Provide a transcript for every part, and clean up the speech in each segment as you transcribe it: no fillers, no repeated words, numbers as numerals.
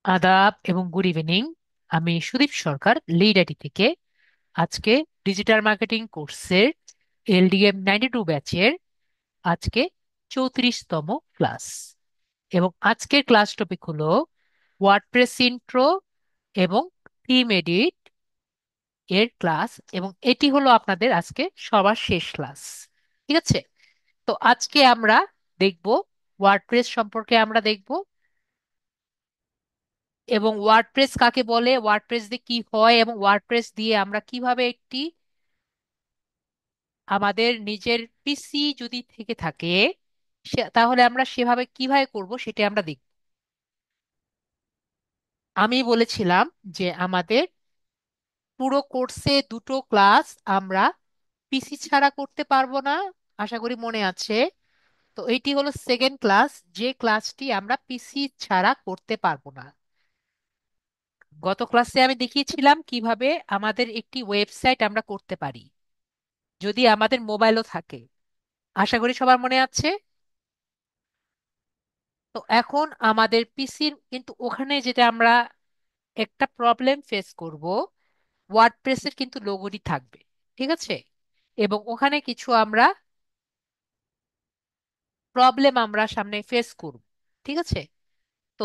আদাব এবং good evening. আমি সুদীপ সরকার, লিড আইটি থেকে। আজকে ডিজিটাল মার্কেটিং কোর্সের LDM 92 ব্যাচের আজকে 34তম ক্লাস। এবং আজকের ক্লাস টপিক হলো ওয়ার্ডপ্রেস ইন্ট্রো এবং থিম এডিট এর ক্লাস, এবং এটি হলো আপনাদের আজকে সবার শেষ ক্লাস। ঠিক আছে? তো আজকে আমরা দেখব ওয়ার্ডপ্রেস সম্পর্কে, আমরা দেখব এবং ওয়ার্ডপ্রেস কাকে বলে, ওয়ার্ডপ্রেস দিয়ে কি হয়, এবং ওয়ার্ডপ্রেস দিয়ে আমরা কিভাবে একটি আমাদের নিজের পিসি যদি থেকে থাকে তাহলে আমরা সেভাবে কিভাবে করব সেটা আমরা দেখব। আমি বলেছিলাম যে আমাদের পুরো কোর্সে দুটো ক্লাস আমরা পিসি ছাড়া করতে পারবো না, আশা করি মনে আছে। তো এইটি হলো সেকেন্ড ক্লাস, যে ক্লাসটি আমরা পিসি ছাড়া করতে পারবো না। গত ক্লাসে আমি দেখিয়েছিলাম কিভাবে আমাদের একটি ওয়েবসাইট আমরা করতে পারি যদি আমাদের মোবাইলও থাকে, আশা করি সবার মনে আছে। তো এখন আমাদের পিসির কিন্তু ওখানে যেটা আমরা একটা প্রবলেম ফেস করব, ওয়ার্ডপ্রেসের কিন্তু লোগোটি থাকবে, ঠিক আছে? এবং ওখানে কিছু আমরা প্রবলেম আমরা সামনে ফেস করব, ঠিক আছে? তো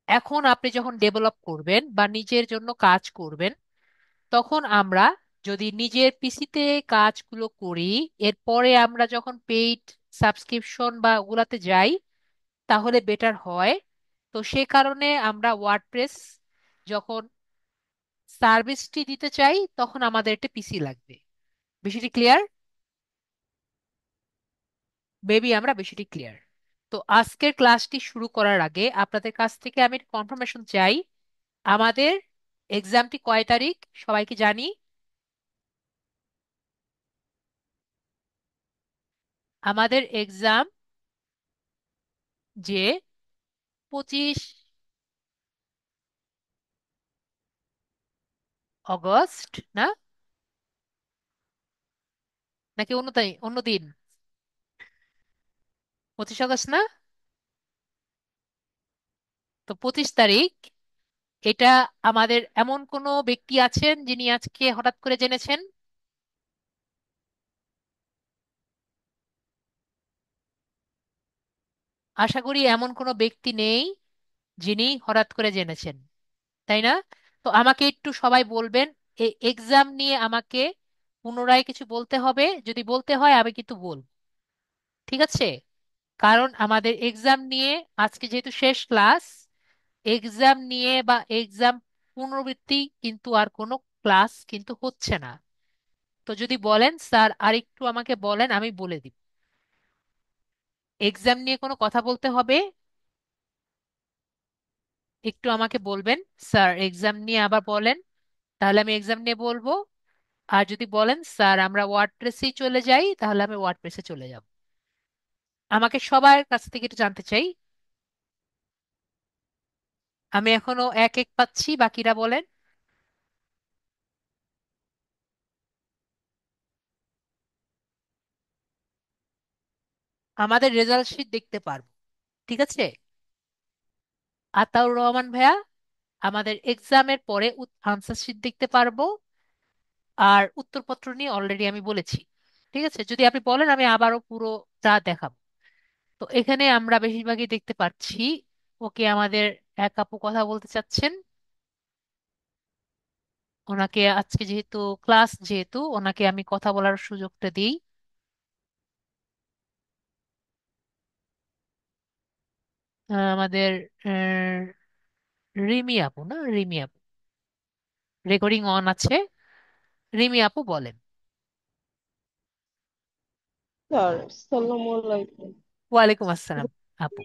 এখন আপনি যখন ডেভেলপ করবেন বা নিজের জন্য কাজ করবেন, তখন আমরা যদি নিজের পিসিতে কাজগুলো করি, এরপরে আমরা যখন পেইড সাবস্ক্রিপশন বা ওগুলাতে যাই তাহলে বেটার হয়। তো সে কারণে আমরা ওয়ার্ডপ্রেস যখন সার্ভিসটি দিতে চাই তখন আমাদের একটা পিসি লাগবে। বিষয়টি ক্লিয়ার? মেবি আমরা বিষয়টি ক্লিয়ার। তো আজকের ক্লাসটি শুরু করার আগে আপনাদের কাছ থেকে আমি কনফার্মেশন চাই, আমাদের এক্সামটি কয় তারিখ সবাইকে জানি। আমাদের এক্সাম যে 25 আগস্ট না, নাকি অন্য তাই অন্য দিন? 25 আগস্ট না? তো 25 তারিখ। এটা আমাদের এমন কোনো ব্যক্তি আছেন যিনি আজকে হঠাৎ করে জেনেছেন? আশা করি এমন কোনো ব্যক্তি নেই যিনি হঠাৎ করে জেনেছেন, তাই না? তো আমাকে একটু সবাই বলবেন, এই এক্সাম নিয়ে আমাকে পুনরায় কিছু বলতে হবে, যদি বলতে হয় আমি কিন্তু বলবো, ঠিক আছে? কারণ আমাদের এক্সাম নিয়ে আজকে যেহেতু শেষ ক্লাস, এক্সাম নিয়ে বা এক্সাম পুনরাবৃত্তি কিন্তু আর কোনো ক্লাস কিন্তু হচ্ছে না। তো যদি বলেন স্যার আরেকটু আমাকে বলেন, আমি বলে দিব। এক্সাম নিয়ে কোনো কথা বলতে হবে, একটু আমাকে বলবেন স্যার এক্সাম নিয়ে আবার বলেন, তাহলে আমি এক্সাম নিয়ে বলবো। আর যদি বলেন স্যার আমরা ওয়ার্ডপ্রেসেই চলে যাই, তাহলে আমি ওয়ার্ডপ্রেসে চলে যাব। আমাকে সবার কাছ থেকে একটু জানতে চাই। আমি এখনো এক এক পাচ্ছি, বাকিরা বলেন। আমাদের রেজাল্ট শিট দেখতে পারবো, ঠিক আছে? আতাউর রহমান ভাইয়া, আমাদের এক্সামের পরে আনসার শিট দেখতে পারবো, আর উত্তরপত্র নিয়ে অলরেডি আমি বলেছি, ঠিক আছে? যদি আপনি বলেন আমি আবারও পুরোটা দেখাবো। তো এখানে আমরা বেশিরভাগই দেখতে পাচ্ছি। ওকে, আমাদের এক আপু কথা বলতে চাচ্ছেন, ওনাকে আজকে যেহেতু ক্লাস, যেহেতু ওনাকে আমি কথা বলার সুযোগটা দিই। আমাদের আহ, রিমি আপু, না রিমি আপু, রেকর্ডিং অন আছে। রিমি আপু বলেন। স্যার, আসসালামু আলাইকুম। ওয়ালাইকুম আসসালাম আপু।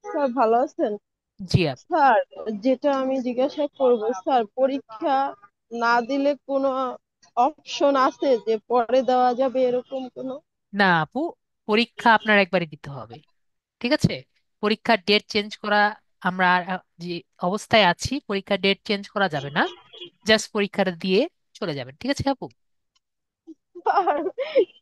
স্যার, ভালো আছেন? জি আপু। স্যার, যেটা আমি জিজ্ঞাসা করব, স্যার, পরীক্ষা না দিলে কোনো অপশন আছে যে পরে দেওয়া যাবে, এরকম কোনো? না আপু, পরীক্ষা আপনার একবারই দিতে হবে, ঠিক আছে? পরীক্ষার ডেট চেঞ্জ করা, আমরা যে অবস্থায় আছি পরীক্ষার ডেট চেঞ্জ করা যাবে না। জাস্ট পরীক্ষাটা দিয়ে চলে যাবেন, ঠিক আছে আপু? আর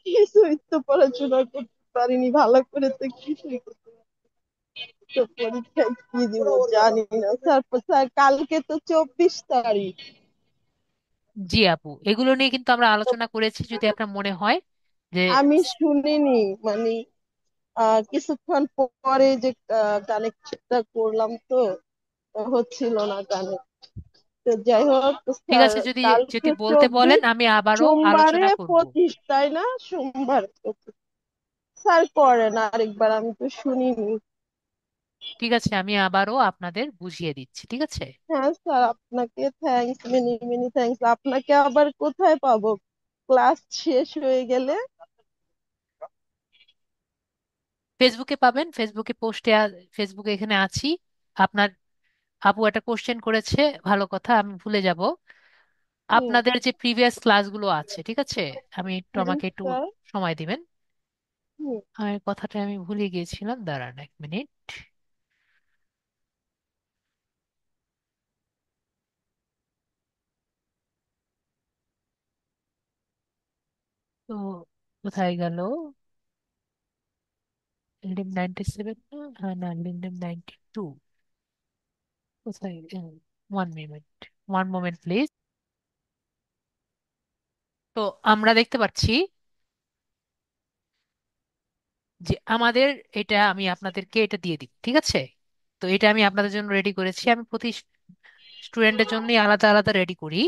কিছুই তো পড়াশোনা করতে পারিনি ভালো করে, তো কিছুই করতে পারিনি। তো পরীক্ষায় কি দিব জানি না স্যার। স্যার কালকে তো 24 তারিখ। জি আপু, এগুলো নিয়ে কিন্তু আমরা আলোচনা করেছি, যদি আপনার মনে হয় যে। আমি শুনিনি, মানে কিছুক্ষণ পরে যে কানেক্টটা করলাম তো হচ্ছিল না কানেক্ট। তো যাই হোক ঠিক স্যার, আছে, যদি যদি কালকে বলতে বলেন 24, আমি আবারও সোমবারে আলোচনা করব। 25, তাই না? সোমবার 25। স্যার করেন আরেকবার, আমি তো শুনিনি। ঠিক আছে, আমি আবারও আপনাদের বুঝিয়ে দিচ্ছি, ঠিক আছে। হ্যাঁ স্যার, আপনাকে থ্যাঙ্কস, মেনি মেনি থ্যাঙ্কস। আপনাকে আবার কোথায় পাবো ক্লাস শেষ হয়ে গেলে? ফেসবুকে পাবেন, ফেসবুকে পোস্টে, ফেসবুকে এখানে আছি। আপনার আপু একটা কোশ্চেন করেছে, ভালো কথা, আমি ভুলে যাব। হুম। আপনাদের যে প্রিভিয়াস ক্লাসগুলো আছে, ঠিক আছে, আমি একটু, হ্যাঁ আমাকে একটু স্যার। সময় দিবেন। হুম। আর কথাটা আমি ভুলে গিয়েছিলাম, দাঁড়ান 1 মিনিট। তো কোথায় গেল? লিন্ডেম 97 না? হ্যাঁ, না, লিন্ডেম 92। কোথায়? 1 মিনিট, 1 মোমেন্ট প্লিজ। তো আমরা দেখতে পাচ্ছি যে আমাদের, এটা আমি আপনাদেরকে এটা দিয়ে দিই, ঠিক আছে। তো এটা আমি আপনাদের জন্য রেডি করেছি, আমি প্রতি স্টুডেন্টের জন্যই আলাদা আলাদা রেডি করি।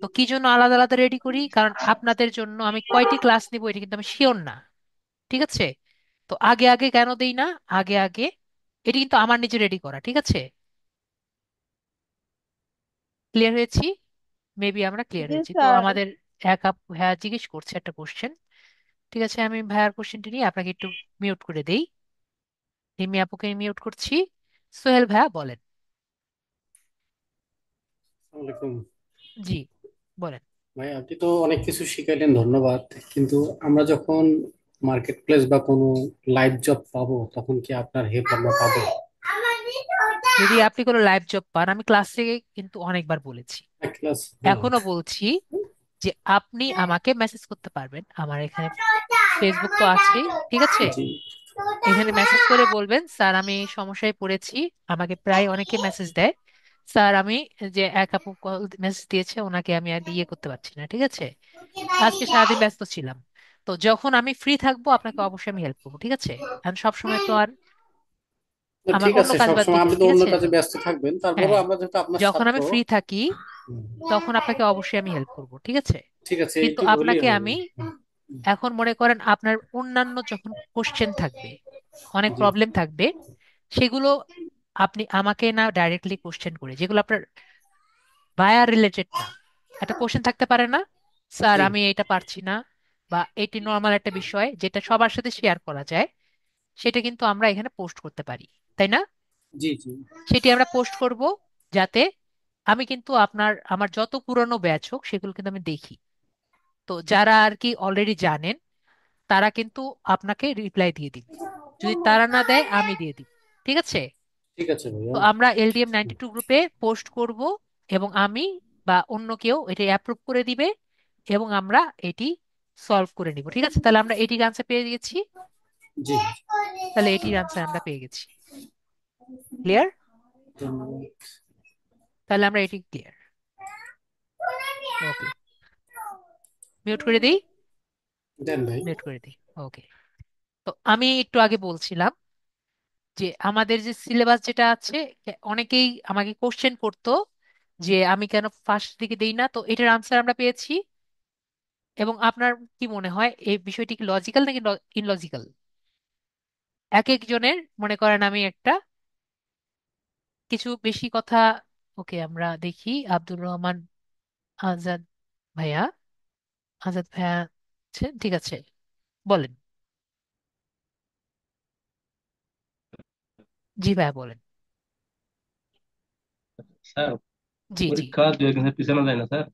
তো কি জন্য আলাদা আলাদা রেডি করি, কারণ আপনাদের জন্য আমি কয়টি ক্লাস নিব এটা কিন্তু আমি শিওর না, ঠিক আছে। তো আগে আগে কেন দেই না, আগে আগে, এটি কিন্তু আমার নিজে রেডি করা, ঠিক আছে। ক্লিয়ার হয়েছি? মেবি আমরা ক্লিয়ার জি হয়েছি তো স্যার। আমাদের। এক আপ ভাইয়া জিজ্ঞেস করছে একটা কোশ্চেন, ঠিক আছে, আমি ভাইয়ার কোশ্চেনটি নিয়ে আপনাকে একটু মিউট করে দেই। রিমি আপুকে মিউট করছি। সোহেল ভাইয়া বলেন। ওয়ালাইকুম। জি, বলেন। ভাই আপনি তো অনেক কিছু শিখাইলেন, ধন্যবাদ। কিন্তু আমরা যখন মার্কেট প্লেস বা কোনো লাইভ জব পাবো তখন কি আপনার হেল্প আমরা পাবো? যদি আপনি কোনো লাইভ জব পান, আমি ক্লাসে কিন্তু অনেকবার বলেছি, এক ক্লাস, হ্যাঁ। এখনো বলছি, যে আপনি আমাকে মেসেজ করতে পারবেন, আমার এখানে ফেসবুক তো আছেই, ঠিক আছে। জি এখানে মেসেজ করে বলবেন, স্যার আমি এই সমস্যায় পড়েছি। আমাকে প্রায় অনেকে মেসেজ দেয়, স্যার আমি, যে এক আপু কল মেসেজ দিয়েছে, ওনাকে আমি আর ইয়ে করতে পারছি না, ঠিক আছে, আজকে সারাদিন ব্যস্ত ছিলাম। তো যখন আমি ফ্রি থাকবো আপনাকে অবশ্যই আমি হেল্প করবো, ঠিক আছে। কারণ সবসময় তো আর তো আমার ঠিক অন্য আছে, কাজ বাদ সবসময় দিয়ে আপনি নেই, তো ঠিক অন্য আছে। কাজে ব্যস্ত থাকবেন, তারপরেও হ্যাঁ, আমরা যেহেতু আপনার যখন ছাত্র। আমি ফ্রি থাকি হুম, তখন আপনাকে অবশ্যই আমি হেল্প করবো, ঠিক আছে। ঠিক আছে, কিন্তু এইটুকু হলেই আপনাকে হবে। আমি, হুম, এখন মনে করেন আপনার অন্যান্য যখন কোশ্চেন থাকবে, অনেক জি প্রবলেম থাকবে, সেগুলো আপনি আমাকে না ডাইরেক্টলি কোশ্চেন করে, যেগুলো আপনার বায়ার রিলেটেড না, একটা কোশ্চেন থাকতে পারে না, স্যার জি আমি এটা পারছি না, বা এটি নর্মাল একটা বিষয় যেটা সবার সাথে শেয়ার করা যায়, সেটা কিন্তু আমরা এখানে পোস্ট করতে পারি, তাই না? জি জি সেটি আমরা পোস্ট করব, যাতে আমি কিন্তু আমার যত পুরনো ব্যাচ হোক সেগুলো কিন্তু আমি দেখি। তো যারা আর কি অলরেডি জানেন, তারা কিন্তু আপনাকে রিপ্লাই দিয়ে দিবে, যদি তারা না দেয় আমি দিয়ে দিব, ঠিক আছে। ঠিক আছে ভাইয়া। তো আমরা LDM 92 গ্রুপে পোস্ট করব, এবং আমি বা অন্য কেউ এটা অ্যাপ্রুভ করে দিবে, এবং আমরা এটি সলভ করে নিব, ঠিক আছে। তাহলে আমরা এটির আনসার পেয়ে গেছি। জি, তাহলে এটির আনসার আমরা পেয়ে গেছি। ক্লিয়ার? ধন্যবাদ। তাহলে আমরা এটি ক্লিয়ার। ওকে, মিউট করে দিই, দেন ভাই। মিউট করে দিই। ওকে। তো আমি একটু আগে বলছিলাম যে আমাদের যে সিলেবাস যেটা আছে, অনেকেই আমাকে কোশ্চেন করতো যে আমি কেন ফার্স্ট দিকে দেই না, তো এটার আনসার আমরা পেয়েছি। এবং আপনার কি মনে হয় এই বিষয়টি কি লজিক্যাল নাকি ইনলজিক্যাল? এক একজনের, মনে করেন আমি একটা কিছু বেশি কথা। ওকে, আমরা দেখি আব্দুর রহমান আজাদ ভাইয়া, আজাদ ভাইয়া আছেন, ঠিক আছে, বলেন। জি ভাইয়া বলেন। স্যার, জি জি, পরীক্ষা দু একদিনের পিছানো যায় না স্যার?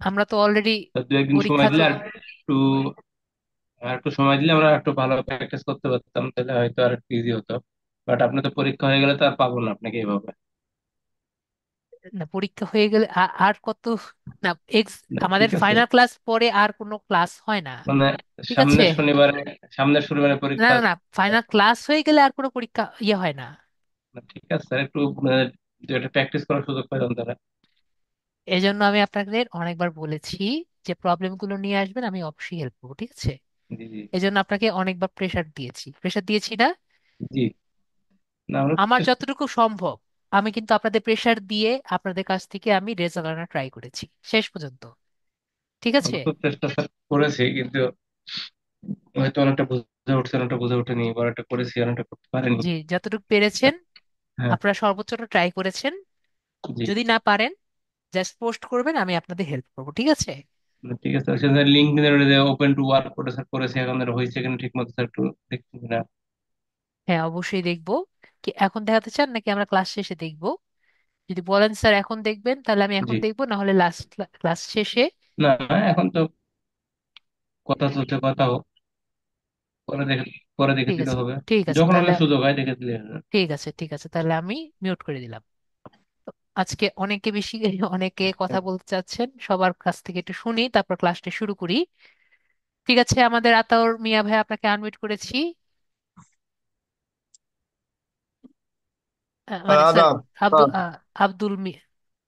আমরা তো অলরেডি তো দু একদিন পরীক্ষা সময় তো, দিলে আর একটু সময় দিলে আমরা একটু ভালো প্র্যাকটিস করতে পারতাম, তাহলে হয়তো আর একটু ইজি হতো। বাট আপনি তো পরীক্ষা হয়ে গেলে তো আর পাবো না আপনাকে এইভাবে। না, পরীক্ষা হয়ে গেলে আর কত, না, না, আমাদের ঠিক আছে, ফাইনাল ক্লাস পরে আর কোনো ক্লাস হয় না। মানে ঠিক আছে। সামনের শনিবারে না, পরীক্ষা। না, না, ফাইনাল ক্লাস হয়ে গেলে আর কোনো পরীক্ষা হয় না। না, ঠিক আছে স্যার, একটু যেটা প্র্যাকটিস করার সুযোগ পাইলাম তারা। এই জন্য আমি আপনাদের অনেকবার বলেছি যে প্রবলেমগুলো নিয়ে আসবেন, আমি অবশ্যই হেল্প করবো, ঠিক আছে। জি, জি, এই জন্য আপনাকে অনেকবার প্রেশার দিয়েছি না। জি। না, আমরা আমার যতটুকু সম্ভব আমি কিন্তু আপনাদের প্রেশার দিয়ে আপনাদের কাছ থেকে আমি রেজাল্ট আনার ট্রাই করেছি শেষ পর্যন্ত, ঠিক আছে। আমরা তো চেষ্টা স্যার করেছি, কিন্তু হয়তো অনেকটা বুঝে উঠছে, অনেকটা বুঝে ওঠেনি, এবার একটা করেছি, অনেকটা করতে পারেনি। জি, যতটুকু পেরেছেন হ্যাঁ। আপনারা সর্বোচ্চটা ট্রাই করেছেন। জি। যদি না পারেন জাস্ট পোস্ট করবেন, আমি আপনাদের হেল্প করবো, ঠিক আছে। না, ঠিক আছে, সেখানে লিঙ্কডইনের যে ওপেন টু ওয়ার্ক ওটা স্যার করেছি, এখন আর হয়েছে কিনা ঠিক মতো স্যার একটু দেখছি না। হ্যাঁ, অবশ্যই দেখবো। কি এখন দেখাতে চান নাকি আমরা ক্লাস শেষে দেখবো? যদি বলেন স্যার এখন দেখবেন, তাহলে আমি এখন জি। দেখবো, না হলে লাস্ট ক্লাস শেষে। না, এখন তো কথা চলছে, কথা হোক, পরে দেখে পরে দেখে ঠিক দিলে আছে, হবে। ঠিক আছে, যখন তাহলে আমাদের সুযোগ হয় দেখে দিলে হবে। ঠিক আছে, ঠিক আছে, তাহলে আমি মিউট করে দিলাম। আজকে অনেকে বেশি অনেকে কথা বলতে চাচ্ছেন, সবার কাছ থেকে একটু শুনি, তারপর ক্লাসটা শুরু করি। ঠিক আছে, আমাদের আতাউর মিয়া ভাই, আপনাকে আনমিউট করেছি। মানে স্যার, আদাব আব্দুল স্যার। আব্দুল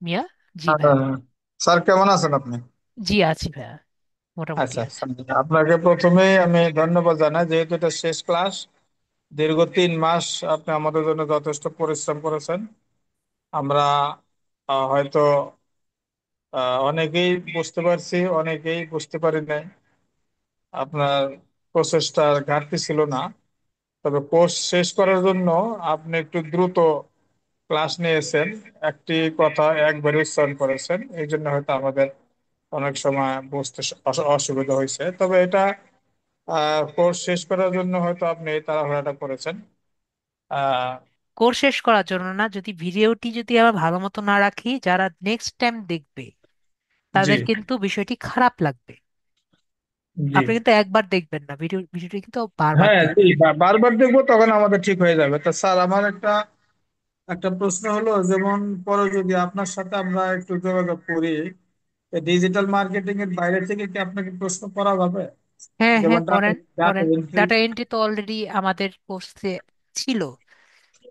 মিয়া। জি ভাইয়া। আহ, স্যার কেমন আছেন আপনি? জি আছি ভাইয়া, মোটামুটি আচ্ছা আছি। স্যার, আপনাকে প্রথমেই আমি ধন্যবাদ জানাই, যেহেতু এটা শেষ ক্লাস। দীর্ঘ 3 মাস আপনি আমাদের জন্য যথেষ্ট পরিশ্রম করেছেন। আমরা হয়তো অনেকেই বুঝতে পারছি, অনেকেই বুঝতে পারি নাই। আপনার প্রচেষ্টার ঘাটতি ছিল না, তবে কোর্স শেষ করার জন্য আপনি একটু দ্রুত ক্লাস নিয়েছেন, একটি কথা একবারে উচ্চারণ করেছেন, এই জন্য হয়তো আমাদের অনেক সময় বুঝতে অসুবিধা হয়েছে। তবে এটা কোর্স শেষ করার জন্য হয়তো আপনি এই তাড়াহুড়াটা করেছেন। আহ, কোর্স শেষ করার জন্য না, যদি ভিডিওটি যদি আমরা ভালো মতো না রাখি, যারা নেক্সট টাইম দেখবে জি, তাদের কিন্তু বিষয়টি খারাপ লাগবে। জি। আপনি কিন্তু একবার দেখবেন না, ভিডিওটি কিন্তু বারবার হ্যাঁ, জি, দেখবেন। বারবার দেখবো, তখন আমাদের ঠিক হয়ে যাবে। তা স্যার, আমার একটা একটা প্রশ্ন হলো, যেমন পরে যদি আপনার সাথে আমরা একটু যোগাযোগ করি, ডিজিটাল মার্কেটিং এর বাইরে থেকে কি আপনাকে প্রশ্ন করা যাবে? হ্যাঁ, যেমন হ্যাঁ, ডাটা করেন, ডাটা করেন। এন্ট্রি, ডাটা এন্ট্রি তো অলরেডি আমাদের কোর্সে ছিল,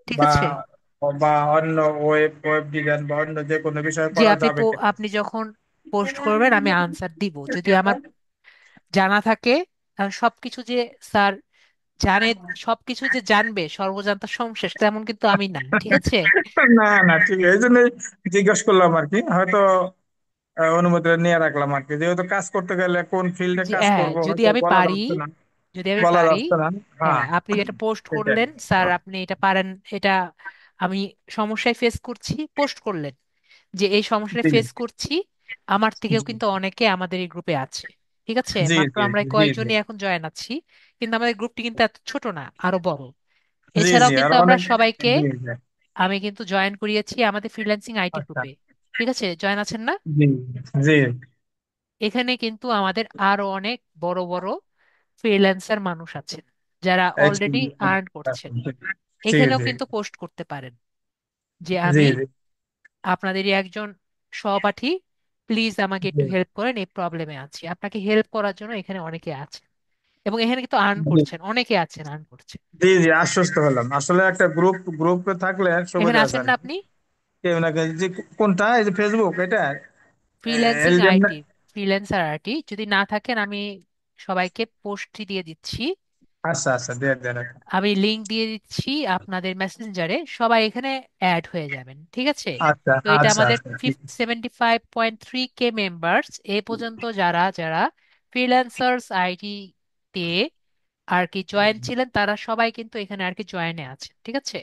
ঠিক বা আছে। বা অন্য ওয়েব ওয়েব ডিজাইন বা অন্য যে কোনো বিষয় যে করা আপনি যাবে কিনা? আপনি যখন পোস্ট করবেন আমি আনসার দিব, যদি আমার জানা থাকে। কারণ সবকিছু যে স্যার জানে, সবকিছু যে জানবে সর্বজান্তা সংশেষ তেমন কিন্তু আমি না, ঠিক আছে। না, না, ঠিক আছে, এই জন্যই জিজ্ঞেস করলাম আর কি, হয়তো অনুমতি নিয়ে রাখলাম আর কি, যেহেতু কাজ করতে গেলে কোন ফিল্ডে যে কাজ হ্যাঁ, করবো যদি হয়তো আমি বলা পারি, যাচ্ছে না। যদি আমি বলা পারি। যাচ্ছে না। হ্যাঁ, হ্যাঁ, আপনি এটা পোস্ট সেটাই। করলেন স্যার, আপনি এটা পারেন, এটা আমি সমস্যায় ফেস করছি, পোস্ট করলেন যে এই সমস্যাটা জি, ফেস করছি। আমার থেকেও জি, কিন্তু অনেকে আমাদের এই গ্রুপে আছে, ঠিক আছে, জি, মাত্র জি, আমরা জি, জি, কয়েকজনই এখন জয়েন আছি। কিন্তু আমাদের গ্রুপটি কিন্তু এত ছোট না, আরো বড়। জি, এছাড়াও জি, আর কিন্তু আমরা অনেক। সবাইকে, জি, জি। আমি কিন্তু জয়েন করিয়েছি আমাদের ফ্রিল্যান্সিং আইটি আচ্ছা। গ্রুপে, ঠিক আছে, জয়েন আছেন না? জি, জি। এখানে কিন্তু আমাদের আরো অনেক বড় বড় ফ্রিল্যান্সার মানুষ আছেন যারা এই যে, অলরেডি আর্ন করছেন। জি, এখানেও জি, কিন্তু পোস্ট করতে পারেন যে জি, আমি জি, আপনাদেরই একজন সহপাঠী, প্লিজ আমাকে জি, একটু হেল্প করেন, এই প্রবলেমে আছি। আপনাকে হেল্প করার জন্য এখানে অনেকে আছে, এবং এখানে কিন্তু আর্ন জি, করছেন, অনেকে আছেন আর্ন করছেন। জি, জি, আশ্বস্ত হলাম। আসলে একটা গ্রুপে থাকলে এখানে সুবিধা আছে আছেন আর না কি। আপনি? কেউ না কেউ যে, কোনটা, এই যে ফেসবুক এটা, ফ্রিল্যান্সিং এলজেন। আইটি, ফ্রিল্যান্সার আইটি, যদি না থাকেন আমি সবাইকে পোস্টটি দিয়ে দিচ্ছি। আচ্ছা, আচ্ছা, দিয়ে দেন এখন। আমি লিংক দিয়ে দিচ্ছি আপনাদের মেসেঞ্জারে, সবাই এখানে অ্যাড হয়ে যাবেন, ঠিক আছে। আচ্ছা, তো এটা আচ্ছা, আমাদের আচ্ছা, ঠিক আছে। 75.3K মেম্বার্স এ পর্যন্ত, যারা যারা ফ্রিল্যান্সার্স আইটি তে আর কি জয়েন ছিলেন, তারা সবাই কিন্তু এখানে আর কি জয়েনে আছেন, ঠিক আছে।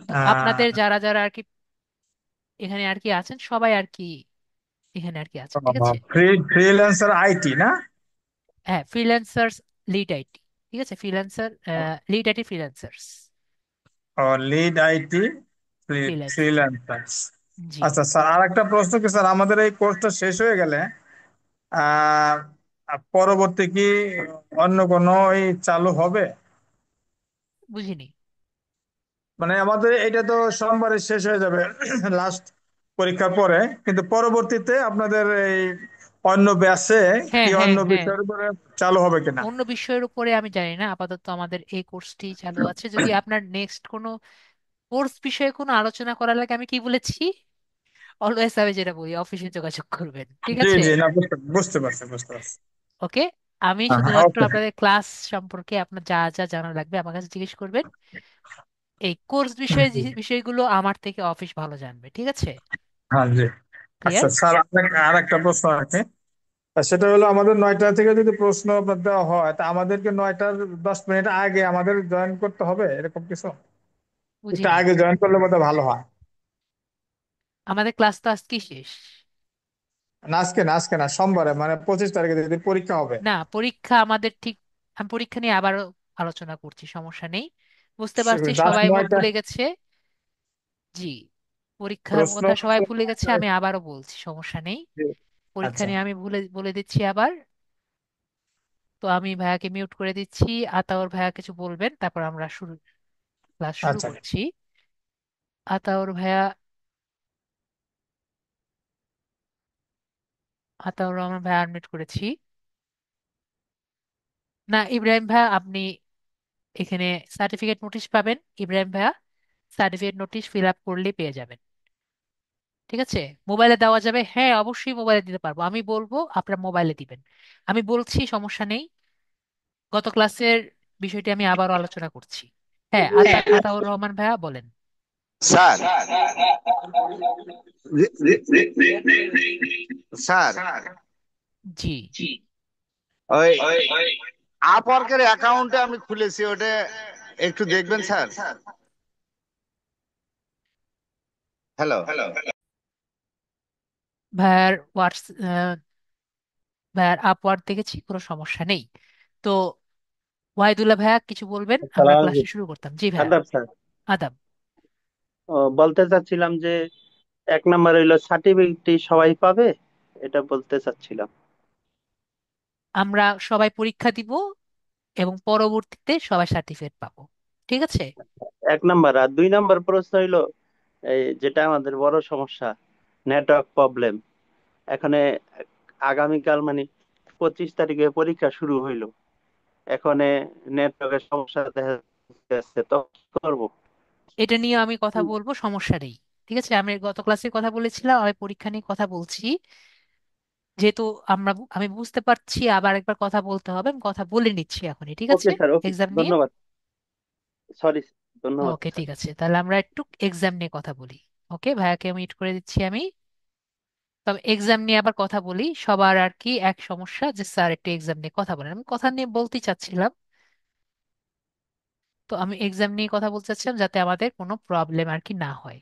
তো আপনাদের আহ, যারা যারা আর কি এখানে আর কি আছেন, সবাই আর কি এখানে আর কি আছেন, ঠিক আছে। ফ্রিল্যান্সার আইটি না? হ্যাঁ, ফ্রিল্যান্সার্স লিড আইটি, ঠিক আছে, ফ্রিল্যান্সার লিড আইটি ফ্রিল্যান্সার্স, ও, লিড আইটি ফ্রিল্যান্স। ফ্রিল্যান্সার। জি, আচ্ছা স্যার, আর একটা প্রশ্ন কি স্যার, আমাদের এই কোর্সটা শেষ হয়ে গেলে আহ পরবর্তী কি অন্য কোনো চালু হবে? বুঝিনি। মানে আমাদের এটা তো সোমবারে শেষ হয়ে যাবে, লাস্ট পরীক্ষার পরে, কিন্তু পরবর্তীতে আপনাদের এই অন্য ব্যাচে হ্যাঁ, কি হ্যাঁ, অন্য হ্যাঁ। বিষয়ের উপরে চালু হবে কিনা? অন্য বিষয়ের উপরে আমি জানি না, আপাতত আমাদের এই কোর্সটি চালু আছে। যদি আপনার নেক্সট কোনো কোর্স বিষয়ে কোনো আলোচনা করার লাগে, আমি কি বলেছি, অলওয়েজ আমি যেটা বলি, অফিসে যোগাযোগ করবেন, ঠিক জি আছে? জি, না বুঝতে বুঝতে পারছি, বুঝতে পারছি। ওকে। আমি হ্যাঁ হ্যাঁ, শুধুমাত্র ওকে। আপনাদের ক্লাস সম্পর্কে আপনার যা যা জানা লাগবে আমার কাছে জিজ্ঞেস করবেন। এই কোর্স বিষয়ে যে বিষয়গুলো আমার থেকে অফিস ভালো জানবে, ঠিক আছে? হ্যাঁ জি। আচ্ছা ক্লিয়ার? স্যার, আপনাকে আর একটা প্রশ্ন আছে। আর সেটা হলো, আমাদের 9টা থেকে যদি প্রশ্ন দেওয়া হয়, তা আমাদেরকে 9টার 10 মিনিট আগে আমাদের জয়েন করতে হবে, এরকম কিছু? একটু বুঝিনি। আগে জয়েন করলে বোধহয় ভালো হয়। আমাদের ক্লাস তো আজকেই শেষ। না আজকে না, আজকে না, সোমবারে, মানে 25 তারিখে যেদিন পরীক্ষা হবে। না, পরীক্ষা আমাদের ঠিক, আমি পরীক্ষা নিয়ে আবারও আলোচনা করছি, সমস্যা নেই। বুঝতে পারছি জাস্ট সবাই 9টা ভুলে গেছে। জি, পরীক্ষার প্রশ্ন। কথা সবাই ভুলে গেছে, আমি আবারও বলছি, সমস্যা নেই। পরীক্ষা আচ্ছা নিয়ে আমি ভুলে বলে দিচ্ছি আবার। তো আমি ভাইয়াকে মিউট করে দিচ্ছি। আতাউর ভাইয়া কিছু বলবেন, তারপর আমরা ক্লাস শুরু আচ্ছা। করছি। আতাউর ভাইয়া, আতাউর রহমান ভাইয়া আনমিউট করেছি। না, ইব্রাহিম ভাইয়া, আপনি এখানে সার্টিফিকেট নোটিশ পাবেন। ইব্রাহিম ভাইয়া, সার্টিফিকেট নোটিশ ফিল আপ করলেই পেয়ে যাবেন, ঠিক আছে? মোবাইলে দেওয়া যাবে, হ্যাঁ অবশ্যই মোবাইলে দিতে পারবো, আমি বলবো আপনার মোবাইলে দিবেন। আমি বলছি, সমস্যা নেই। গত ক্লাসের বিষয়টি আমি আবারও আলোচনা করছি। হ্যাঁ, আতাউর রহমান ভাইয়া বলেন। স্যার, স্যার, জি। ওই আপওয়ার্কের অ্যাকাউন্টে আমি খুলেছি, ওটা একটু দেখবেন স্যার। হ্যালো। ভাইয়ার ভাইয়ার আপওয়ার্ড দেখেছি, কোনো সমস্যা নেই। তো ওয়াহিদুল্লাহ ভাইয়া কিছু বলবেন, আমরা সালাম ক্লাসে আলাইকুম। শুরু করতাম। জি ভাইয়া। আদাব স্যার। আদাব। বলতে চাচ্ছিলাম যে 1 নাম্বার হইলো সার্টিফিকেট সবাই পাবে, এটা বলতে চাচ্ছিলাম। আমরা সবাই পরীক্ষা দিব এবং পরবর্তীতে সবাই সার্টিফিকেট পাবো, ঠিক আছে? 1 নাম্বার, আর 2 নাম্বার প্রশ্ন হইলো এই যেটা আমাদের বড় সমস্যা, নেটওয়ার্ক প্রবলেম। এখানে আগামীকাল মানে 25 তারিখে পরীক্ষা শুরু হইলো, এখানে নেটওয়ার্কের সমস্যা দেখা যাচ্ছে, তো কি করবো? এটা নিয়ে আমি কথা বলবো, সমস্যা নেই। ঠিক আছে, আমি গত ক্লাসে কথা বলেছিলাম, আমি পরীক্ষা নিয়ে কথা বলছি। যেহেতু আমি বুঝতে পারছি আবার একবার কথা বলতে হবে, আমি কথা বলে নিচ্ছি এখনই, ঠিক ওকে আছে? স্যার, ওকে, এক্সাম নিয়ে। ধন্যবাদ। সরি, ধন্যবাদ ওকে, স্যার। ঠিক আছে, তাহলে আমরা একটু এক্সাম নিয়ে কথা বলি। ওকে, ভাইয়াকে মিট করে দিচ্ছি আমি। তবে এক্সাম নিয়ে আবার কথা বলি, সবার আর কি এক সমস্যা যে স্যার একটু এক্সাম নিয়ে কথা বলেন, আমি কথা নিয়ে বলতে চাচ্ছিলাম। তো আমি এক্সাম নিয়ে কথা বলতে চাচ্ছিলাম যাতে আমাদের কোনো প্রবলেম আর কি না হয়।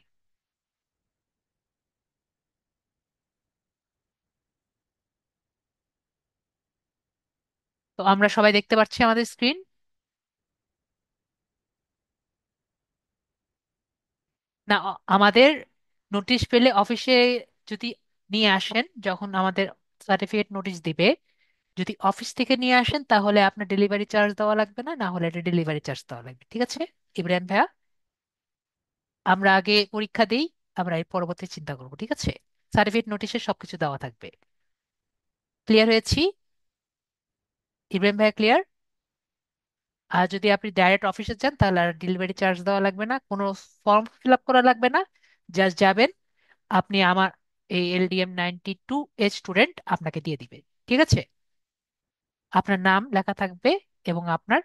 তো আমরা সবাই দেখতে পাচ্ছি আমাদের স্ক্রিন। না, আমাদের নোটিশ পেলে অফিসে যদি নিয়ে আসেন, যখন আমাদের সার্টিফিকেট নোটিশ দিবে, যদি অফিস থেকে নিয়ে আসেন তাহলে আপনার ডেলিভারি চার্জ দেওয়া লাগবে না, না হলে এটা ডেলিভারি চার্জ দেওয়া লাগবে, ঠিক আছে? ইব্রাহিম ভাইয়া, আমরা আগে পরীক্ষা দেই, আমরা এর পরবর্তী চিন্তা করবো, ঠিক আছে? সার্টিফিকেট নোটিশে সবকিছু দেওয়া থাকবে। ক্লিয়ার হয়েছি? ইব্রাহিম ভাইয়া ক্লিয়ার? আর যদি আপনি ডাইরেক্ট অফিসে যান তাহলে আর ডেলিভারি চার্জ দেওয়া লাগবে না, কোনো ফর্ম ফিল আপ করা লাগবে না। জাস্ট যাবেন, আপনি আমার এই LDM 92 এজ স্টুডেন্ট আপনাকে দিয়ে দিবে, ঠিক আছে? আপনার নাম লেখা থাকবে এবং আপনার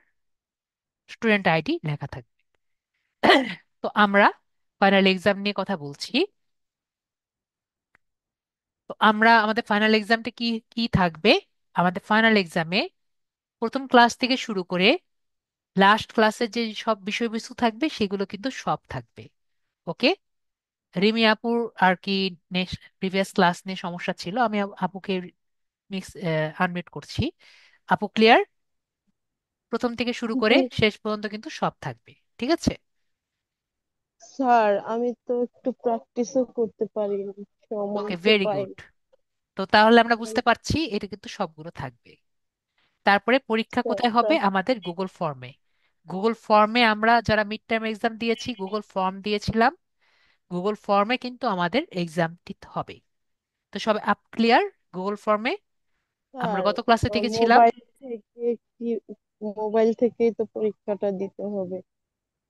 স্টুডেন্ট আইডি লেখা থাকবে। তো আমরা ফাইনাল এক্সাম নিয়ে কথা বলছি। তো আমরা আমাদের ফাইনাল এক্সামটা কি কি থাকবে? আমাদের ফাইনাল এক্সামে প্রথম ক্লাস থেকে শুরু করে লাস্ট ক্লাসের যে সব বিষয়বস্তু থাকবে সেগুলো কিন্তু সব থাকবে। ওকে। রিমি আপুর আর কি প্রিভিয়াস ক্লাস নিয়ে সমস্যা ছিল, আমি আপুকে মিক্স আনমিউট করছি। আপু ক্লিয়ার? প্রথম থেকে শুরু করে জি শেষ পর্যন্ত কিন্তু সব থাকবে, ঠিক আছে? স্যার, আমি তো একটু প্র্যাকটিসও করতে পারিনি, সময় ওকে, তো ভেরি গুড। পাইনি। তো তাহলে আমরা বুঝতে পারছি এটা কিন্তু সবগুলো থাকবে। তারপরে পরীক্ষা কোথায় হবে? আমাদের গুগল ফর্মে। গুগল ফর্মে আমরা যারা মিড টার্ম এক্সাম দিয়েছি গুগল ফর্ম দিয়েছিলাম, গুগল ফর্মে কিন্তু আমাদের এক্সামটি হবে। তো সবাই আপ ক্লিয়ার গুগল ফর্মে? আমরা স্যার গত ক্লাসে দেখেছিলাম মোবাইল থেকে কি, মোবাইল থেকেই তো পরীক্ষাটা দিতে হবে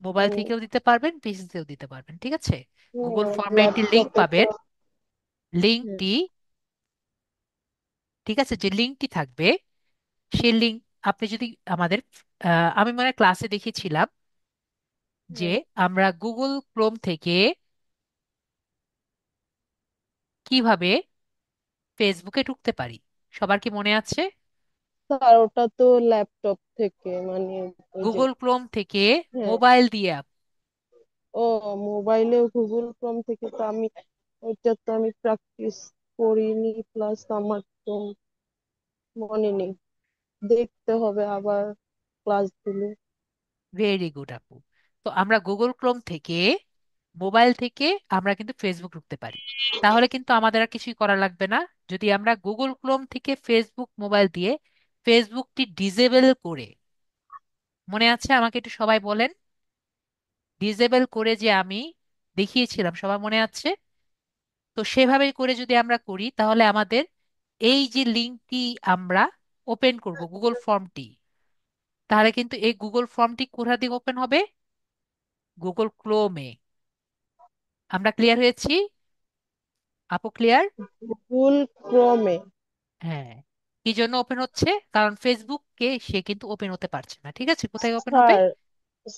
মোবাইল মানে? থেকেও দিতে পারবেন, পিসিতেও দিতে পারবেন, ঠিক আছে। গুগল হ্যাঁ, ফর্মে একটি লিংক ল্যাপটপে তো। পাবেন। হ্যাঁ, লিংকটি, ঠিক আছে, যে লিংকটি থাকবে সেই লিংক আপনি যদি আমাদের আমি মনে হয় ক্লাসে দেখিয়েছিলাম যে হ্যাঁ। আমরা গুগল ক্রোম থেকে কিভাবে ফেসবুকে ঢুকতে পারি। সবার কি মনে আছে? স্যার ওটা তো ল্যাপটপ থেকে মানে ওই যে। গুগল ক্রোম থেকে হ্যাঁ। মোবাইল দিয়ে ও, মোবাইলেও গুগল ক্রোম থেকে তো আমি, ওইটা তো আমি প্র্যাকটিস করিনি, প্লাস আমার তো মনে নেই, দেখতে হবে আবার ক্লাসগুলো। ভেরি গুড আপু। তো আমরা গুগল ক্রোম থেকে মোবাইল থেকে আমরা কিন্তু ফেসবুক ঢুকতে পারি। তাহলে কিন্তু আমাদের আর কিছুই করা লাগবে না। যদি আমরা গুগল ক্রোম থেকে ফেসবুক মোবাইল দিয়ে ফেসবুকটি ডিসেবল করে, মনে আছে আমাকে একটু সবাই বলেন, ডিসেবল করে যে আমি দেখিয়েছিলাম, সবার মনে আছে? তো সেভাবে করে যদি আমরা করি তাহলে আমাদের এই যে লিঙ্কটি আমরা ওপেন করব গুগল ফর্মটি, তাহলে কিন্তু এই গুগল ফর্মটি কোথা থেকে ওপেন হবে? গুগল ক্রোমে। আমরা ক্লিয়ার হয়েছি? আপু ক্লিয়ার? গুগল ক্রোমে। হ্যাঁ। কি জন্য ওপেন হচ্ছে? কারণ ফেসবুককে সে কিন্তু ওপেন হতে পারছে না, ঠিক আছে। কোথায় ওপেন হবে? স্যার,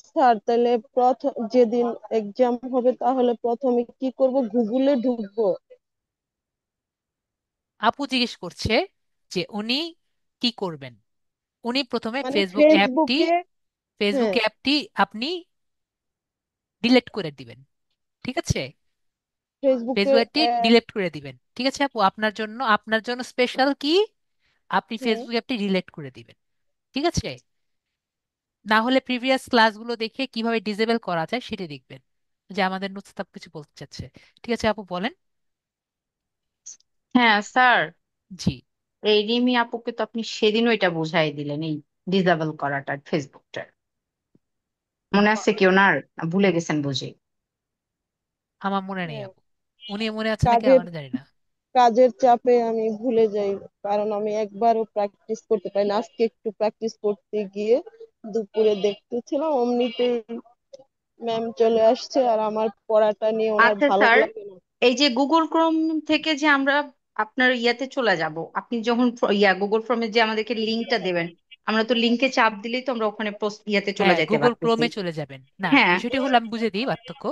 স্যার তাহলে প্রথম যেদিন এক্সাম হবে তাহলে প্রথমে কি করব, গুগলে ঢুকবো? আপু জিজ্ঞেস করছে যে উনি কি করবেন। উনি প্রথমে মানে ফেসবুক অ্যাপটি, ফেসবুকে। ফেসবুক হ্যাঁ, অ্যাপটি আপনি ডিলিট করে দিবেন, ঠিক আছে। ফেসবুকে ফেসবুক অ্যাপটি ডিলিট করে দিবেন, ঠিক আছে আপু। আপনার জন্য স্পেশাল কি, আপনি হ্যাঁ। ফেসবুক অ্যাপটি ডিলিট করে দিবেন, ঠিক আছে। না হলে প্রিভিয়াস ক্লাসগুলো দেখে কিভাবে ডিসেবল করা যায় সেটা দেখবেন, যে আমাদের নুসরাত কিছু বলতে চাচ্ছে। ঠিক আছে আপু বলেন। হ্যাঁ স্যার, জি। এই রিমি আপুকে তো আপনি সেদিনও এটা বুঝাই দিলেন, এই ডিসেবল করাটা ফেসবুকটা। মনে আছে কি ওনার, না ভুলে গেছেন বুঝি? আমার মনে নেই হ্যাঁ, আপু। উনি মনে আছে নাকি কাজের আমার জানি না। কাজের চাপে আমি ভুলে যাই, কারণ আমি একবারও প্র্যাকটিস করতে পারি না। আজকে একটু প্র্যাকটিস করতে গিয়ে দুপুরে দেখতেছিলাম, অমনিতেই ম্যাম চলে আসছে, আর আমার পড়াটা নিয়ে ওনার আচ্ছা ভালো স্যার, লাগে না। এই যে গুগল ক্রোম থেকে যে আমরা আপনার ইয়াতে চলে যাব, আপনি যখন গুগল ফর্মে যে আমাদেরকে লিঙ্কটা দেবেন, আমরা তো লিঙ্কে চাপ দিলেই তো আমরা ওখানে ইয়াতে চলে হ্যাঁ, যেতে গুগল পারতেছি। ক্রোমে চলে যাবেন না। হ্যাঁ। বিষয়টি হলো, আমি বুঝে দিই পার্থক্য।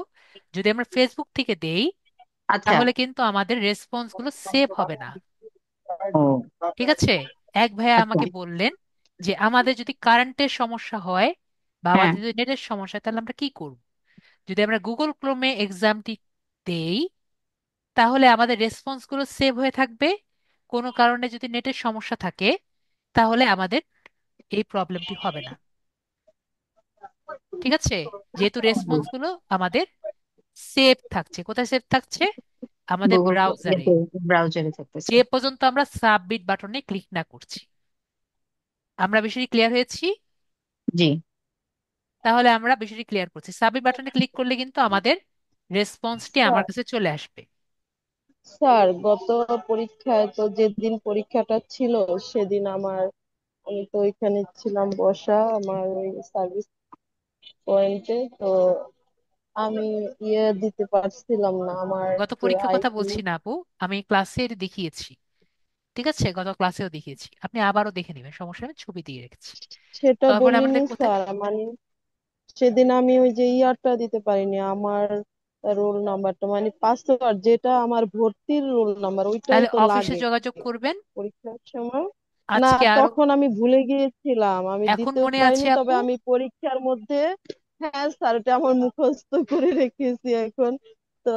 যদি আমরা ফেসবুক থেকে দেই আচ্ছা। তাহলে কিন্তু আমাদের রেসপন্স গুলো সেভ হবে না, ও। ঠিক আছে। এক ভাইয়া আচ্ছা। আমাকে বললেন যে আমাদের যদি কারেন্টের সমস্যা হয় বা হ্যাঁ। আমাদের যদি নেটের সমস্যা হয় তাহলে আমরা কি করব। যদি আমরা গুগল ক্রোমে এক্সামটি দেই তাহলে আমাদের রেসপন্স গুলো সেভ হয়ে থাকবে। কোনো কারণে যদি নেটের সমস্যা থাকে তাহলে আমাদের এই প্রবলেমটি হবে না, ঠিক আছে। যেহেতু রেসপন্স গুলো আমাদের সেভ থাকছে, কোথায় সেভ থাকছে? আমাদের গুগল ব্রাউজারে, ব্রাউজারে থাকতেছে। যে পর্যন্ত আমরা সাবমিট বাটনে ক্লিক না করছি। আমরা বিষয়টি ক্লিয়ার হয়েছি? জি। তাহলে আমরা বিষয়টি ক্লিয়ার করছি, সাবমিট বাটনে ক্লিক করলে কিন্তু আমাদের রেসপন্সটি আমার স্যার, কাছে চলে আসবে। স্যার গত পরীক্ষায় তো যেদিন পরীক্ষাটা ছিল সেদিন আমি তো ওইখানে ছিলাম বসা আমার ওই সার্ভিস পয়েন্টে, তো আমি দিতে পারছিলাম না আমার গত যে পরীক্ষার কথা আইডি। বলছি না আপু, আমি ক্লাসে দেখিয়েছি, ঠিক আছে। গত ক্লাসেও দেখিয়েছি, আপনি আবারও দেখে নেবেন, সমস্যা নেই, ছবি দিয়ে রেখেছি। সেটা তারপরে বলিনি আমাদের কোথায়? স্যার, মানে সেদিন আমি ওই যে ইয়ারটা দিতে পারিনি, আমার রোল নাম্বারটা মানে পাসওয়ার্ড, যেটা আমার ভর্তির রোল নাম্বার ওইটাও তাহলে তো অফিসে লাগে যোগাযোগ করবেন পরীক্ষার সময়। না, আজকে আরো। তখন আমি ভুলে গিয়েছিলাম, আমি এখন দিতেও মনে আছে পারিনি, তবে আপু? আমি পরীক্ষার মধ্যে। হ্যাঁ স্যার, এটা আমার মুখস্থ করে রেখেছি এখন। তো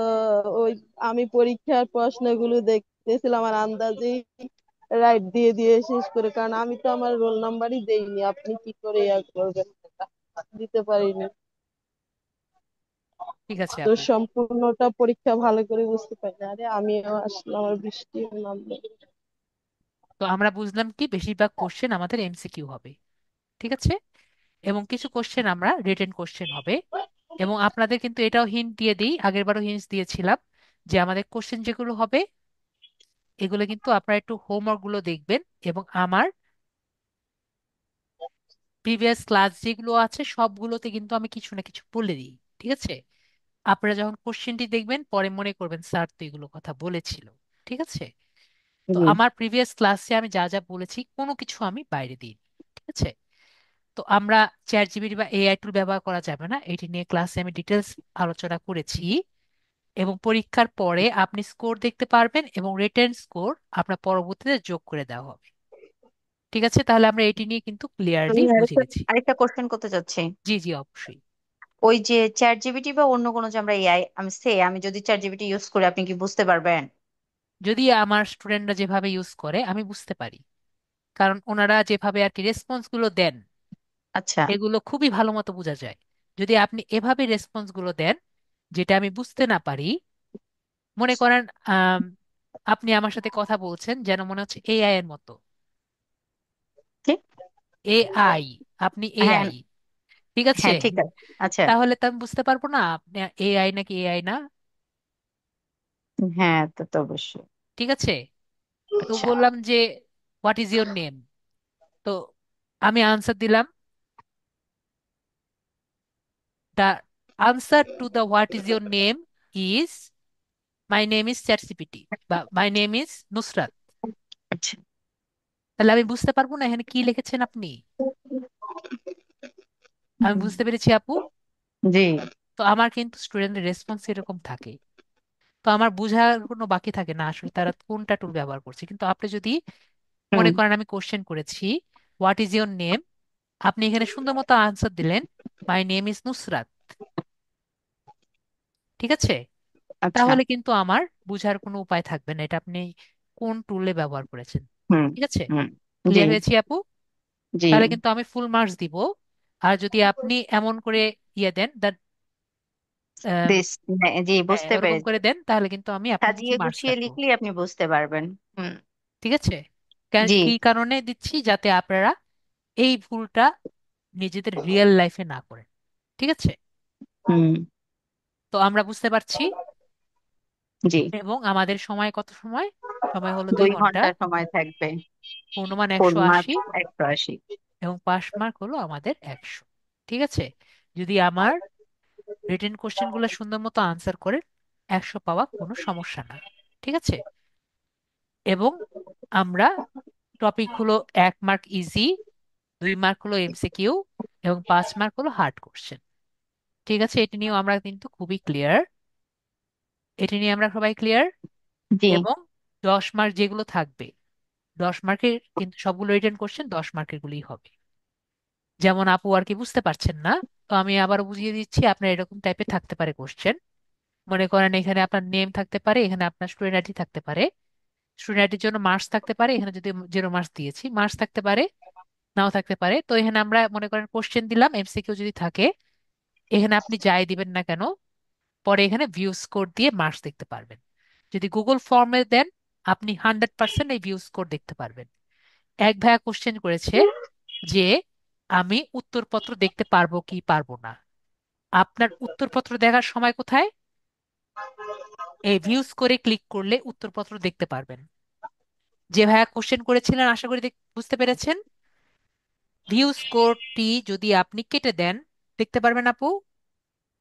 ওই আমি পরীক্ষার প্রশ্নগুলো দেখতেছিলাম আর আন্দাজেই রাইট দিয়ে দিয়ে শেষ করে, কারণ আমি তো আমার রোল নাম্বারই দেইনি, আপনি কি করে ইয়া করবেন, দিতে পারিনি। ঠিক আছে তো আপু। সম্পূর্ণটা পরীক্ষা ভালো করে বুঝতে পারি না। আরে আমিও আসলে আমার বৃষ্টি নামলো। তো আমরা বুঝলাম কি বেশিরভাগ কোশ্চেন আমাদের এমসিকিউ হবে, ঠিক আছে। এবং কিছু কোশ্চেন আমরা রিটেন কোশ্চেন হবে। এবং আপনাদের কিন্তু এটাও হিন্ট দিয়ে দিই, আগেরবারও হিন্ট দিয়েছিলাম যে আমাদের কোশ্চেন যেগুলো হবে এগুলো কিন্তু আপনারা একটু হোমওয়ার্ক গুলো দেখবেন, এবং আমার প্রিভিয়াস ক্লাস যেগুলো আছে সবগুলোতে কিন্তু আমি কিছু না কিছু বলে দিই। ঠিক আছে? আপনারা যখন কোশ্চেনটি দেখবেন পরে মনে করবেন স্যার তো এগুলো কথা বলেছিল। ঠিক আছে? তো জি। আমার প্রিভিয়াস ক্লাসে আমি যা যা বলেছি কোনো কিছু আমি বাইরে দিই। ঠিক আছে? তো আমরা চ্যাট জিপিটি বা এআই টুল ব্যবহার করা যাবে না, এটি নিয়ে ক্লাসে আমি ডিটেলস আলোচনা করেছি। এবং পরীক্ষার পরে আপনি স্কোর দেখতে পারবেন এবং রিটেন স্কোর আপনার পরবর্তীতে যোগ করে দেওয়া হবে। ঠিক আছে? তাহলে আমরা এটি নিয়ে কিন্তু ক্লিয়ারলি আমি বুঝে আরেকটা গেছি। আরেকটা কোশ্চেন করতে চাচ্ছি। জি জি, অবশ্যই। ওই যে চ্যাট জিপিটি বা অন্য কোনো যে আমরা এআই, আমি যদি চ্যাট জিপিটি ইউজ করি আপনি কি বুঝতে পারবেন? যদি আমার স্টুডেন্টরা যেভাবে ইউজ করে আমি বুঝতে পারি, কারণ ওনারা যেভাবে আর কি রেসপন্স গুলো দেন আচ্ছা। এগুলো খুবই ভালো মতো বোঝা যায়। যদি আপনি এভাবে রেসপন্স গুলো দেন যেটা আমি বুঝতে না পারি, মনে করেন আম, আপনি আমার সাথে কথা বলছেন যেন মনে হচ্ছে এআই এর মতো। কি? এআই, আপনি হ্যাঁ, এআই, ঠিক আছে? হ্যাঁ, ঠিক আছে। আচ্ছা। তাহলে তো আমি বুঝতে পারবো না আপনি এআই নাকি এআই না। হ্যাঁ, তো তো অবশ্যই। ঠিক আছে? তো আচ্ছা। বললাম যে হোয়াট ইজ ইউর নেম, তো আমি আনসার দিলাম, the answer to the what is your name is my name is ChatGPT বা মাই নেম ইজ নুসরাত। আচ্ছা। তাহলে আমি বুঝতে পারবো না এখানে কি লিখেছেন আপনি। আমি বুঝতে পেরেছি আপু। জি। তো আমার কিন্তু স্টুডেন্টের রেসপন্স এরকম থাকে, তো আমার বোঝার কোনো বাকি থাকে না আসলে তারা কোনটা টুল ব্যবহার করছে। কিন্তু আপনি যদি হুম। মনে করেন আমি কোশ্চেন করেছি হোয়াট ইজ ইওর নেম, আপনি এখানে সুন্দর মতো আনসার দিলেন মাই নেম ইজ নুসরাত। ঠিক আছে? আচ্ছা। তাহলে কিন্তু আমার বুঝার কোনো উপায় থাকবে না এটা আপনি কোন টুলে ব্যবহার করেছেন। হুম। ঠিক আছে? হুম। জি। ক্লিয়ার হয়েছি আপু? জি। তাহলে কিন্তু আমি ফুল মার্কস দিব। আর যদি আপনি এমন করে ইয়ে দেন দিস। জি, হ্যাঁ বুঝতে ওরকম পেরেছি। করে দেন তাহলে কিন্তু আমি আপনাকে কিছু সাজিয়ে মার্কস গুছিয়ে রাখবো। লিখলে আপনি বুঝতে পারবেন। হুম। ঠিক আছে? জি। কি কারণে দিচ্ছি, যাতে আপনারা এই ভুলটা নিজেদের রিয়েল লাইফে না করেন। ঠিক আছে? হুম। তো আমরা বুঝতে পারছি। জি। এবং আমাদের সময় কত সময়? সময় হলো 2 ঘন্টা। 2 ঘন্টা সময় থাকবে। পূর্ণমান ফুল একশো মার্ক আশি 180। এবং পাস মার্ক হলো আমাদের 100। ঠিক আছে? যদি আমার রিটেন কোশ্চেন গুলো সুন্দর মতো আনসার করে 100 পাওয়া কোনো সমস্যা না। ঠিক আছে? এবং আমরা টপিক হলো 1 মার্ক ইজি, 2 মার্ক হলো এমসিকিউ এবং 5 মার্ক হলো হার্ড কোশ্চেন। ঠিক আছে? এটি নিয়েও আমরা কিন্তু খুবই ক্লিয়ার। এটি নিয়ে আমরা সবাই ক্লিয়ার। জি। এবং 10 মার্ক যেগুলো থাকবে, 10 মার্কের কিন্তু সবগুলো রিটেন কোশ্চেন 10 মার্কের গুলোই হবে। যেমন আপু আর কি বুঝতে পারছেন না, তো আমি আবার বুঝিয়ে দিচ্ছি। আপনার এরকম টাইপের থাকতে পারে কোশ্চেন, মনে করেন এখানে আপনার নেম থাকতে পারে, এখানে আপনার স্টুডেন্ট আইডি থাকতে পারে, স্টুডেন্ট আইডির জন্য মার্কস থাকতে পারে, এখানে যদি 0 মার্কস দিয়েছি মার্কস থাকতে পারে, নাও থাকতে পারে। তো এখানে আমরা মনে করেন কোশ্চেন দিলাম, এমসিকিউ যদি থাকে এখানে আপনি যাই দিবেন না কেন পরে এখানে ভিউ স্কোর দিয়ে মার্কস দেখতে পারবেন। যদি গুগল ফর্মে দেন আপনি 100% এই ভিউ স্কোর দেখতে পারবেন। এক ভাইয়া কোশ্চেন করেছে যে আমি উত্তরপত্র দেখতে পারবো কি পারবো না। আপনার উত্তরপত্র দেখার সময় কোথায়? এই ভিউজ করে ক্লিক করলে উত্তরপত্র দেখতে পারবেন। যে ভাইয়া কোশ্চেন করেছিলেন আশা করি বুঝতে পেরেছেন। ভিউ স্কোরটি যদি আপনি কেটে দেন দেখতে পারবেন আপু?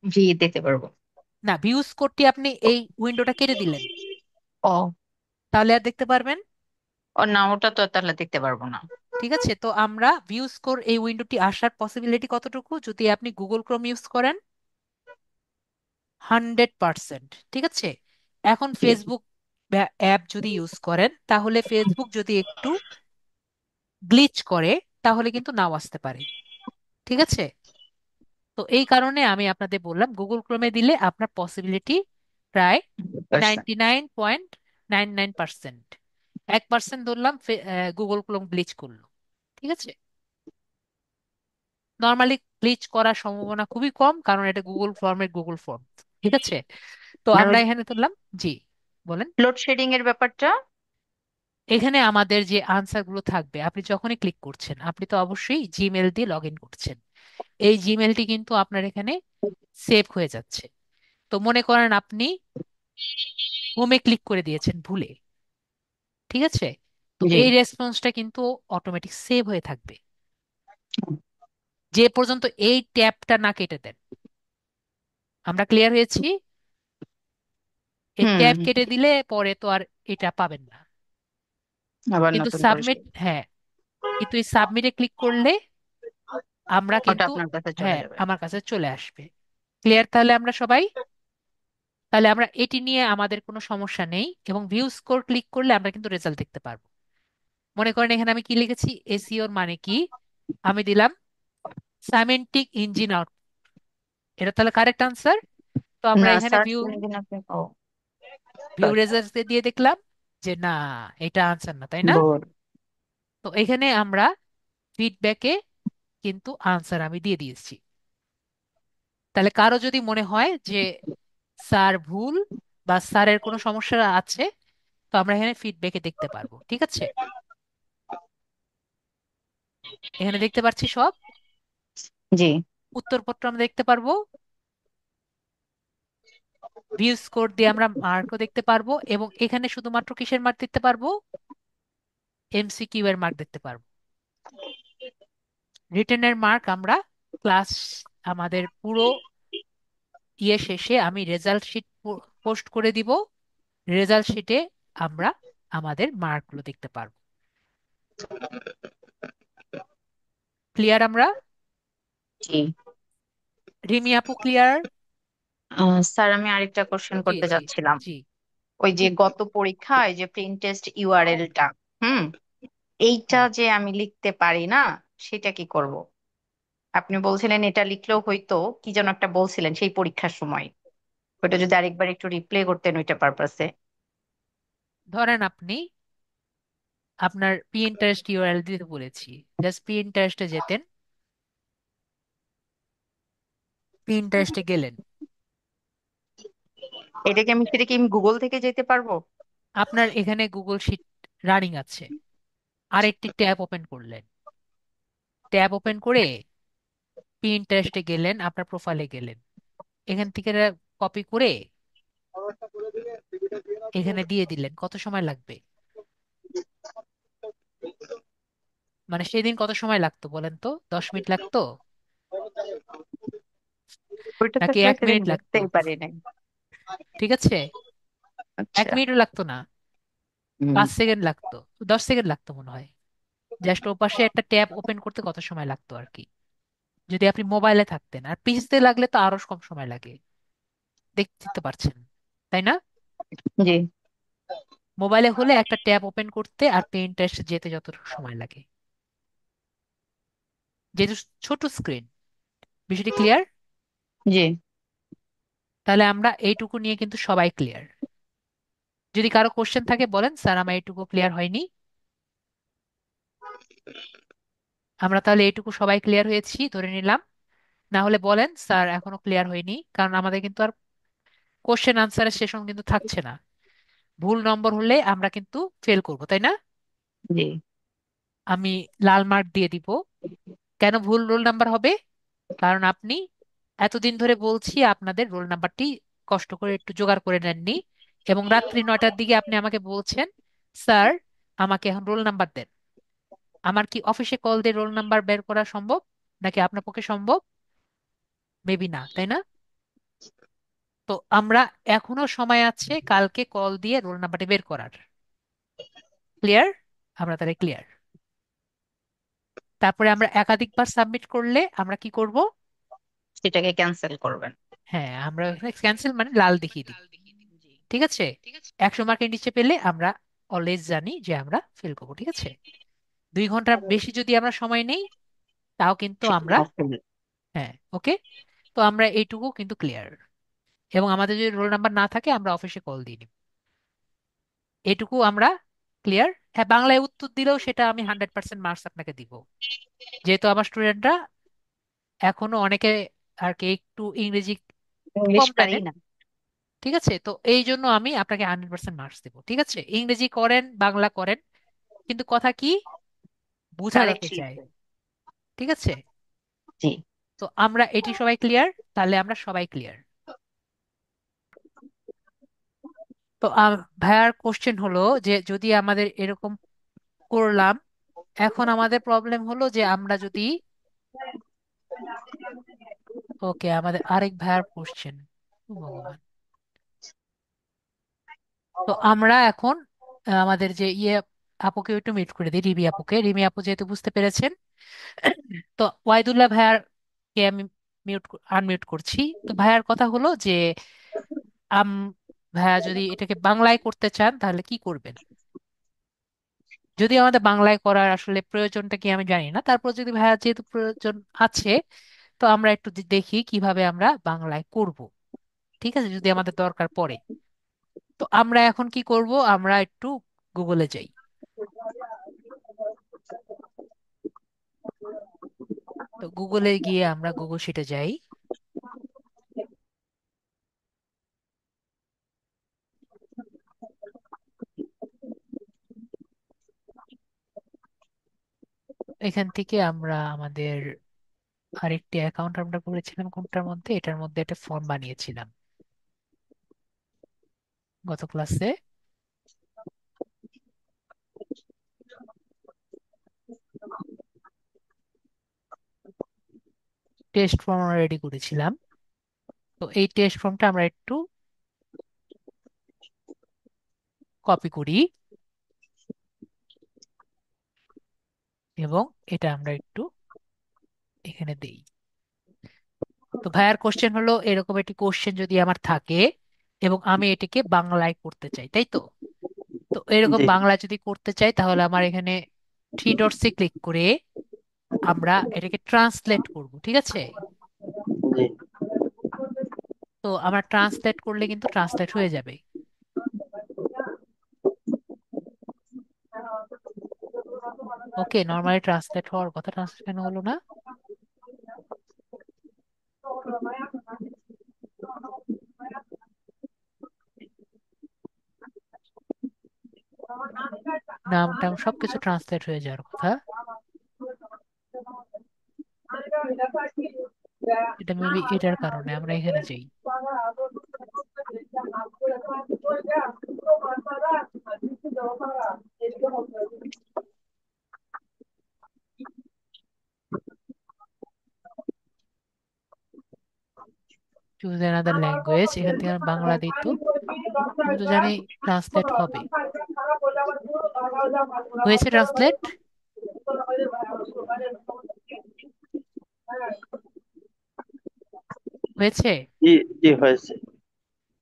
জি, দেখতে পারবো। না, ভিউ স্কোরটি আপনি এই উইন্ডোটা কেটে দিলেন, ও। তাহলে আর দেখতে পারবেন? ও না, ওটা তো তাহলে দেখতে পারবো না। ঠিক আছে? তো আমরা ভিউ স্কোর এই উইন্ডোটি আসার পসিবিলিটি কতটুকু যদি আপনি গুগল ক্রোম ইউজ করেন? 100%। ঠিক আছে? এখন জি। ফেসবুক অ্যাপ যদি ইউজ করেন তাহলে ফেসবুক যদি একটু গ্লিচ করে তাহলে কিন্তু নাও আসতে পারে। ঠিক আছে? তো এই কারণে আমি আপনাদের বললাম গুগল ক্রোমে দিলে আপনার পসিবিলিটি প্রায় 99.99%। 1% ধরলাম গুগল ক্রোম গ্লিচ করলো। ঠিক আছে? নর্মালি গ্লিচ করার সম্ভাবনা খুবই কম, কারণ এটা গুগল ফর্মের গুগল ফর্ম। ঠিক আছে? তো আর আমরা এখানে ধরলাম। জি, বলেন। লোডশেডিং এর ব্যাপারটা? এখানে আমাদের যে আনসার গুলো থাকবে আপনি যখনই ক্লিক করছেন আপনি তো অবশ্যই জিমেল দিয়ে লগ ইন করছেন। এই জিমেলটি কিন্তু আপনার এখানে সেভ হয়ে যাচ্ছে। তো মনে করেন আপনি হোমে ক্লিক করে দিয়েছেন ভুলে, ঠিক আছে? তো জি। এই রেসপন্সটা কিন্তু অটোমেটিক সেভ হয়ে থাকবে যে পর্যন্ত এই ট্যাবটা না কেটে দেন। আমরা ক্লিয়ার হয়েছি? এই হুম ট্যাব হুম। কেটে দিলে পরে তো আর এটা পাবেন না। আবার কিন্তু নতুন করে সাবমিট, শুরু। হ্যাঁ, কিন্তু এই সাবমিটে ক্লিক করলে আমরা ওটা কিন্তু, আপনার কাছে চলে হ্যাঁ, যাবে। আমার কাছে চলে আসবে। ক্লিয়ার তাহলে আমরা সবাই? তাহলে আমরা এটি নিয়ে আমাদের কোনো সমস্যা নেই, এবং ভিউ স্কোর ক্লিক করলে আমরা কিন্তু রেজাল্ট দেখতে পারবো। মনে করেন এখানে আমি কি লিখেছি, এসইওর মানে কি, আমি দিলাম সাইমেন্টিক ইঞ্জিন আউট, এটা তাহলে কারেক্ট আনসার। তো আমরা না, এখানে সার্চ ভিউ ইঞ্জিন আপনি, ও ভিউ সরি, রেজাল্ট দিয়ে দেখলাম যে না, এটা আনসার না, তাই না? ভুল। তো এখানে আমরা ফিডব্যাকে কিন্তু আনসার আমি দিয়ে দিয়েছি। তাহলে কারো যদি মনে হয় যে স্যার ভুল বা স্যারের কোনো সমস্যা আছে, তো আমরা এখানে ফিডব্যাকে দেখতে পারবো, ঠিক আছে? এখানে দেখতে পাচ্ছি সব জি। উত্তরপত্র আমরা দেখতে পারবো, ভিউ স্কোর দিয়ে আমরা মার্কও দেখতে পারবো, এবং এখানে শুধুমাত্র কিসের মার্ক দেখতে পারবো, এমসিকিউ এর মার্ক দেখতে পারবো। রিটেনের মার্ক আমরা ক্লাস, আমাদের পুরো ইয়ে শেষে আমি রেজাল্ট শিট পোস্ট করে দিব। রেজাল্ট শিটে আমরা আমাদের মার্কগুলো দেখতে পারবো। ক্লিয়ার আমরা? জি। রিমি আপু ক্লিয়ার? স্যার, আমি আরেকটা কোশ্চেন জি করতে জি চাচ্ছিলাম। জি। ওই যে গত পরীক্ষায় যে প্লেন টেস্ট ইউআরএলটা, হুম, এইটা হুম। যে আমি লিখতে পারি না, সেটা কি করব? আপনি বলছিলেন এটা লিখলেও হয়তো, কি যেন একটা বলছিলেন সেই পরীক্ষার সময়, ওটা যদি আরেকবার একটু রিপ্লে করতেন ওইটা পারপাসে। ধরেন আপনি আপনার পিন্টারেস্ট ইউআরএল দিতে বলেছি, জাস্ট পিন্টারেস্টে যেতেন, পিন্টারেস্টে গেলেন, সেটা কি আমি গুগল থেকে যেতে পারবো? আপনার এখানে গুগল শিট রানিং আছে, আরেকটি ট্যাব ওপেন করলেন, ট্যাব ওপেন করে পিন্টারেস্টে গেলেন, আপনার প্রোফাইলে গেলেন, এখান থেকে কপি করে এখানে দিয়ে দিলেন, কত সময় লাগবে? মানে সেদিন কত সময় লাগতো বলেন তো, 10 মিনিট লাগতো ওইটা তো নাকি আসলে এক সেদিন মিনিট লাগতো? বুঝতেই পারি নাই। ঠিক আছে, এক আচ্ছা। মিনিটও লাগতো না, হুম। 5 সেকেন্ড লাগতো, 10 সেকেন্ড লাগতো মনে হয়। জাস্ট ও পাশে একটা ট্যাব ওপেন করতে কত সময় লাগতো আর কি, যদি আপনি মোবাইলে থাকতেন। আর পিসিতে লাগলে তো আরো কম সময় লাগে, দেখতে পারছেন, তাই না? জি। মোবাইলে হলে একটা ট্যাব ওপেন করতে আর পেইন্টারেস্টে যেতে যতটুকু সময় লাগে, যেহেতু ছোট স্ক্রিন। বিষয়টি ক্লিয়ার? জি। তাহলে আমরা এইটুকু নিয়ে কিন্তু সবাই ক্লিয়ার। যদি কারো কোশ্চেন থাকে বলেন, স্যার আমার এইটুকু ক্লিয়ার হয়নি। আমরা তাহলে এইটুকু সবাই ক্লিয়ার হয়েছি ধরে নিলাম। না হলে বলেন স্যার এখনো ক্লিয়ার হয়নি, কারণ আমাদের কিন্তু আর কোশ্চেন আনসারের সেশন কিন্তু থাকছে না। ভুল নম্বর হলে আমরা কিন্তু ফেল করব, তাই না? জি। আমি লাল মার্ক দিয়ে দিব। কেন ভুল রোল নাম্বার হবে? কারণ আপনি এতদিন ধরে বলছি আপনাদের রোল নাম্বারটি কষ্ট করে একটু জোগাড় করে নেননি, এবং রাত্রি 9টার দিকে আপনি আমাকে বলছেন স্যার আমাকে এখন রোল নাম্বার দেন। আমার কি অফিসে কল দিয়ে রোল নাম্বার বের করা সম্ভব? নাকি আপনার পক্ষে সম্ভব? মেবি না, তাই না? তো আমরা এখনো সময় আছে কালকে কল দিয়ে রোল নাম্বারটি বের করার। ক্লিয়ার? আমরা তাহলে ক্লিয়ার। তারপরে আমরা একাধিকবার সাবমিট করলে আমরা কি করব? সেটাকে ক্যান্সেল করবেন। হ্যাঁ, আমরা এখানে ক্যান্সেল মানে লাল দেখিয়ে দিব, জি। ঠিক আছে? 100 মার্কের নিচে পেলে আমরা অলওয়েজ জানি যে আমরা ফেল করবো, ঠিক আছে? 2 ঘন্টার বেশি যদি আমরা সময় নেই, তাও কিন্তু আমরা, হ্যাঁ, ওকে। তো আমরা এইটুকু কিন্তু ক্লিয়ার, এবং আমাদের যদি রোল নাম্বার না থাকে আমরা অফিসে কল দিয়ে নিব। এইটুকু আমরা ক্লিয়ার। হ্যাঁ, বাংলায় উত্তর দিলেও সেটা আমি 100% মার্কস আপনাকে দিব, যেহেতু আমার স্টুডেন্টরা এখনো অনেকে আর কি একটু ইংরেজি ইংলিশ কম পারি জানেন, না। ঠিক আছে? তো এই জন্য আমি আপনাকে 100% মার্কস দেবো, ঠিক আছে? ইংরেজি করেন বাংলা করেন, কিন্তু কথা কি, বোঝা যাতে কারেক্ট চায়, লিখবে। ঠিক আছে? জি। তো আমরা এটি সবাই ক্লিয়ার? তাহলে আমরা সবাই ক্লিয়ার। তো ভাইয়ার কোশ্চেন হলো যে যদি আমাদের এরকম করলাম, এখন আমাদের প্রবলেম হলো যে আমরা যদি, ওকে, আমাদের আরেক ভাইয়ার কোশ্চেন, ভগবান। তো আমরা এখন আমাদের যে আপুকে একটু মিউট করে দিই, রিমি আপুকে। রিমি আপু যেহেতু বুঝতে পেরেছেন, তো ওয়াইদুল্লাহ ভাইয়ার কে আমি আনমিউট করছি। তো ভাইয়ার কথা হলো যে আম ভাইয়া যদি এটাকে বাংলায় করতে চান তাহলে কি করবেন? যদি আমাদের বাংলায় করার আসলে প্রয়োজনটা কি আমি জানি না, তারপর যদি ভাইয়া যেহেতু প্রয়োজন আছে, তো আমরা একটু দেখি কিভাবে আমরা বাংলায় করব। ঠিক আছে, যদি আমাদের দরকার পড়ে। তো আমরা এখন কি করব, আমরা একটু গুগলে যাই। তো গুগলে গিয়ে আমরা গুগল শিটে যাই। এখান থেকে আমরা আমাদের আরেকটি অ্যাকাউন্ট আমরা করেছিলাম কোনটার মধ্যে, এটার মধ্যে একটা ফর্ম বানিয়েছিলাম গত ক্লাসে। টেস্ট ফর্ম আমরা রেডি করেছিলাম। তো এই টেস্ট ফর্মটা আমরা একটু কপি করি এবং এটা আমরা একটু এখানে দেই। তো ভাইয়ার কোশ্চেন হলো এরকম একটি কোশ্চেন যদি আমার থাকে এবং আমি এটাকে বাংলায় করতে চাই, তাই তো? তো এরকম জি বাংলা যদি করতে চাই তাহলে আমার এখানে থ্রি ডটসে ক্লিক করে আমরা এটাকে ট্রান্সলেট করব, ঠিক আছে? জি তো আমরা ট্রান্সলেট করলে কিন্তু ট্রান্সলেট হয়ে যাবে। ওকে, নর্মালি ট্রান্সলেট হওয়ার কথা, ট্রান্সলেট কেন হলো না? নাম টাম সবকিছু ট্রান্সলেট হয়ে যাওয়ার কথা। এটা মেবি এটার কারণে আমরা এখানে যাই। চুজ অ্যানাদার ল্যাঙ্গুয়েজ, এখান থেকে আমরা বাংলা দিই। তো আমি তো জানি ট্রান্সলেট হবে। হয়েছে ট্রান্সলেট? হয়েছে। জি জি হয়েছে।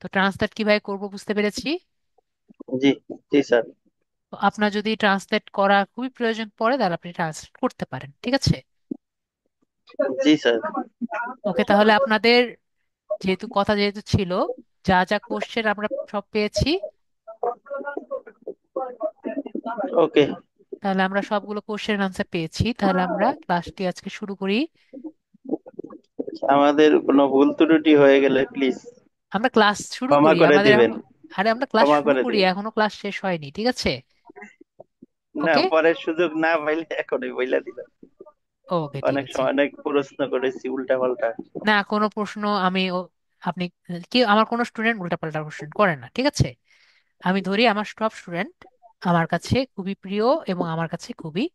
তো ট্রান্সলেট কিভাবে করব বুঝতে পেরেছি। জি জি স্যার। তো আপনার যদি ট্রান্সলেট করা খুবই প্রয়োজন পড়ে তাহলে আপনি ট্রান্সলেট করতে পারেন, ঠিক আছে? জি স্যার। ওকে, তাহলে আপনাদের যেহেতু কথা যেহেতু ছিল, যা যা কোশ্চেন আমরা সব পেয়েছি, ওকে। তাহলে আমরা সবগুলো কোশ্চেন আনসার পেয়েছি। তাহলে আমরা ক্লাসটি আজকে শুরু করি। আমাদের কোনো ভুল ত্রুটি হয়ে গেলে প্লিজ আমরা ক্লাস শুরু ক্ষমা করি, করে আমাদের দিবেন। এখন, আরে আমরা ক্লাস ক্ষমা শুরু করে করি, দিবেন। এখনো ক্লাস শেষ হয়নি, ঠিক আছে? না, ওকে। পরের সুযোগ না পাইলে এখনই বইলা দিলাম। ওকে, ঠিক অনেক আছে। সময় অনেক প্রশ্ন করেছি উল্টা পাল্টা। না, কোনো প্রশ্ন আমি আপনি কি, আমার কোনো স্টুডেন্ট উল্টাপাল্টা কোশ্চেন করে না, ঠিক আছে? আমি ধরি আমার সব স্টুডেন্ট আমার কাছে খুবই প্রিয় এবং আমার কাছে খুবই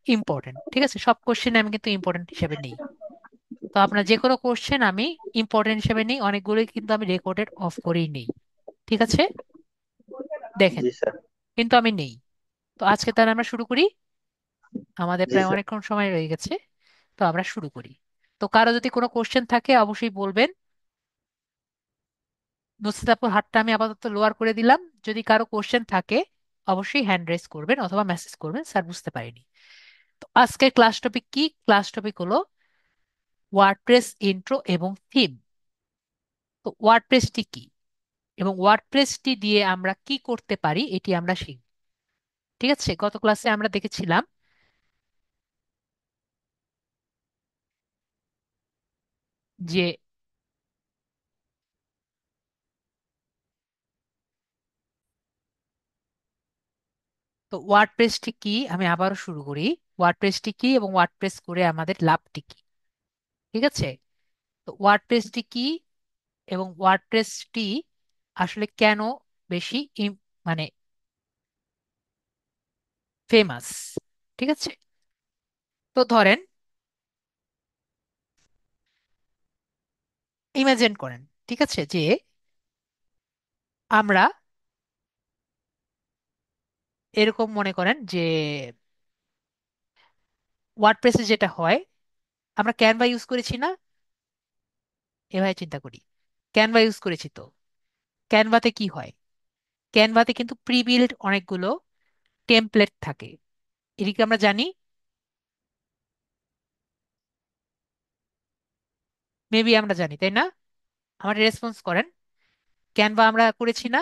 ইম্পর্টেন্ট, ঠিক আছে? সব কোশ্চেন আমি কিন্তু ইম্পর্টেন্ট হিসেবে নিই। তো আপনার যে কোনো কোশ্চেন আমি ইম্পর্টেন্ট হিসেবে নিই, অনেকগুলোই কিন্তু আমি রেকর্ডেড অফ করেই নেই, ঠিক আছে? দেখেন, জি স্যার। কিন্তু আমি নেই। তো আজকে তাহলে আমরা শুরু করি। আমাদের জি প্রায় স্যার। অনেকক্ষণ সময় রয়ে গেছে। তো আমরা শুরু করি। তো কারো যদি কোনো কোশ্চেন থাকে অবশ্যই বলবেন। নুসরাতুল হাতটা আমি আপাতত লোয়ার করে দিলাম। যদি কারো কোশ্চেন থাকে অবশ্যই হ্যান্ড রেজ করবেন অথবা মেসেজ করবেন, স্যার বুঝতে পারিনি। তো আজকের ক্লাস টপিক কি? ক্লাস টপিক হলো ওয়ার্ডপ্রেস ইন্ট্রো এবং থিম। তো ওয়ার্ডপ্রেসটি কি এবং ওয়ার্ডপ্রেসটি দিয়ে আমরা কি করতে পারি এটি আমরা শিখব, ঠিক আছে? গত ক্লাসে আমরা দেখেছিলাম যে, তো ওয়ার্ডপ্রেসটি কি, আমি আবারও শুরু করি। ওয়ার্ডপ্রেসটি কি এবং ওয়ার্ডপ্রেস করে আমাদের লাভটি কি? ঠিক আছে? তো ওয়ার্ডপ্রেসটি কি এবং ওয়ার্ডপ্রেসটি আসলে কেন বেশি মানে ফেমাস, ঠিক আছে? তো ধরেন, ইমাজিন করেন, ঠিক আছে, যে আমরা এরকম মনে করেন যে ওয়ার্ডপ্রেসে যেটা হয়, আমরা ক্যানভা ইউজ করেছি না? এভাবে চিন্তা করি, ক্যানভা ইউজ করেছি তো ক্যানভাতে কি হয়? ক্যানভাতে কিন্তু প্রি বিল্ড অনেকগুলো টেমপ্লেট থাকে, এদিকে আমরা জানি, মেবি আমরা জানি, তাই না? আমার রেসপন্স করেন, ক্যানভা আমরা করেছি না?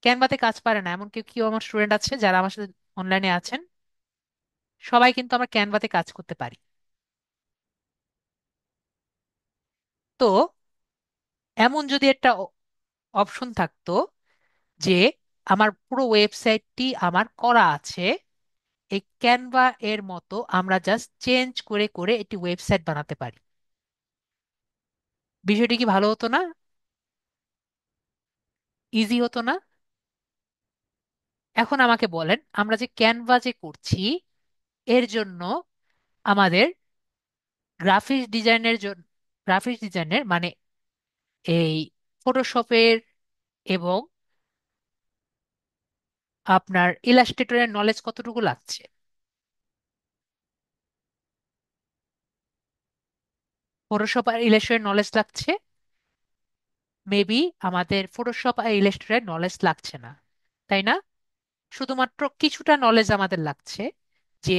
ক্যানভাতে কাজ পারে না এমন কেউ কেউ আমার স্টুডেন্ট আছে যারা আমার সাথে অনলাইনে আছেন? সবাই কিন্তু আমরা ক্যানভাতে কাজ করতে পারি। তো এমন যদি একটা অপশন থাকতো যে আমার পুরো ওয়েবসাইটটি আমার করা আছে এই ক্যানভা এর মতো, আমরা জাস্ট চেঞ্জ করে করে একটি ওয়েবসাইট বানাতে পারি, বিষয়টি কি ভালো হতো না? ইজি হতো না? এখন আমাকে বলেন, আমরা যে ক্যানভা যে করছি এর জন্য আমাদের গ্রাফিক্স ডিজাইনের মানে এই ফটোশপের এবং আপনার ইলাস্ট্রেটরের নলেজ কতটুকু লাগছে? ফটোশপ আর ইলাস্ট্রেটরের নলেজ লাগছে, মেবি আমাদের ফটোশপ আর ইলাস্ট্রেটরের নলেজ লাগছে না, তাই না? শুধুমাত্র কিছুটা নলেজ আমাদের লাগছে, যে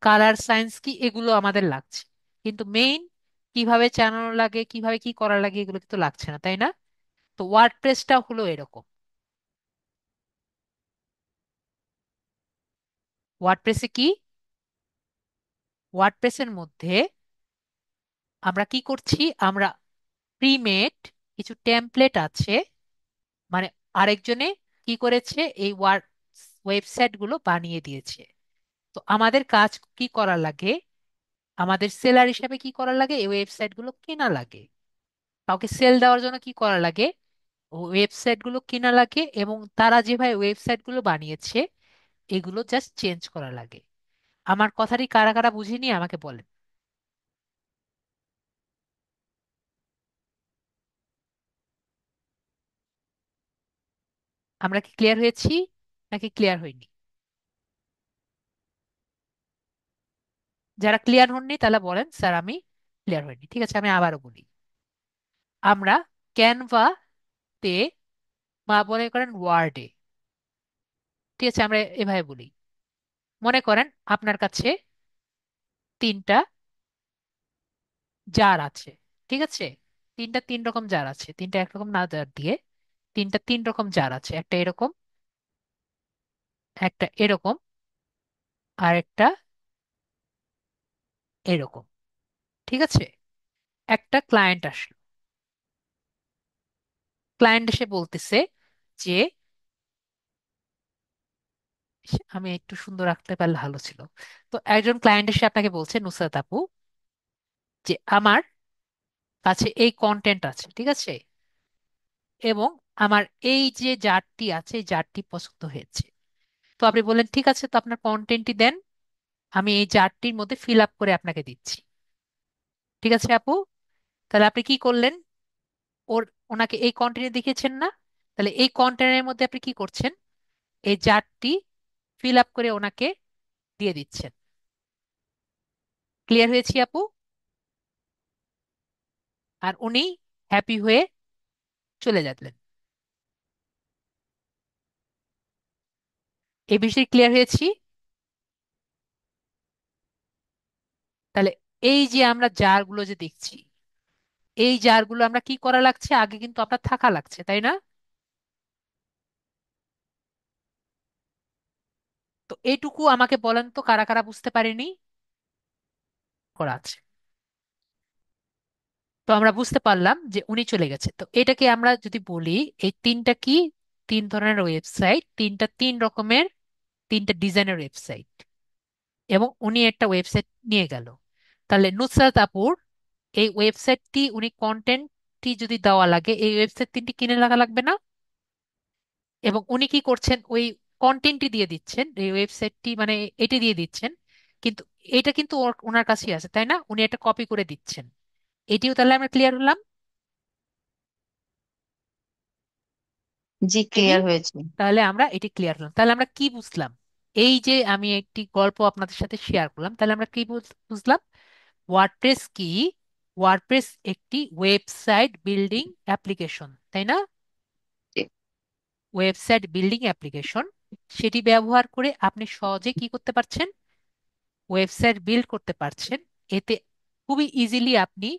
কালার সায়েন্স কি এগুলো আমাদের লাগছে, কিন্তু মেইন কিভাবে চালানো লাগে, কিভাবে কি করা লাগে, এগুলো কিন্তু লাগছে না, তাই না? তো ওয়ার্ডপ্রেসটা হলো এরকম। ওয়ার্ডপ্রেসে কি, ওয়ার্ডপ্রেসের মধ্যে আমরা কি করছি, আমরা প্রিমেড কিছু টেমপ্লেট আছে, মানে আরেকজনে কি করেছে, এই ওয়েবসাইট গুলো বানিয়ে দিয়েছে। তো আমাদের কাজ কি করা লাগে, আমাদের সেলার হিসাবে কি করা লাগে, এই ওয়েবসাইট গুলো কেনা লাগে। কাউকে সেল দেওয়ার জন্য কি করা লাগে, ওয়েবসাইট গুলো কেনা লাগে, এবং তারা যেভাবে ওয়েবসাইট গুলো বানিয়েছে এগুলো জাস্ট চেঞ্জ করা লাগে। আমার কথাটি কারা কারা বুঝিনি আমাকে বলেন। আমরা কি ক্লিয়ার হয়েছি নাকি ক্লিয়ার হইনি? যারা ক্লিয়ার হননি তাহলে বলেন, স্যার আমি ক্লিয়ার হইনি। ঠিক আছে, আমি আবারও বলি। আমরা ক্যানভাতে বা মনে করেন ওয়ার্ডে, ঠিক আছে, আমরা এভাবে বলি, মনে করেন আপনার কাছে তিনটা জার আছে, ঠিক আছে, তিনটা তিন রকম জার আছে, তিনটা একরকম না জার দিয়ে তিনটা তিন রকম জার আছে, একটা এরকম, একটা এরকম, আর একটা এরকম, ঠিক আছে? একটা ক্লায়েন্ট আসলো, ক্লায়েন্ট এসে বলতেছে যে, আমি একটু সুন্দর রাখতে পারলে ভালো ছিল। তো একজন ক্লায়েন্ট এসে আপনাকে বলছে, নুসরাত আপু, যে আমার কাছে এই কন্টেন্ট আছে, ঠিক আছে, এবং আমার এই যে জারটি আছে এই জারটি পছন্দ হয়েছে। তো আপনি বললেন, ঠিক আছে, তো আপনার কন্টেন্টটি দেন, আমি এই জারটির মধ্যে ফিল আপ করে আপনাকে দিচ্ছি। ঠিক আছে আপু, তাহলে আপনি কি করলেন, ওর ওনাকে এই কন্টেন্ট দেখিয়েছেন না? তাহলে এই কন্টেন্টের মধ্যে আপনি কি করছেন, এই জারটি ফিল আপ করে ওনাকে দিয়ে দিচ্ছেন। ক্লিয়ার হয়েছি আপু? আর উনি হ্যাপি হয়ে চলে যাবেন। এই বিষয়ে ক্লিয়ার হয়েছি? তাহলে এই যে আমরা জারগুলো যে দেখছি, এই জারগুলো আমরা কি করা লাগছে, আগে কিন্তু আপনার থাকা লাগছে, তাই না? তো এইটুকু আমাকে বলেন তো, কারা কারা বুঝতে পারেনি করা আছে? তো আমরা বুঝতে পারলাম যে উনি চলে গেছে। তো এটাকে আমরা যদি বলি, এই তিনটা কি, তিন ধরনের ওয়েবসাইট, তিনটা তিন রকমের, তিনটা ডিজাইনের ওয়েবসাইট, এবং উনি একটা ওয়েবসাইট নিয়ে গেল। তাহলে নুসরাত আপুর এই ওয়েবসাইটটি উনি কন্টেন্টটি যদি দেওয়া লাগে, এই ওয়েবসাইট তিনটি কিনে লাগা লাগবে না? এবং উনি কি করছেন, ওই কন্টেন্টটি দিয়ে দিচ্ছেন, এই ওয়েবসাইটটি মানে এটি দিয়ে দিচ্ছেন, কিন্তু এটা কিন্তু ওনার কাছেই আছে, তাই না? উনি এটা কপি করে দিচ্ছেন। এটিও তাহলে আমরা ক্লিয়ার হলাম। জি, মেবি ক্লিয়ার হয়েছে। তাহলে আমরা এটি ক্লিয়ার হলাম। তাহলে আমরা কি বুঝলাম? এই যে আমি একটি গল্প আপনাদের সাথে শেয়ার করলাম, তাহলে আমরা কি বুঝলাম? ওয়ার্ডপ্রেস কি? ওয়ার্ডপ্রেস একটি ওয়েবসাইট বিল্ডিং অ্যাপ্লিকেশন, তাই না? জি। Website building application. সেটি ব্যবহার করে আপনি সহজে কি করতে পারছেন? ওয়েবসাইট বিল্ড করতে পারছেন। এতে খুবই ইজিলি আপনি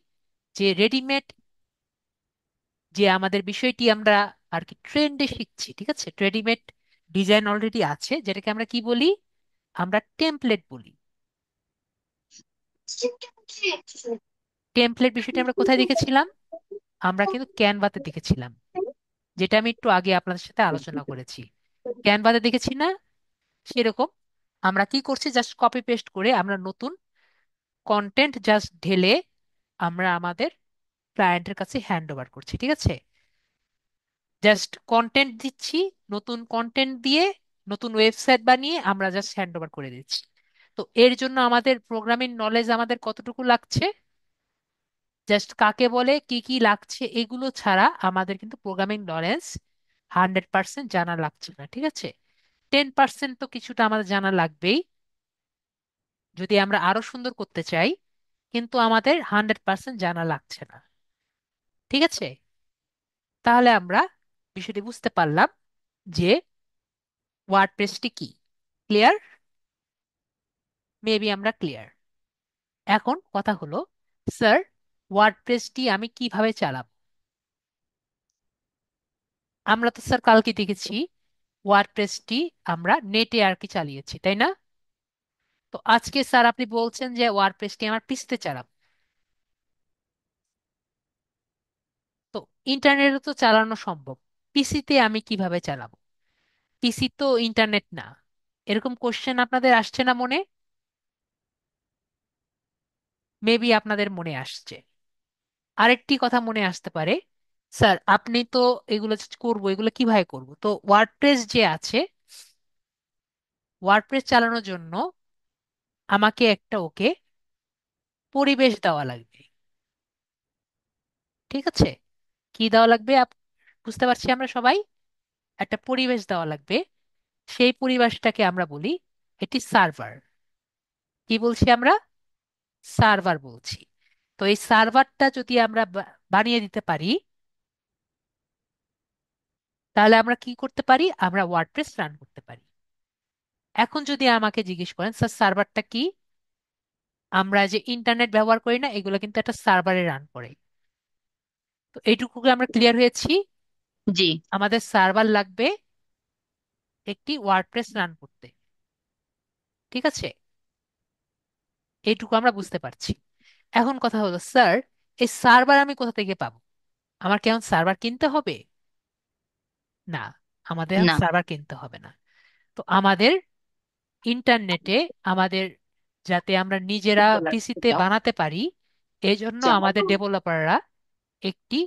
যে রেডিমেড, যে আমাদের বিষয়টি আমরা আর কি ট্রেন্ডে শিখছি, ঠিক আছে, রেডিমেড ডিজাইন অলরেডি আছে, যেটাকে আমরা কি বলি? আমরা টেমপ্লেট বলি। টেমপ্লেট বিষয়টি আমরা কোথায় দেখেছিলাম? আমরা কিন্তু ক্যানভাতে দেখেছিলাম, যেটা আমি একটু আগে আপনাদের সাথে আলোচনা করেছি। ক্যানভাতে দেখেছি না? সেরকম আমরা কি করছি, জাস্ট কপি পেস্ট করে আমরা নতুন কন্টেন্ট জাস্ট ঢেলে আমরা আমাদের ক্লায়েন্টের কাছে হ্যান্ড ওভার করছি, ঠিক আছে? জাস্ট কন্টেন্ট দিচ্ছি, নতুন কন্টেন্ট দিয়ে নতুন ওয়েবসাইট বানিয়ে আমরা জাস্ট হ্যান্ড ওভার করে দিচ্ছি। তো এর জন্য আমাদের প্রোগ্রামিং নলেজ আমাদের কতটুকু লাগছে? জাস্ট কাকে বলে, কি কি লাগছে, এগুলো ছাড়া আমাদের কিন্তু প্রোগ্রামিং নলেজ 100% জানা লাগছে না, ঠিক আছে? 10% তো কিছুটা আমাদের জানা লাগবেই যদি আমরা আরো সুন্দর করতে চাই, কিন্তু আমাদের 100% জানা লাগছে না, ঠিক আছে? তাহলে আমরা বিষয়টি বুঝতে পারলাম যে ওয়ার্ডপ্রেসটি কি। ক্লিয়ার? মেবি আমরা ক্লিয়ার। এখন কথা হলো, স্যার, ওয়ার্ডপ্রেসটি আমি কিভাবে চালাবো? আমরা তো স্যার কালকে দেখেছি ওয়ার্ডপ্রেসটি আমরা নেটে আর কি চালিয়েছি, তাই না? তো আজকে স্যার আপনি বলছেন যে ওয়ার্ডপ্রেসটি আমার পিসিতে চালাবো। তো ইন্টারনেটে তো চালানো সম্ভব, পিসিতে আমি কিভাবে চালাবো? পিসি তো ইন্টারনেট না। এরকম কোশ্চেন আপনাদের আসছে না মনে? মেবি আপনাদের মনে আসছে। আরেকটি কথা মনে আসতে পারে, স্যার আপনি তো এগুলো যে করবো, এগুলো কিভাবে করব? তো ওয়ার্ডপ্রেস যে আছে, ওয়ার্ডপ্রেস চালানোর জন্য আমাকে একটা ওকে পরিবেশ দেওয়া লাগবে, ঠিক আছে? কি দেওয়া লাগবে বুঝতে পারছি আমরা সবাই। একটা পরিবেশ দেওয়া লাগবে। সেই পরিবেশটাকে আমরা বলি এটি সার্ভার। কি বলছি আমরা? সার্ভার বলছি। তো এই সার্ভারটা যদি আমরা বানিয়ে দিতে পারি, তাহলে আমরা কি করতে পারি? আমরা ওয়ার্ডপ্রেস রান করতে পারি। এখন যদি আমাকে জিজ্ঞেস করেন, স্যার সার্ভারটা কি? আমরা যে ইন্টারনেট ব্যবহার করি না, এগুলো কিন্তু একটা সার্ভারে রান করে। তো এইটুকু কি আমরা ক্লিয়ার হয়েছি? জি। আমাদের সার্ভার লাগবে একটি ওয়ার্ডপ্রেস রান করতে, ঠিক আছে? এইটুকু আমরা বুঝতে পারছি। এখন কথা হলো, স্যার এই সার্ভার আমি কোথা থেকে পাবো? আমার কেমন সার্ভার কিনতে হবে? না, আমাদের এখন না। সার্ভার কিনতে হবে না। তো আমাদের ইন্টারনেটে আমাদের, যাতে আমরা নিজেরা পিসিতে বানাতে পারি, এই জন্য আমাদের ডেভেলপাররা একটি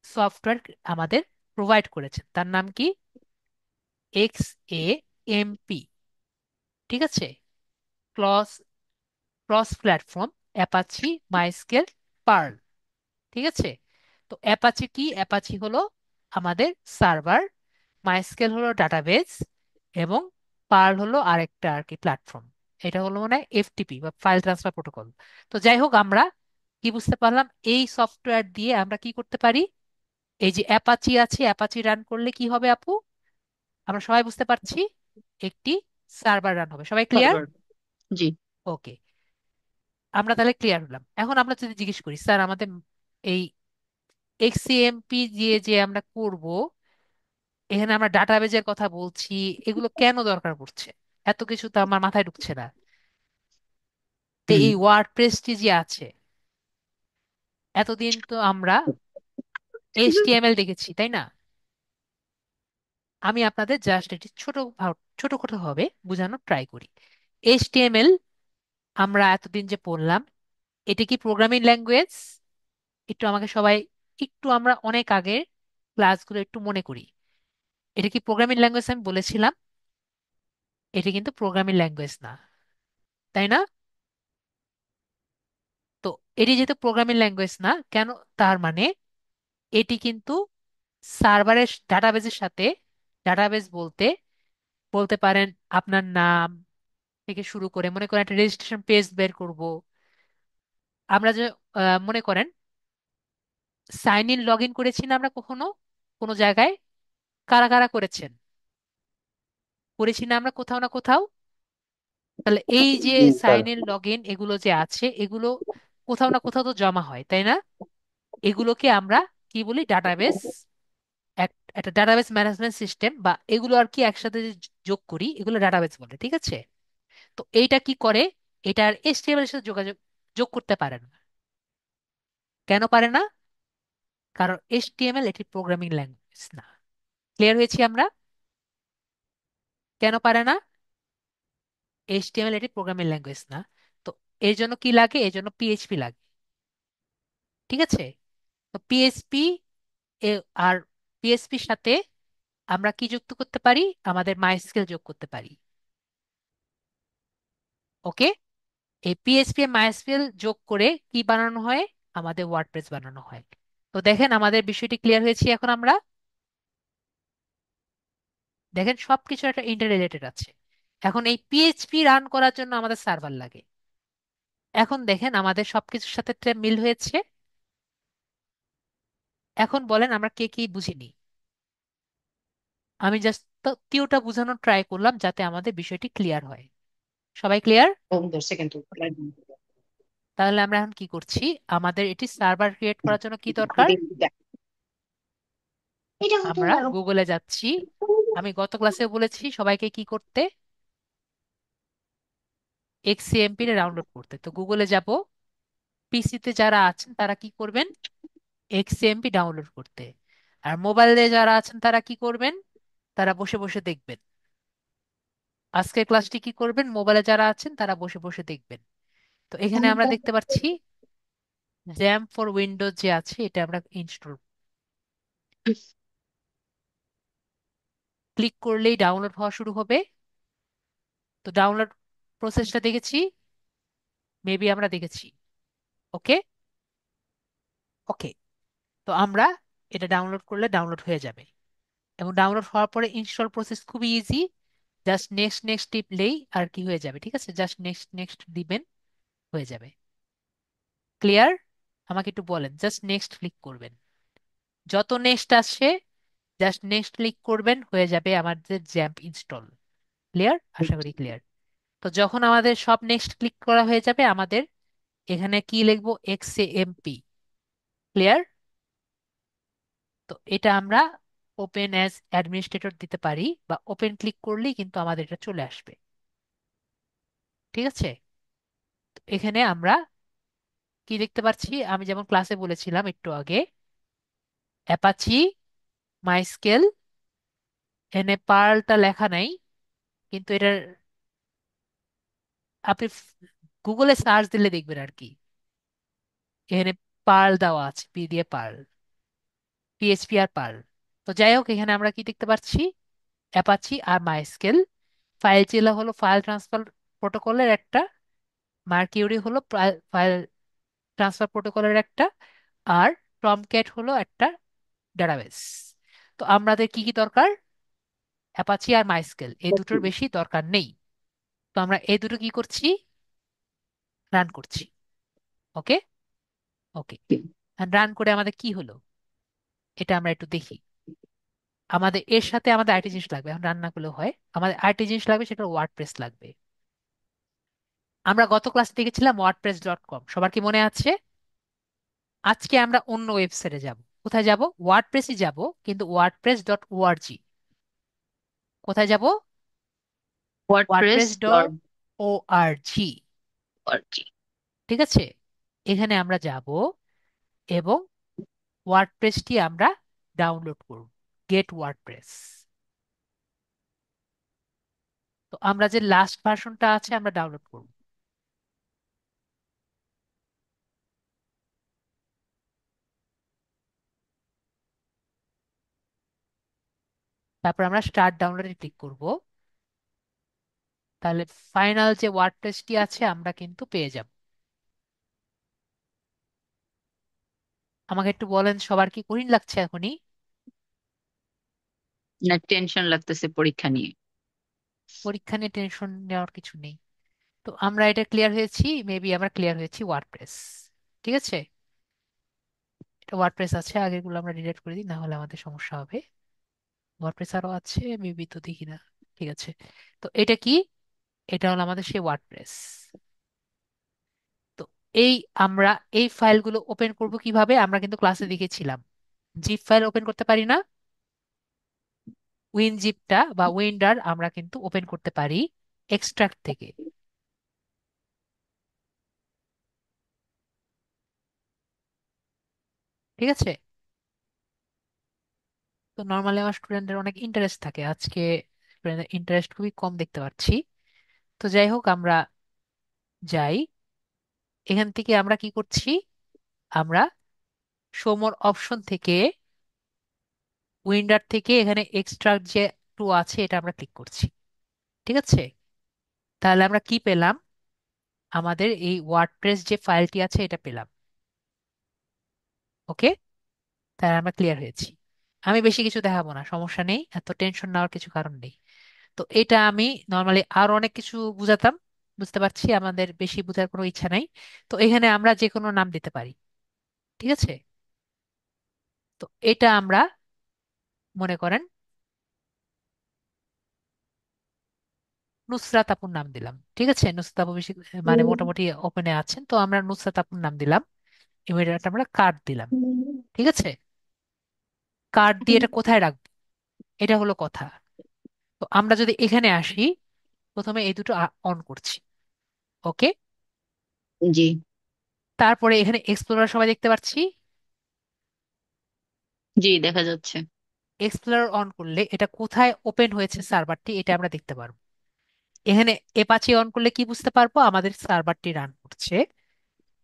সফটওয়্যার আমাদের প্রোভাইড করেছেন। তার নাম কি? XAMP, ঠিক আছে? Cross cross platform Apache MySQL Perl, ঠিক আছে? তো অ্যাপাচি কি? অ্যাপাচি হলো আমাদের সার্ভার, মাইস্কেল হলো ডাটাবেস, এবং পার্ল হলো আরেকটা আর কি প্ল্যাটফর্ম। এটা হলো মানে এফটিপি বা ফাইল ট্রান্সফার প্রোটোকল। তো যাই হোক, আমরা কি বুঝতে পারলাম? এই সফটওয়্যার দিয়ে আমরা কি করতে পারি? এই যে অ্যাপাচি আছে, অ্যাপাচি রান করলে কি হবে আপু? আমরা সবাই বুঝতে পারছি, একটি সার্ভার রান হবে। সবাই ক্লিয়ার? সার্ভার। জি। ওকে, আমরা তাহলে ক্লিয়ার হলাম। এখন আমরা যদি জিজ্ঞেস করি, স্যার আমাদের এই এক্সিএমপি দিয়ে যে আমরা করব, এখানে আমরা ডাটাবেজের কথা বলছি, এগুলো কেন দরকার পড়ছে? এত কিছু তো আমার মাথায় ঢুকছে না। তো হুম। এই ওয়ার্ডপ্রেসটি যে আছে, এতদিন তো আমরা এইচটিএমএল দেখেছি, তাই না? আমি আপনাদের জাস্ট এটি ছোটখাটো ভাবে বোঝানোর ট্রাই করি। এইচটিএমএল আমরা এতদিন যে পড়লাম, এটা কি প্রোগ্রামিং ল্যাঙ্গুয়েজ? একটু আমাকে সবাই, একটু আমরা অনেক আগের ক্লাসগুলো একটু মনে করি। এটা কি প্রোগ্রামিং ল্যাঙ্গুয়েজ? আমি বলেছিলাম এটা কিন্তু প্রোগ্রামিং ল্যাঙ্গুয়েজ না, তাই না? তো এটি যেহেতু প্রোগ্রামিং ল্যাঙ্গুয়েজ না কেন, তার মানে এটি কিন্তু সার্ভারের ডাটাবেজের সাথে, ডাটাবেজ বলতে বলতে পারেন আপনার নাম থেকে শুরু করে, মনে করেন একটা রেজিস্ট্রেশন পেজ বের করব আমরা যে, মনে করেন সাইন ইন লগ ইন করেছি না আমরা কখনো কোনো জায়গায়? কারা কারা করেছেন? করেছি না আমরা কোথাও না কোথাও? তাহলে এই যে জি sir. Sign in log in এগুলো যে আছে, এগুলো কোথাও না কোথাও তো জমা হয়, তাই না? এগুলোকে আমরা কি বলি? ডাটাবেস। একটা ডাটাবেস ম্যানেজমেন্ট সিস্টেম বা এগুলো আর কি একসাথে যে যোগ করি, এগুলো ডাটাবেস বলে, ঠিক আছে? তো এইটা কি করে? এটার এইচটিএমএল এর সাথে যোগাযোগ যোগ করতে পারে না। কেন পারে না? কারণ এইচটিএমএল এটি প্রোগ্রামিং ল্যাঙ্গুয়েজ না। ক্লিয়ার হয়েছি আমরা? কেন পারে না? এইচটিএমএল এটি প্রোগ্রামিং ল্যাঙ্গুয়েজ না। তো এর জন্য কি লাগে? এর জন্য পিএইচপি লাগে, ঠিক আছে? তো পিএইচপি আর পিএইচপির সাথে আমরা কি যুক্ত করতে পারি? আমাদের মাইস্কেল যোগ করতে পারি। ওকে, এই পিএইচপি মাইস্কেল যোগ করে কি বানানো হয়? আমাদের ওয়ার্ডপ্রেস বানানো হয়। তো দেখেন আমাদের বিষয়টি ক্লিয়ার হয়েছে এখন আমরা। দেখেন সবকিছু একটা ইন্টার রিলেটেড আছে। এখন এই পিএইচপি রান করার জন্য আমাদের সার্ভার লাগে। এখন দেখেন আমাদের সবকিছুর সাথে একটা মিল হয়েছে। এখন বলেন আমরা কে কি বুঝিনি? আমি জাস্ট তৃতীয়টা বোঝানোর ট্রাই করলাম যাতে আমাদের বিষয়টি ক্লিয়ার হয়। সবাই ক্লিয়ার? তাহলে আমরা এখন কি করছি? আমাদের এটি সার্ভার ক্রিয়েট করার জন্য কি দরকার? আমরা গুগলে যাচ্ছি। আমি গত ক্লাসে বলেছি সবাইকে কি করতে? এক্সএমপি ডাউনলোড করতে। তো গুগলে যাব, পিসিতে যারা আছেন তারা কি করবেন? এক্সএমপি ডাউনলোড করতে। আর মোবাইলে যারা আছেন তারা কি করবেন? তারা বসে বসে দেখবেন। আজকের ক্লাসটি কি করবেন? মোবাইলে যারা আছেন তারা বসে বসে দেখবেন। তো এখানে আমরা দেখতে পাচ্ছি জ্যাম ফর উইন্ডোজ যে আছে এটা আমরা ইনস্টল ক্লিক করলেই ডাউনলোড হওয়া শুরু হবে। তো ডাউনলোড প্রসেসটা দেখেছি, মেবি আমরা দেখেছি। ওকে, ওকে। তো আমরা এটা ডাউনলোড করলে ডাউনলোড হয়ে যাবে, এবং ডাউনলোড হওয়ার পরে ইনস্টল প্রসেস খুবই ইজি। জাস্ট নেক্সট নেক্সট টিপলেই আর কি হয়ে যাবে, ঠিক আছে? জাস্ট নেক্সট নেক্সট দিবেন, হয়ে যাবে। ক্লিয়ার? আমাকে একটু বলেন, জাস্ট নেক্সট ক্লিক করবেন। যত নেক্সট আসে জাস্ট নেক্সট ক্লিক করবেন, হয়ে যাবে আমাদের জ্যাম্প ইনস্টল। ক্লিয়ার? আশা করি ক্লিয়ার। তো যখন আমাদের সব নেক্সট ক্লিক করা হয়ে যাবে, আমাদের এখানে কি লিখবো? এক্সএমপি। ক্লিয়ার? তো এটা আমরা ওপেন অ্যাজ অ্যাডমিনিস্ট্রেটর দিতে পারি, বা ওপেন ক্লিক করলেই কিন্তু আমাদের এটা চলে আসবে, ঠিক আছে? তো এখানে আমরা কি দেখতে পাচ্ছি? আমি যেমন ক্লাসে বলেছিলাম একটু আগে, অ্যাপাচি, মাইস্কেল, এখানে পার্লটা লেখা নাই, কিন্তু এটার আপনি গুগলে সার্চ দিলে দেখবেন আর কি। এখানে পার্ল দেওয়া আছে, পি দিয়ে পার্ল, পিএইচপি আর পার্ল। তো যাই হোক, এখানে আমরা কি দেখতে পাচ্ছি? অ্যাপাচি আর মাইস্কেল। ফাইল চিলা হলো ফাইল ট্রান্সফার প্রোটোকলের একটা, মার্কিউরি হলো ফাইল ট্রান্সফার প্রোটোকলের একটা, আর টমক্যাট হলো একটা ডাটাবেস। তো আমাদের কি কি দরকার? অ্যাপাচি আর মাইস্কেল, এই দুটোর বেশি দরকার নেই। তো আমরা এই দুটো কি করছি? রান করছি। ওকে, ওকে। রান করে আমাদের কি হলো এটা আমরা একটু দেখি। আমাদের এর সাথে আমাদের আরেকটি জিনিস লাগবে, এখন রান্না করলেও হয়। আমাদের আরেকটি জিনিস লাগবে, সেটা ওয়ার্ডপ্রেস লাগবে। আমরা গত ক্লাসে দেখেছিলাম wordpress.com, সবার কি মনে আছে? আজকে আমরা অন্য ওয়েবসাইটে যাব। কোথায় যাব? ওয়ার্ডপ্রেসই যাব, কিন্তু wordpress.org। কোথায় যাব? WordPress dot wordpress.org। org। ঠিক আছে, এখানে আমরা যাব এবং ওয়ার্ডপ্রেসটি আমরা ডাউনলোড করব। Get WordPress. তো আমরা যে লাস্ট ভার্সনটা আছে আমরা ডাউনলোড করব। তারপর আমরা স্টার্ট ডাউনলোডে ক্লিক করব। তাহলে ফাইনাল যে ওয়ার্ডপ্রেসটি আছে আমরা কিন্তু পেয়ে যাব। আমাকে একটু বলেন সবার কি কঠিন লাগছে এখনই? না, টেনশন লাগতেছে পরীক্ষা নিয়ে। পরীক্ষা নিয়ে টেনশন নেওয়ার কিছু নেই। তো আমরা এটা ক্লিয়ার হয়েছি, মেবি আমরা ক্লিয়ার হয়েছি ওয়ার্ডপ্রেস। ঠিক আছে, এটা ওয়ার্ডপ্রেস আছে, আগেরগুলো আমরা ডিলিট করে দিই, না হলে আমাদের সমস্যা হবে। ওয়ার্ডপ্রেস আরো আছে মেবি, তো দেখি না। ঠিক আছে, তো এটা কি? এটা হলো আমাদের সেই ওয়ার্ডপ্রেস। তো এই আমরা এই ফাইলগুলো ওপেন করব কিভাবে? আমরা কিন্তু ক্লাসে দেখেছিলাম জিপ ফাইল ওপেন করতে পারি না, উইনজিপটা বা উইন্ডার আমরা কিন্তু ওপেন করতে পারি এক্সট্রাক্ট থেকে। ঠিক আছে, তো নর্মালি আমার স্টুডেন্টদের অনেক ইন্টারেস্ট থাকে, আজকে স্টুডেন্টদের ইন্টারেস্ট খুবই কম দেখতে পাচ্ছি। তো যাই হোক, আমরা যাই। এখান থেকে আমরা কি করছি? আমরা শো মোর অপশন থেকে, উইন্ডার থেকে এখানে এক্সট্রাক্ট যে টু আছে এটা আমরা ক্লিক করছি। ঠিক আছে, তাহলে আমরা কি পেলাম? আমাদের এই ওয়ার্ডপ্রেস যে ফাইলটি আছে এটা পেলাম। ওকে, তাহলে আমরা ক্লিয়ার হয়েছি। আমি বেশি কিছু দেখাবো না, সমস্যা নেই, এত টেনশন নেওয়ার কিছু কারণ নেই। তো এটা আমি নর্মালি আরো অনেক কিছু বুঝাতাম, বুঝতে পারছি আমাদের বেশি বোঝার কোনো ইচ্ছা নাই। তো এখানে আমরা যে কোনো নাম দিতে পারি। ঠিক আছে, তো এটা আমরা মনে করেন নুসরাত আপুর নাম দিলাম। ঠিক আছে, নুসরাত আপু বেশি মানে মোটামুটি ওপেনে আছেন, তো আমরা নুসরাত আপুর নাম দিলাম। ইমিডিয়েট আমরা কার্ড দিলাম। ঠিক আছে, কার্ড দিয়ে এটা কোথায় রাখবো, এটা হলো কথা। তো আমরা যদি এখানে আসি, প্রথমে এই দুটো অন করছি। ওকে, জি। তারপরে এখানে এক্সপ্লোরার সবাই দেখতে পাচ্ছি। জি, দেখা যাচ্ছে। এক্সপ্লোরার অন করলে এটা কোথায় ওপেন হয়েছে সার্ভারটি এটা আমরা দেখতে পারবো। এখানে এপাচি অন করলে কি বুঝতে পারবো? আমাদের সার্ভারটি রান করছে।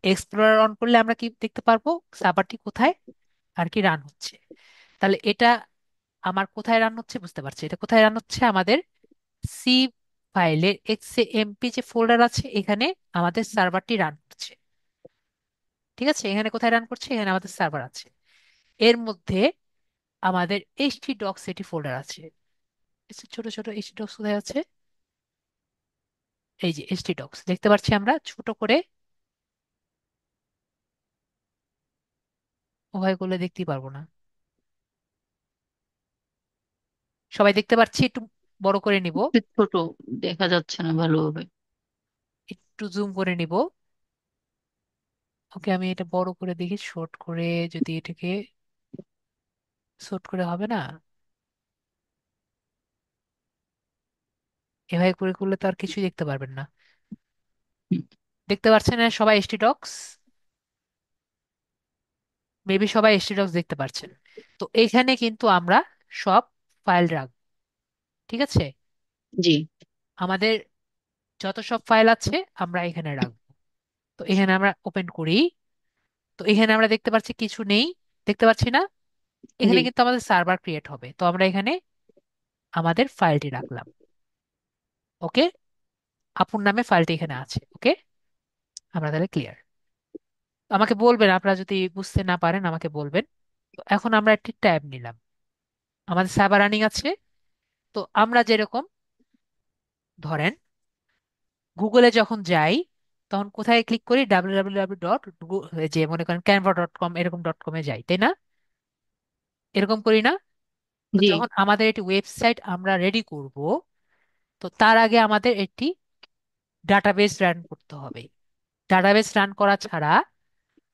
এক্সপ্লোরার অন করলে আমরা কি দেখতে পারবো? সার্ভারটি কোথায় আর কি রান হচ্ছে। তাহলে এটা আমার কোথায় রান হচ্ছে বুঝতে পারছি। এটা কোথায় রান হচ্ছে? আমাদের সি ফাইলের এক্সএমপি যে ফোল্ডার আছে এখানে আমাদের সার্ভারটি রান করছে। ঠিক আছে, এখানে কোথায় রান করছে? এখানে আমাদের সার্ভার আছে, এর মধ্যে আমাদের এইচটি ডক্স এটি ফোল্ডার আছে। এই যে ছোট ছোট এইচটি ডক্স কোথায় আছে? এই যে এইচটি ডক্স দেখতে পাচ্ছি আমরা ছোট করে, ওভাবে করলে দেখতেই পারবো না। সবাই দেখতে পাচ্ছি, একটু বড় করে নিব, একটু ছোট, দেখা যাচ্ছে না ভালোভাবে। একটু জুম করে নিব। ওকে, আমি এটা বড় করে দেখি, শর্ট করে যদি এটাকে শর্ট করে হবে না, এভাবে করে করলে তো আর কিছুই দেখতে পারবেন না। হুম, দেখতে পাচ্ছেন না সবাই এইচটি ডক্স? মেবি সবাই এইচটি ডক্স দেখতে পাচ্ছেন। তো এইখানে কিন্তু আমরা সব ফাইল রাখবো। ঠিক আছে, জি। আমাদের যত সব ফাইল আছে আমরা এখানে রাখবো। তো এখানে আমরা ওপেন করি, তো এখানে আমরা দেখতে পাচ্ছি কিছু নেই, দেখতে পাচ্ছি না। জি। এখানে কিন্তু আমাদের সার্ভার ক্রিয়েট হবে, তো আমরা এখানে আমাদের ফাইলটি রাখলাম। ওকে, আপুর নামে ফাইলটি এখানে আছে। ওকে, আমরা তাহলে ক্লিয়ার। আমাকে বলবেন আপনারা যদি বুঝতে না পারেন, আমাকে বলবেন। তো এখন আমরা একটি ট্যাব নিলাম, আমাদের সার্ভার রানিং আছে। তো আমরা যেরকম ধরেন গুগলে যখন যাই তখন কোথায় ক্লিক করি? www. যে মনে করেন canva.com এরকম ডট কমে যাই, তাই না? এরকম করি না? তো জি। যখন আমাদের একটি ওয়েবসাইট আমরা রেডি করব, তো তার আগে আমাদের একটি ডাটাবেস রান করতে হবে। ডাটাবেস রান করা ছাড়া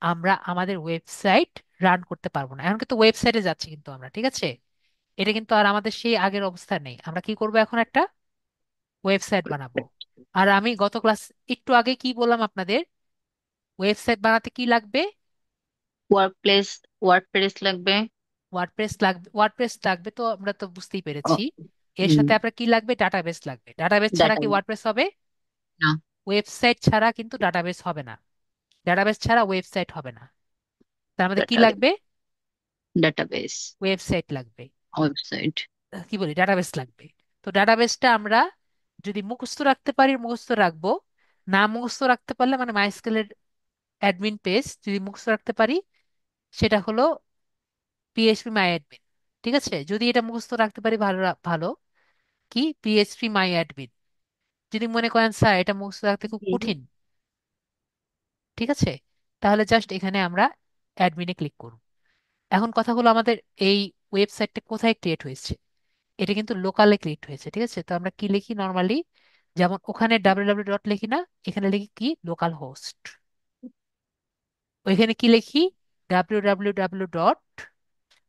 আমরা আমাদের ওয়েবসাইট রান করতে পারবো না। এখন কিন্তু ওয়েবসাইটে যাচ্ছি কিন্তু আমরা, ঠিক আছে? এটা কিন্তু আর আমাদের সেই আগের অবস্থা নেই। আমরা কি করব? এখন একটা ওয়েবসাইট বানাবো। আর আমি গত ক্লাস একটু আগে কি বললাম আপনাদের? ওয়েবসাইট বানাতে কি লাগবে? ওয়ার্ডপ্রেস লাগবে। ওয়ার্ডপ্রেস লাগবে। ওয়ার্ডপ্রেস লাগবে তো আমরা তো বুঝতেই ও, পেরেছি। এর সাথে আপনার কি লাগবে? ডাটাবেস লাগবে। ডাটাবেস ছাড়া ডাটা। কি ওয়ার্ডপ্রেস হবে? না। ওয়েবসাইট ছাড়া কিন্তু ডাটাবেস হবে না। ডাটাবেস ছাড়া ওয়েবসাইট হবে না। তার আমাদের কি ডাটা লাগবে? ডাটাবেস। ওয়েবসাইট লাগবে। ওয়েবসাইট। কি বলি, ডাটাবেস লাগবে। তো ডাটাবেসটা আমরা যদি মুখস্থ রাখতে পারি মুখস্থ রাখবো, না মুখস্থ রাখতে পারলে মানে মাইস্কুলের অ্যাডমিন পেজ যদি মুখস্থ রাখতে পারি, সেটা হলো পিএইচপি মাই অ্যাডমিন। ঠিক আছে, যদি এটা মুখস্থ রাখতে পারি ভালো ভালো, কি পিএইচপি মাই অ্যাডমিন। যদি মনে করেন স্যার এটা মুখস্থ রাখতে খুব জি কঠিন, ঠিক আছে, তাহলে জাস্ট এখানে আমরা অ্যাডমিনে ক্লিক করব। এখন কথা হলো আমাদের এই ওয়েবসাইটটা কোথায় ক্রিয়েট হয়েছে। এটা কিন্তু লোকালে ক্রিয়েট হয়েছে, ঠিক আছে। তো আমরা কি লিখি নর্মালি, যেমন ওখানে ডাব্লিউ ডট লিখি না, এখানে লিখি কি লোকাল হোস্ট। ওইখানে কি লিখি ডাব্লিউ ডট,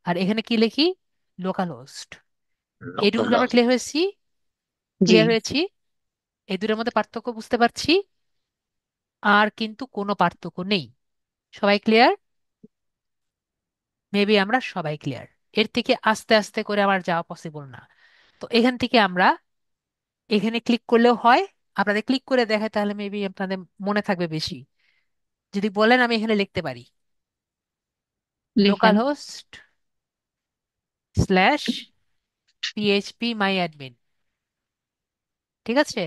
আর এখানে কি লিখি লোকাল হোস্ট। এইটুকু আমরা ক্লিয়ার হয়েছি, জি ক্লিয়ার হয়েছি। এই দুটোর মধ্যে পার্থক্য বুঝতে পারছি, আর কিন্তু কোনো পার্থক্য নেই। সবাই ক্লিয়ার? মেবি আমরা সবাই ক্লিয়ার। এর থেকে আস্তে আস্তে করে আমার যাওয়া পসিবল না। তো এখান থেকে আমরা এখানে ক্লিক করলেও হয়, আপনাদের ক্লিক করে দেখায় তাহলে মেবি আপনাদের মনে থাকবে বেশি। যদি বলেন আমি এখানে লিখতে পারি লোকাল লিখেন। হোস্ট স্ল্যাশ পিএইচপি মাই অ্যাডমিন, ঠিক আছে।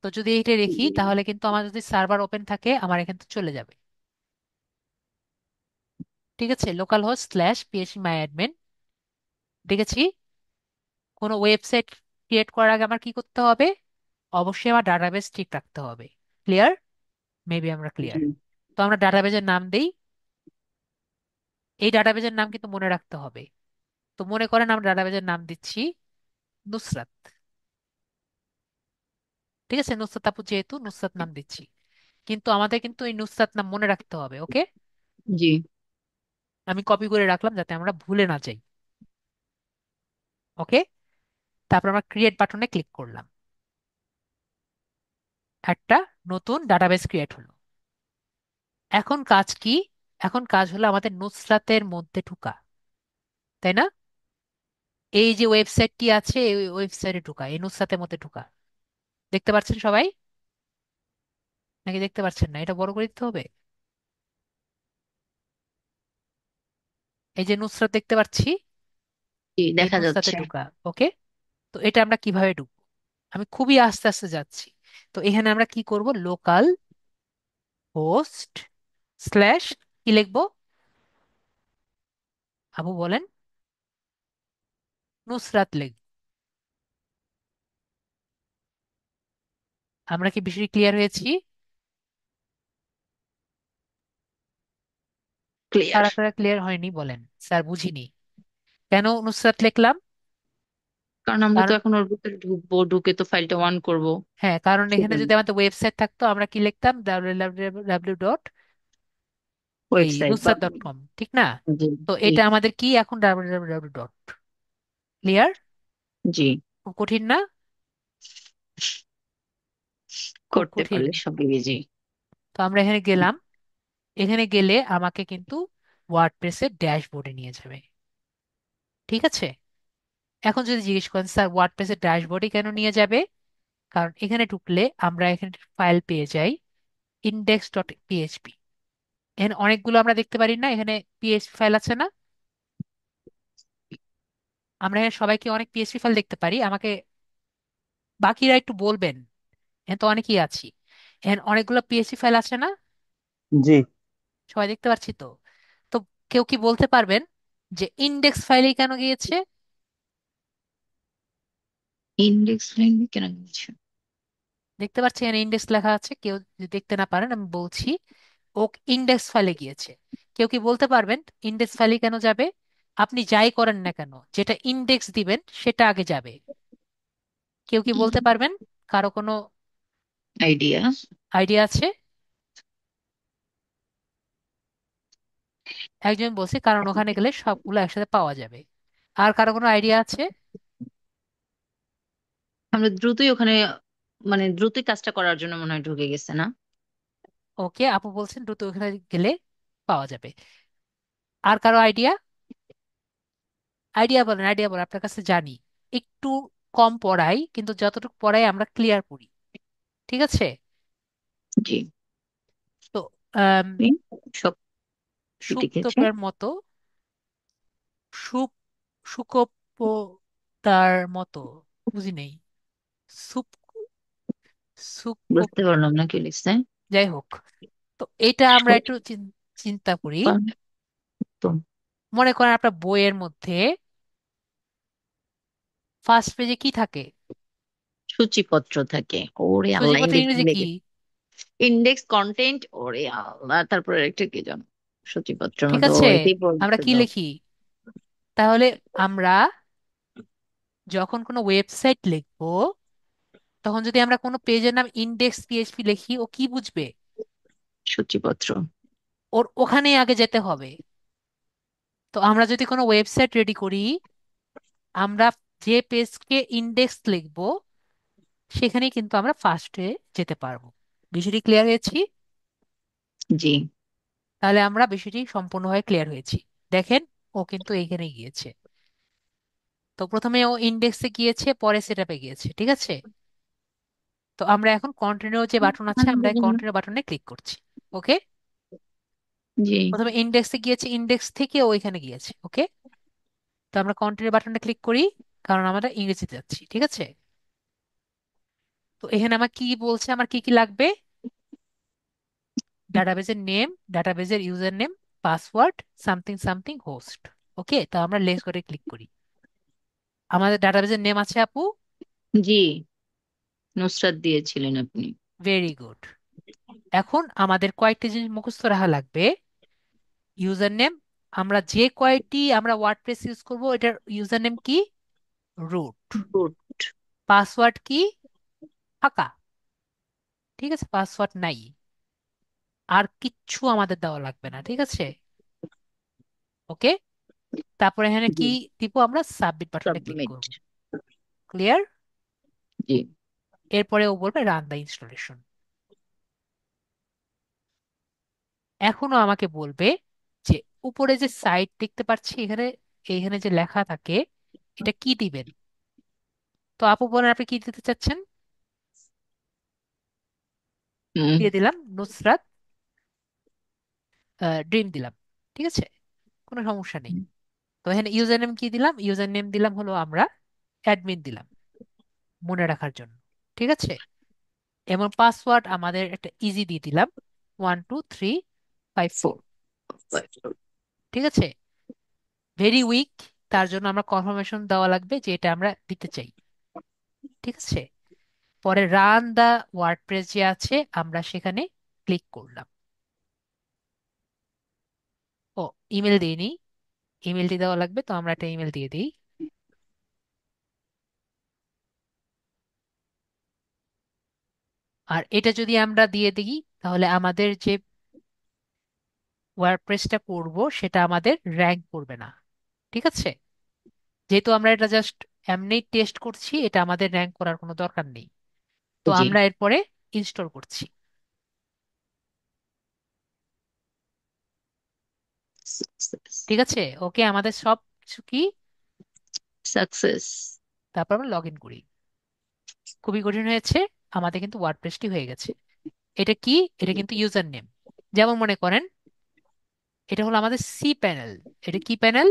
তো যদি এইটা রেখি তাহলে কিন্তু আমার যদি সার্ভার ওপেন থাকে আমার এখান থেকে চলে যাবে। ঠিক আছে, লোকাল হোস্ট স্ল্যাশ পিএইচপি মাই অ্যাডমিন দেখেছি। কোনো ওয়েবসাইট ক্রিয়েট করার আগে আমার কি করতে হবে? অবশ্যই আমার ডাটাবেস ঠিক রাখতে হবে। ক্লিয়ার? মেবি আমরা জি ক্লিয়ার। তো আমরা ডাটাবেজের নাম দেই। এই ডাটাবেজের নাম কিন্তু মনে রাখতে হবে। তো মনে করেন আমরা ডাটাবেজের নাম দিচ্ছি নুসরাত। ঠিক আছে, নুসরাত আপু যেহেতু নুসরাত নাম দিচ্ছি, কিন্তু আমাদের কিন্তু এই নুসরাত নাম মনে রাখতে হবে। ওকে, জি আমি কপি করে রাখলাম যাতে আমরা ভুলে না যাই। ওকে, তারপর আমরা ক্রিয়েট বাটনে ক্লিক করলাম, একটা নতুন ডাটাবেস ক্রিয়েট হলো। এখন কাজ কি? এখন কাজ হলো আমাদের নুসরাতের মধ্যে ঢুকা, তাই না? এই যে ওয়েবসাইটটি আছে এই ওয়েবসাইটে ঢুকা, এই নুসরাতের মধ্যে ঢুকা। দেখতে পাচ্ছেন সবাই নাকি দেখতে পাচ্ছেন না? এটা বড় করে দিতে হবে। এই যে নুসরাত দেখতে পাচ্ছি, জি এই দেখা নুসরাতে যাচ্ছে। ঢুকা। ওকে, তো এটা আমরা কিভাবে ঢুকবো? আমি খুবই আস্তে আস্তে যাচ্ছি। তো এখানে আমরা কি করব, লোকাল হোস্ট স্ল্যাশ কি লিখবো আবু বলেন? নুসরাত লিখব। আমরা কি বিষয় ক্লিয়ার হয়েছি? ক্লিয়ার। কারা কারা ক্লিয়ার হয়নি বলেন, স্যার বুঝিনি। কেন নুসরাত লিখলাম? কারণ আমরা তো কারণ, এখন ওর ভিতরে ঢুকবো, ঢুকে তো ফাইলটা ওয়ান করব। হ্যাঁ, কারণ এখানে সেজন্য যদি আমাদের ওয়েবসাইট থাকতো আমরা কি লিখতাম, ডাব্লিউ ডট এই ওয়েবসাইট বা নুসরাত ডট কম, ঠিক না? জি তো জি এটা আমাদের কি এখন ডাব্লিউ ডট। ক্লিয়ার? জি খুব কঠিন না? খুব করতে কঠিন। পারলে সবই ইজি। তো আমরা এখানে গেলাম, এখানে গেলে আমাকে কিন্তু ওয়ার্ডপ্রেসের ড্যাশবোর্ডে নিয়ে যাবে। ঠিক আছে, এখন যদি জিজ্ঞেস করেন স্যার ওয়ার্ডপ্রেসের ড্যাশবোর্ডে কেন নিয়ে যাবে, কারণ এখানে ঢুকলে আমরা এখানে ফাইল পেয়ে যাই ইন্ডেক্স ডট পিএইচপি। এখানে অনেকগুলো আমরা দেখতে পারি না, এখানে পিএইচপি ফাইল আছে না? আমরা এখানে সবাইকে অনেক পিএইচপি ফাইল দেখতে পারি। আমাকে বাকিরা একটু বলবেন, এখানে তো অনেকেই আছি, এখানে অনেকগুলো পিএইচপি ফাইল আছে না? জি। সবাই দেখতে পাচ্ছি তো। তো কেউ কি বলতে পারবেন যে ইন্ডেক্স ফাইলে কেন গিয়েছে? ইন্ডেক্স লাইন কেন দিচ্ছ? দেখতে পাচ্ছি এখানে ইন্ডেক্স লেখা আছে, কেউ যদি দেখতে না পারেন আমি বলছি, ও ইন্ডেক্স ফাইলে গিয়েছে। কেউ কি বলতে পারবেন ইন্ডেক্স ফাইলে কেন যাবে? আপনি যাই করেন না কেন যেটা ইন্ডেক্স দিবেন সেটা আগে যাবে। কেউ কি বলতে পারবেন? কারো কোনো আইডিয়া? আইডিয়া আছে? একজন বলছে কারণ ওখানে গেলে সবগুলো একসাথে পাওয়া যাবে। আর কারো কোনো আইডিয়া আছে? আমরা দ্রুতই ওখানে, মানে দ্রুতই কাজটা করার জন্য মনে হয় ঢুকে গেছে না? ওকে, আপু বলছেন দ্রুত ওখানে গেলে পাওয়া যাবে। আর কারো আইডিয়া? আইডিয়া বলেন, আইডিয়া বলেন, আপনার কাছে জানি একটু কম পড়াই কিন্তু যতটুকু পড়াই আমরা ক্লিয়ার করি। ঠিক আছে, জি তো আম, এই সব ঠিক আছে। সুপ্তপের মতো সুপ সুকোপ তার মতো, বুঝি নেই। সুপ সুপ বুঝতে পারলাম না কি লিখছে। যাই হোক, তো এটা আমরা সু- একটু চিন্তা করি। তো মনে করেন আপনার বইয়ের মধ্যে ফার্স্ট পেজে কি থাকে? সূচিপত্র থাকে। ওরে আল্লাহ, সূচিপত্র ইন্ডেক্স ইংরেজি ভুলে কি? গেছি। ইন্ডেক্স কন্টেন্ট, ওরে আল্লাহ, তারপরে একটা কি জানো, সূচিপত্রের ঠিক মধ্যে ও আছে, এটাই আমরা বলতে কি দাও। লিখি? তাহলে আমরা যখন কোনো ওয়েবসাইট লিখবো, তখন যদি আমরা কোনো পেজের নাম ইন্ডেক্স পিএইচপি লিখি, ও কি বুঝবে? সূচিপত্র। ওর ওখানেই আগে যেতে হবে। তো আমরা যদি কোনো ওয়েবসাইট রেডি করি, আমরা যে পেজকে ইন্ডেক্স লিখবো সেখানেই কিন্তু আমরা ফার্স্টে যেতে পারবো। বিষয়টি ক্লিয়ার হয়েছি? জি। তাহলে আমরা বিষয়টি সম্পূর্ণভাবে ক্লিয়ার হয়েছি। দেখেন, ও কিন্তু এইখানে গিয়েছে। তো প্রথমে ও ইন্ডেক্সে গিয়েছে, পরে সেটআপে গিয়েছে, ঠিক আছে। তো আমরা এখন কন্টিনিউ যে বাটন আছে, আমরা কন্টিনিউ বাটনে ক্লিক করছি। ওকে, জি। প্রথমে ইন্ডেক্সে গিয়েছে, ইন্ডেক্স থেকে ও এখানে গিয়েছে। ওকে, তো আমরা কন্টিনিউ বাটনে ক্লিক করি, কারণ আমরা ইংরেজিতে যাচ্ছি, ঠিক আছে। তো এখানে আমার কি বলছে, আমার কি কি লাগবে? ডাটাবেজের নেম, ডাটাবেজের user name, password, something something host. Okay, তো আমরা লেস করে ক্লিক করি। আমাদের ডাটাবেজের নেম আছে আপু। জি, নুসরাত দিয়েছিলেন আপনি। Very good. এখন আমাদের কয়েকটি জিনিস মুখস্থ রাখা লাগবে। ইউজার নেম, আমরা যে কয়টি আমরা ওয়ার্ডপ্রেস ইউজ করব, এটার ইউজার নেম কি? রুট। গুড। পাসওয়ার্ড কি? ফাঁকা। ঠিক আছে, পাসওয়ার্ড নাই। আর কিচ্ছু আমাদের দেওয়া লাগবে না, ঠিক আছে। ওকে, তারপরে এখানে জি। কি দিব? আমরা সাবমিট বাটনে ক্লিক সাবমিট। করব। ক্লিয়ার? জি। এরপরে ও বলবে রান দা ইনস্টলেশন। এখনো আমাকে বলবে যে উপরে যে সাইট দেখতে পাচ্ছি এখানে, এইখানে যে লেখা থাকে, এটা কি দিবেন? তো আপু বলেন, আপনি কি দিতে চাচ্ছেন? হুম। দিয়ে দিলাম নুসরাত ড্রিম দিলাম, ঠিক আছে, কোনো সমস্যা নেই। তো এখানে ইউজার নেম কি দিলাম? ইউজার নেম দিলাম হলো আমরা অ্যাডমিন দিলাম, মনে রাখার জন্য, ঠিক আছে। এবং পাসওয়ার্ড আমাদের একটা ইজি দিয়ে দিলাম, 12354। ঠিক আছে, ভেরি উইক, তার জন্য আমরা কনফার্মেশন দেওয়া লাগবে যে এটা আমরা দিতে চাই, ঠিক আছে। পরে রান দা ওয়ার্ডপ্রেস যে আছে, আমরা সেখানে ক্লিক করলাম। ও, ইমেল দিইনি, ইমেলটি দেওয়া লাগবে, তো আমরা একটা ইমেল দিয়ে দিই। আর এটা যদি আমরা দিয়ে দিই, তাহলে আমাদের যে ওয়ার্ডপ্রেসটা করব সেটা আমাদের র্যাঙ্ক করবে না, ঠিক আছে। যেহেতু আমরা এটা জাস্ট এমনি টেস্ট করছি, এটা আমাদের র্যাঙ্ক করার কোনো দরকার নেই। তো জি। আমরা এরপরে ইনস্টল করছি। ঠিক আছে, ওকে, আমাদের সব কিছু কি? সাকসেস। তারপর আমরা লগ ইন করি। খুবই কঠিন হয়েছে, আমাদের কিন্তু ওয়ার্ডপ্রেসটি হয়ে গেছে। এটা কি? এটা কিন্তু ইউজার নেম। যেমন মনে করেন, এটা হলো আমাদের সি প্যানেল। এটা কি প্যানেল?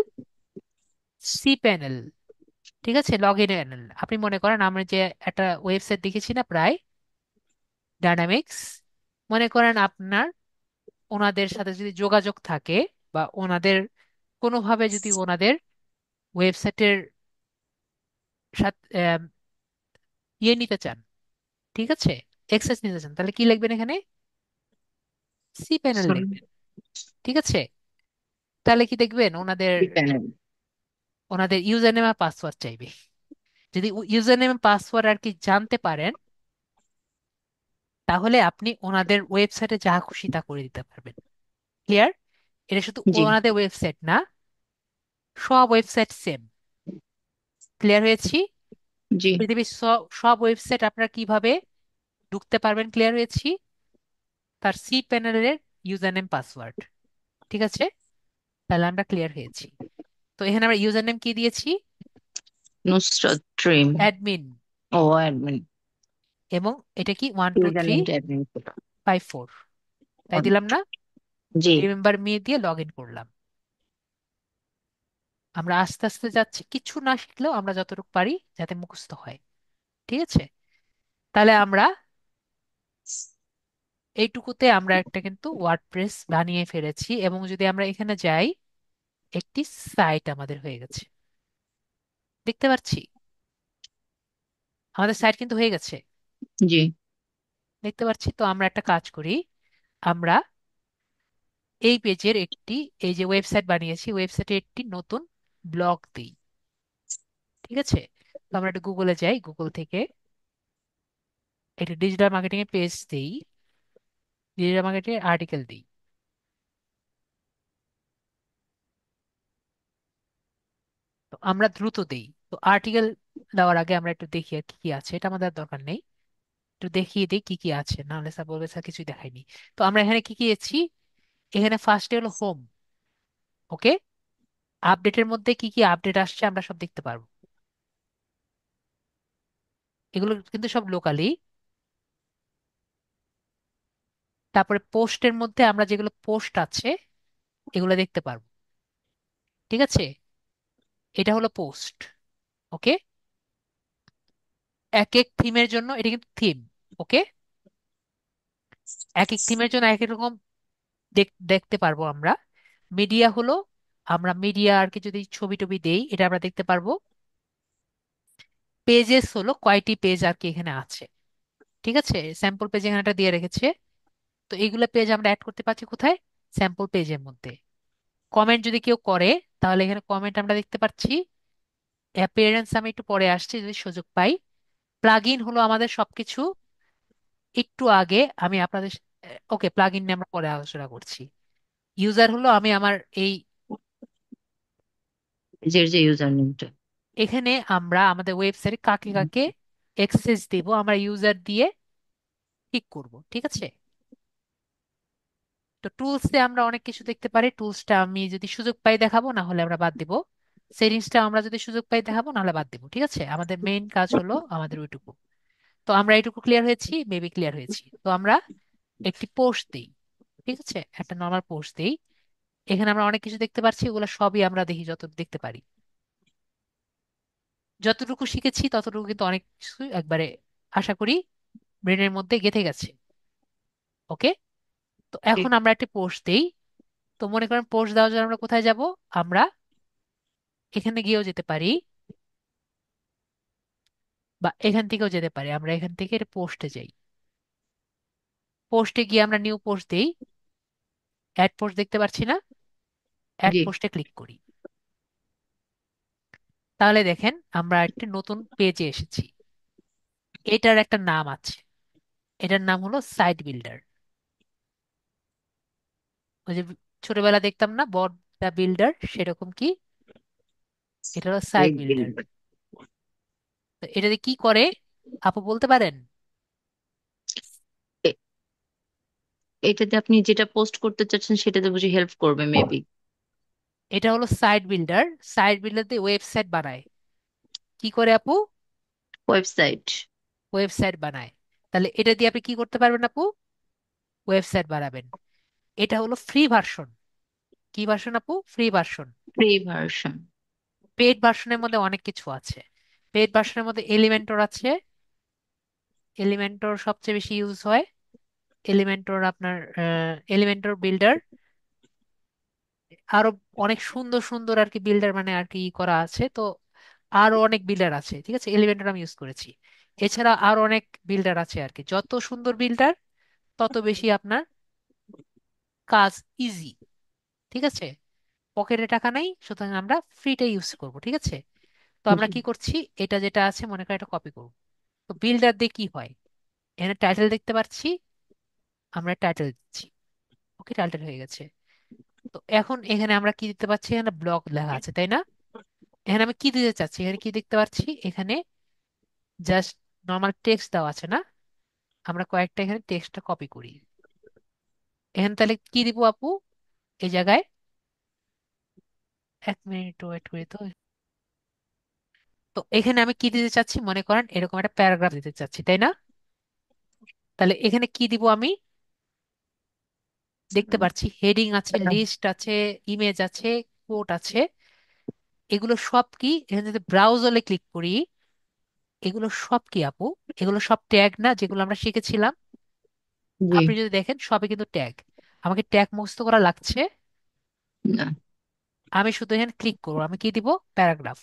সি প্যানেল, ঠিক আছে, লগ ইন প্যানেল। আপনি মনে করেন আমরা যে একটা ওয়েবসাইট দেখেছি না প্রায়, ডায়নামিক্স, মনে করেন আপনার ওনাদের সাথে যদি যোগাযোগ থাকে, বা ওনাদের কোনোভাবে যদি ওনাদের ওয়েবসাইটের সাথে ইয়ে নিতে চান, ঠিক আছে, অ্যাক্সেস নিতে চান, তাহলে কি লিখবেন এখানে? সি প্যানেল লিখবেন, ঠিক আছে। তাহলে কি দেখবেন ওনাদের প্যানেল। ওনাদের ইউজার নেম আর পাসওয়ার্ড চাইবে। যদি ইউজার নেম পাসওয়ার্ড আর কি জানতে পারেন, তাহলে আপনি ওনাদের ওয়েবসাইটে যা খুশি তা করে দিতে পারবেন। ক্লিয়ার? এটা শুধু জি। ওনাদের ওয়েবসাইট না, সব ওয়েবসাইট সেম। ক্লিয়ার হয়েছি? জি। পৃথিবীর সব সব ওয়েবসাইট আপনারা কিভাবে ঢুকতে পারবেন, ক্লিয়ার হয়েছি। তার সি প্যানেলের ইউজার নেম পাসওয়ার্ড, ঠিক আছে। তাহলে আমরা ক্লিয়ার হয়েছি। তো এখানে আমরা ইউজার নেম কি দিয়েছি? নুসরাত ড্রিম। অ্যাডমিন। ও অ্যাডমিন। এবং এটা কি? ওয়ান টু ইউজার থ্রি নেমটা অ্যাডমিন। ফাইভ ফোর তাই দিলাম না? জি। রিমেম্বার মি দিয়ে লগ ইন করলাম। আমরা আস্তে আস্তে যাচ্ছি, কিছু না শিখলেও আমরা যতটুকু পারি যাতে মুখস্থ হয়। ঠিক আছে, তাহলে আমরা এইটুকুতে আমরা একটা কিন্তু ওয়ার্ডপ্রেস বানিয়ে ফেলেছি, এবং যদি আমরা এখানে যাই, একটি সাইট আমাদের হয়ে গেছে। দেখতে পাচ্ছি আমাদের সাইট কিন্তু হয়ে গেছে। জি। দেখতে পাচ্ছি। তো আমরা একটা কাজ করি, আমরা এই পেজের একটি, এই যে ওয়েবসাইট বানিয়েছি, ওয়েবসাইটে একটি নতুন ব্লগ দিই। ঠিক আছে, তো আমরা একটা গুগলে যাই, গুগল থেকে একটা ডিজিটাল মার্কেটিং এর পেজ দিই, ডিজিটাল মার্কেটিং এর আর্টিকেল দিই। তো আমরা দ্রুত দেই। তো আর্টিকেল দেওয়ার আগে আমরা একটু দেখি আর কি কি আছে, এটা আমাদের আর দরকার নেই। একটু দেখিয়ে দিই কি কি আছে, নাহলে স্যার বলবে স্যার কিছুই দেখায়নি। তো আমরা এখানে কি কি এসেছি, এখানে ফার্স্টে হলো হোম। ওকে, আপডেটের মধ্যে কি কি আপডেট আসছে আমরা সব দেখতে পারবো। এগুলো কিন্তু সব লোকালি। তারপরে পোস্টের মধ্যে আমরা যেগুলো পোস্ট আছে এগুলো দেখতে পারবো। ঠিক আছে, এটা হলো পোস্ট। ওকে, এক এক থিমের জন্য, এটা কিন্তু থিম। ওকে, এক এক থিমের জন্য এক এক রকম দেখতে পারবো আমরা। মিডিয়া হলো, আমরা মিডিয়া আর কি যদি ছবি টবি দেই এটা আমরা দেখতে পারবো। পেজেস হলো কয়টি পেজ আর কি এখানে আছে। ঠিক আছে, স্যাম্পল পেজ এখানে একটা দিয়ে রেখেছে। তো এইগুলো পেজ আমরা অ্যাড করতে পারছি কোথায়, স্যাম্পল পেজের মধ্যে। কমেন্ট যদি কেউ করে তাহলে এখানে কমেন্ট আমরা দেখতে পাচ্ছি। অ্যাপিয়ারেন্স আমি একটু পরে আসছি যদি সুযোগ পাই। প্লাগ ইন হলো আমাদের সবকিছু। একটু আগে আমি আপনাদের, ওকে, প্লাগ ইন নিয়ে আমরা পরে আলোচনা করছি। ইউজার হলো আমি আমার এই, যে যে ইউজার নেমটা। এখানে আমরা আমাদের ওয়েবসাইটে কাকে কাকে অ্যাক্সেস দেব আমরা ইউজার দিয়ে ঠিক করব। ঠিক আছে, তো টুলসে আমরা অনেক কিছু দেখতে পারি। টুলসটা আমি যদি সুযোগ পাই দেখাবো, না হলে আমরা বাদ দিব। সেটিংসটা আমরা যদি সুযোগ পাই দেখাবো, না হলে বাদ দিব। ঠিক আছে, আমাদের মেইন কাজ হলো আমাদের ওইটুকু। তো আমরা এইটুকু ক্লিয়ার হয়েছি, মেবি ক্লিয়ার হয়েছি। তো আমরা একটি পোস্ট দিই। ঠিক আছে, একটা নর্মাল পোস্ট দিই। এখানে আমরা অনেক কিছু দেখতে পাচ্ছি, ওগুলো সবই আমরা দেখি যত দেখতে পারি। যতটুকু শিখেছি ততটুকু কিন্তু অনেক কিছু একবারে আশা করি ব্রেনের মধ্যে গেঁথে গেছে। ওকে, তো ঠিক। এখন আমরা একটা পোস্ট দেই। তো মনে করেন পোস্ট দেওয়ার জন্য আমরা কোথায় যাব, আমরা এখানে গিয়েও যেতে পারি, বা এখান থেকেও যেতে পারি। আমরা এখান থেকে পোস্টে যাই, পোস্টে গিয়ে আমরা নিউ পোস্ট দেই। অ্যাড পোস্ট দেখতে পাচ্ছি না, অ্যাড জি। পোস্টে ক্লিক করি। তাহলে দেখেন আমরা একটি নতুন পেজে এসেছি। এটার একটা নাম আছে, এটার নাম হলো সাইট বিল্ডার। ওই যে ছোটবেলা দেখতাম না বট দ্য বিল্ডার, সেরকম কি এটা হলো সাইট পেজ বিল্ডার। বিল্ডার। তো এটাতে কি করে আপু বলতে পারেন? এটাতে আপনি যেটা পোস্ট করতে চাচ্ছেন সেটাতে বুঝি হেল্প করবে মেবি। এটা হলো সাইট বিল্ডার। সাইট বিল্ডার দিয়ে ওয়েবসাইট বানায়। কি করে আপু? ওয়েবসাইট। ওয়েবসাইট বানায়। তাহলে এটা দিয়ে আপনি কি করতে পারবেন আপু? ওয়েবসাইট বানাবেন। এটা হলো ফ্রি ভার্সন। কি ভার্সন আপু? Free version. Free version. Paid ভার্সনের মধ্যে অনেক কিছু আছে। পেড ভার্সনের মধ্যে এলিমেন্টর আছে। এলিমেন্টর সবচেয়ে বেশি ইউজ হয়। এলিমেন্টর আপনার, এলিমেন্টর বিল্ডার, আরো অনেক সুন্দর সুন্দর আর কি বিল্ডার মানে আর কি করা আছে। তো আরো অনেক বিল্ডার আছে। ঠিক আছে, এলিমেন্টর আমি ইউজ করেছি। এছাড়া আরো অনেক বিল্ডার আছে আর কি। যত সুন্দর বিল্ডার তত বেশি আপনার কাজ ইজি। ঠিক আছে, পকেটে টাকা নাই, সুতরাং আমরা ফ্রিটা ইউজ করব। ঠিক আছে, তো আমরা জি। কি করছি, এটা যেটা আছে মনে করি এটা কপি করব। তো বিল্ডার দিয়ে কি হয়, এখানে টাইটেল দেখতে পাচ্ছি, আমরা টাইটেল দিচ্ছি। ওকে, টাইটেল হয়ে গেছে। তো এখন এখানে আমরা কি দিতে পারছি, এখানে ব্লগ লেখা আছে তাই না? এখানে আমি কি দিতে চাচ্ছি, এখানে কি দেখতে পাচ্ছি, এখানে জাস্ট নর্মাল টেক্সট দেওয়া আছে না? আমরা কয়েকটা এখানে টেক্সটটা কপি করি। এখানে তাহলে কি দিব আপু এই জায়গায়? এক মিনিট ওয়েট করি তো। তো এখানে আমি কি দিতে চাচ্ছি, মনে করেন এরকম একটা প্যারাগ্রাফ দিতে চাচ্ছি তাই না? তাহলে এখানে কি দিব আমি? দেখতে পাচ্ছি হেডিং আছে, লিস্ট আছে, ইমেজ আছে, কোট আছে। এগুলো সব কি, এখানে যদি ব্রাউজারে ক্লিক করি, এগুলো সব কি আপু? এগুলো সব ট্যাগ না যেগুলো আমরা শিখেছিলাম? জি। আপনি যদি দেখেন সবই কিন্তু ট্যাগ। আমাকে ট্যাগ মুখস্থ করা লাগছে? না। আমি শুধু এখানে ক্লিক করবো, আমি কি দিব? প্যারাগ্রাফ।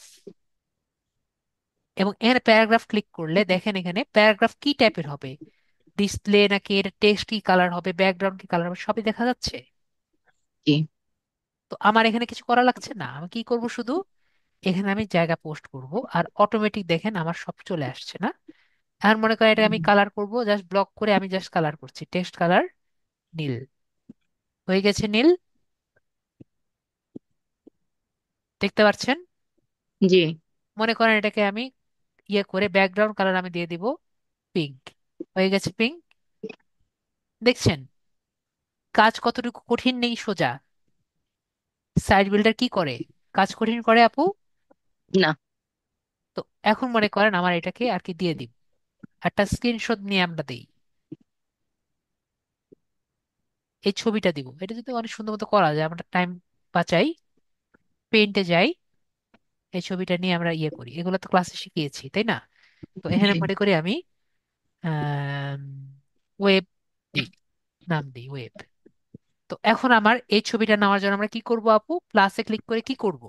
এবং এখানে প্যারাগ্রাফ ক্লিক করলে দেখেন এখানে প্যারাগ্রাফ কি টাইপের হবে, ডিসপ্লে নাকি এটা টেক্সট, কি কালার হবে, ব্যাকগ্রাউন্ড কি কালার হবে, সবই দেখা যাচ্ছে। জি। তো আমার এখানে কিছু করা লাগছে না, আমি কি করব শুধু এখানে আমি জায়গা পোস্ট করব, আর অটোমেটিক দেখেন আমার সব চলে আসছে না? এখন মনে করেন এটা আমি কালার করব, জাস্ট ব্লক করে আমি জাস্ট কালার করছি, টেক্সট কালার নীল হয়ে গেছে, নীল। দেখতে পাচ্ছেন? জি। মনে করেন এটাকে আমি ইয়ে করে ব্যাকগ্রাউন্ড কালার আমি দিয়ে দিব পিঙ্ক, হয়ে গেছে পিঙ্ক। দেখছেন কাজ কতটুকু কঠিন নেই, সোজা। সাইড বিল্ডার কি করে, কাজ কঠিন করে আপু? না। তো এখন মনে করেন আমার এটাকে আর কি দিয়ে দিব, একটা স্ক্রিনশট নিয়ে আমরা দিই, এই ছবিটা দিব। এটা যদি অনেক সুন্দর মতো করা যায়, আমরা টাইম বাঁচাই, পেইন্টে যাই, এই ছবিটা নিয়ে আমরা ইয়ে করি, এগুলো তো ক্লাসে শিখিয়েছি তাই না? তো এখানে জি। মনে করি আমি ওয়েব দিই, নাম দিই ওয়েব। তো এখন আমার এই ছবিটা নেওয়ার জন্য আমরা কি করব আপু? প্লাসে ক্লিক করে কি করব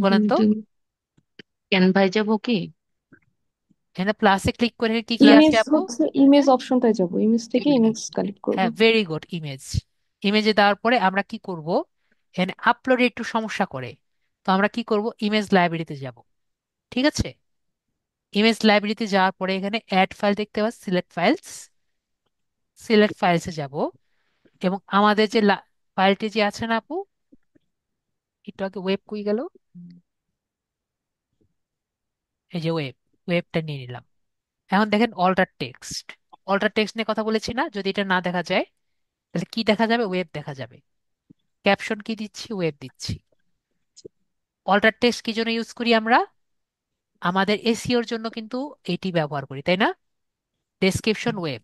বলেন তো? ক্যানভায় যাব কি? এখানে প্লাসে ক্লিক করে কি কি আছে ইমেজ আপু? হচ্ছে, ইমেজ অপশনটায় যাব, ইমেজ থেকে ইমেজ কালেক্ট করব। হ্যাঁ, ভেরি গুড, ইমেজ। ইমেজে দেওয়ার পরে আমরা কি করব? এখানে আপলোডে একটু সমস্যা করে, তো আমরা কি করব? ইমেজ লাইব্রেরিতে যাব। ঠিক আছে, ইমেজ লাইব্রেরিতে যাওয়ার পরে এখানে অ্যাড ফাইল দেখতে পাচ্ছি, সিলেক্ট ফাইলস, সিলেক্ট ফাইলসে যাব। এবং আমাদের যে ফাইলটি যে আছে না আপু, একটু আগে ওয়েব কই গেল, এই যে ওয়েব, ওয়েবটা নিয়ে নিলাম। এখন দেখেন অল্টার টেক্সট, অল্টার টেক্সট নিয়ে কথা বলেছি না? যদি এটা না দেখা যায় তাহলে কি দেখা যাবে? ওয়েব দেখা যাবে। ক্যাপশন কি দিচ্ছি? ওয়েব দিচ্ছি। অল্টার টেক্সট কি জন্য ইউজ করি আমরা? আমাদের এসইওর জন্য কিন্তু এটি ব্যবহার করি তাই না? Description web.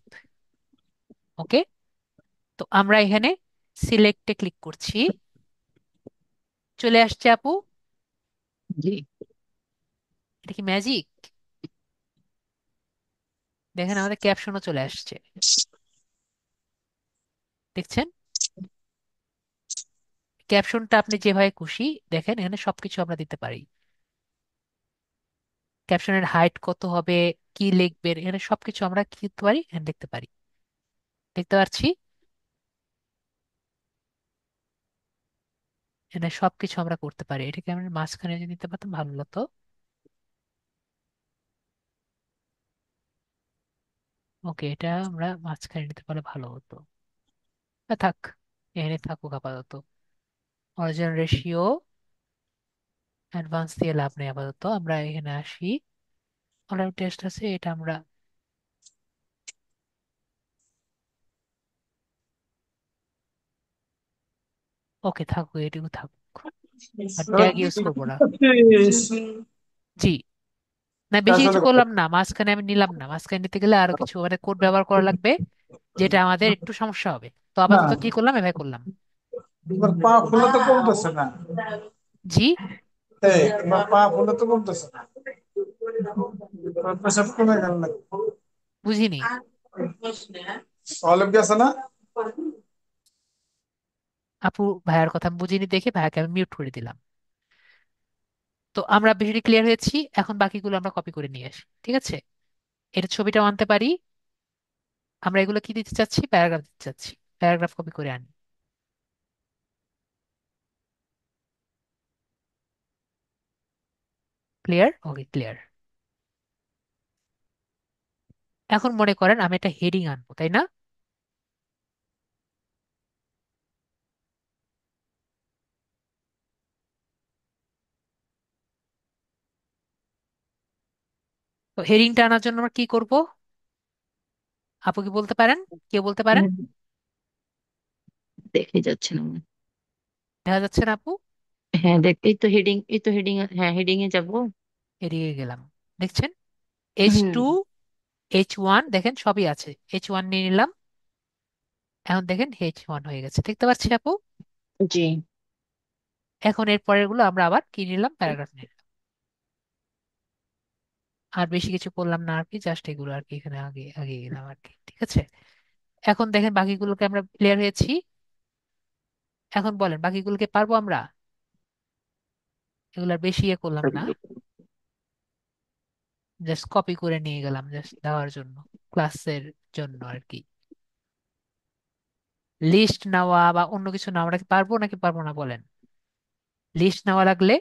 ওকে, তো আমরা এখানে সিলেক্টে ক্লিক করছি, চলে আসছে আপু। জি। এটা কি ম্যাজিক? দেখেন আমাদের ক্যাপশনও চলে আসছে, দেখছেন? ক্যাপশনটা আপনি যেভাবে খুশি দেখেন, এখানে সবকিছু আমরা দিতে পারি। ক্যাপশনের হাইট কত হবে, কি লিখবেন, এখানে সবকিছু আমরা কি করতে পারি, এখানে লিখতে পারি। দেখতে পাচ্ছি এখানে সবকিছু আমরা করতে পারি। এটাকে আমরা মাঝখানে যদি নিতে পারতাম ভালো হতো। ওকে, এটা আমরা মাঝখানে নিতে পারলে ভালো হতো। থাক, এখানে থাকুক আপাতত। অরিজিনাল রেশিও অ্যাডভান্স দিয়ে লাভ নেই, আপাতত আমরা এখানে আসি। অনলাইন টেস্ট আছে, এটা আমরা ওকে থাকুক, এটুকু থাকুক, আর ট্যাগ ইউজ করবো না। জি, না বেশি কিছু করলাম না, মাঝখানে আমি নিলাম না, মাঝখানে নিতে গেলে আরো কিছু মানে কোড ব্যবহার করা লাগবে, যেটা আমাদের একটু সমস্যা হবে। তো না, আপাতত কি করলাম, এভাবে করলাম। তোমার পা ফুলে তো কমতেছে না। জি, এই তোমার পা ফুলে তো কমতেছে না, তোমার পেশাব কমে গেল না? বুঝিনি অলিভ গেছে না? আপু, ভাইয়ার কথা আমি বুঝিনি দেখে ভাইয়াকে আমি মিউট করে দিলাম। তো আমরা বিষয়টি ক্লিয়ার হয়েছি, এখন বাকিগুলো আমরা কপি করে নিয়ে আসি, ঠিক আছে? এটা ছবিটাও আনতে পারি। আমরা এগুলো কি দিতে চাচ্ছি? প্যারাগ্রাফ দিতে চাচ্ছি, প্যারাগ্রাফ কপি করে আনি। ক্লিয়ার? ওকে, ক্লিয়ার। এখন মনে করেন আমি একটা হেডিং আনবো তাই না? তো হেডিংটা আনার জন্য আমরা কি করব? আপু কি বলতে পারেন? কে বলতে পারেন? দেখে যাচ্ছে না মনে হয়। দেখা যাচ্ছে না আপু? হ্যাঁ, দেখ, এই তো হেডিং, এই তো হেডিং, হ্যাঁ হেডিং এ যাব। এড়িয়ে গেলাম, দেখছেন? H2, হুম। H1 দেখেন সবই আছে, H1 নিয়ে নিলাম। এখন দেখেন H1 হয়ে গেছে, দেখতে পাচ্ছি আপু? জি। এখন এর পরের গুলো আমরা আবার কি নিলাম, প্যারাগ্রাফ নিলাম। আর বেশি কিছু করলাম না আর কি, জাস্ট এগুলো আর কি এখানে আগে আগে গেলাম আর কি। ঠিক আছে, এখন দেখেন বাকিগুলোকে আমরা ক্লিয়ার হয়েছি। এখন বলেন বাকিগুলোকে পারবো আমরা? এগুলো আর বেশি ইয়ে করলাম না, জাস্ট কপি করে নিয়ে গেলাম জাস্ট দেওয়ার জন্য, ক্লাসের জন্য আর কি। লিস্ট নেওয়া বা অন্য কিছু নেওয়া কি পারবো নাকি পারবো না বলেন? লিস্ট নেওয়া লাগলে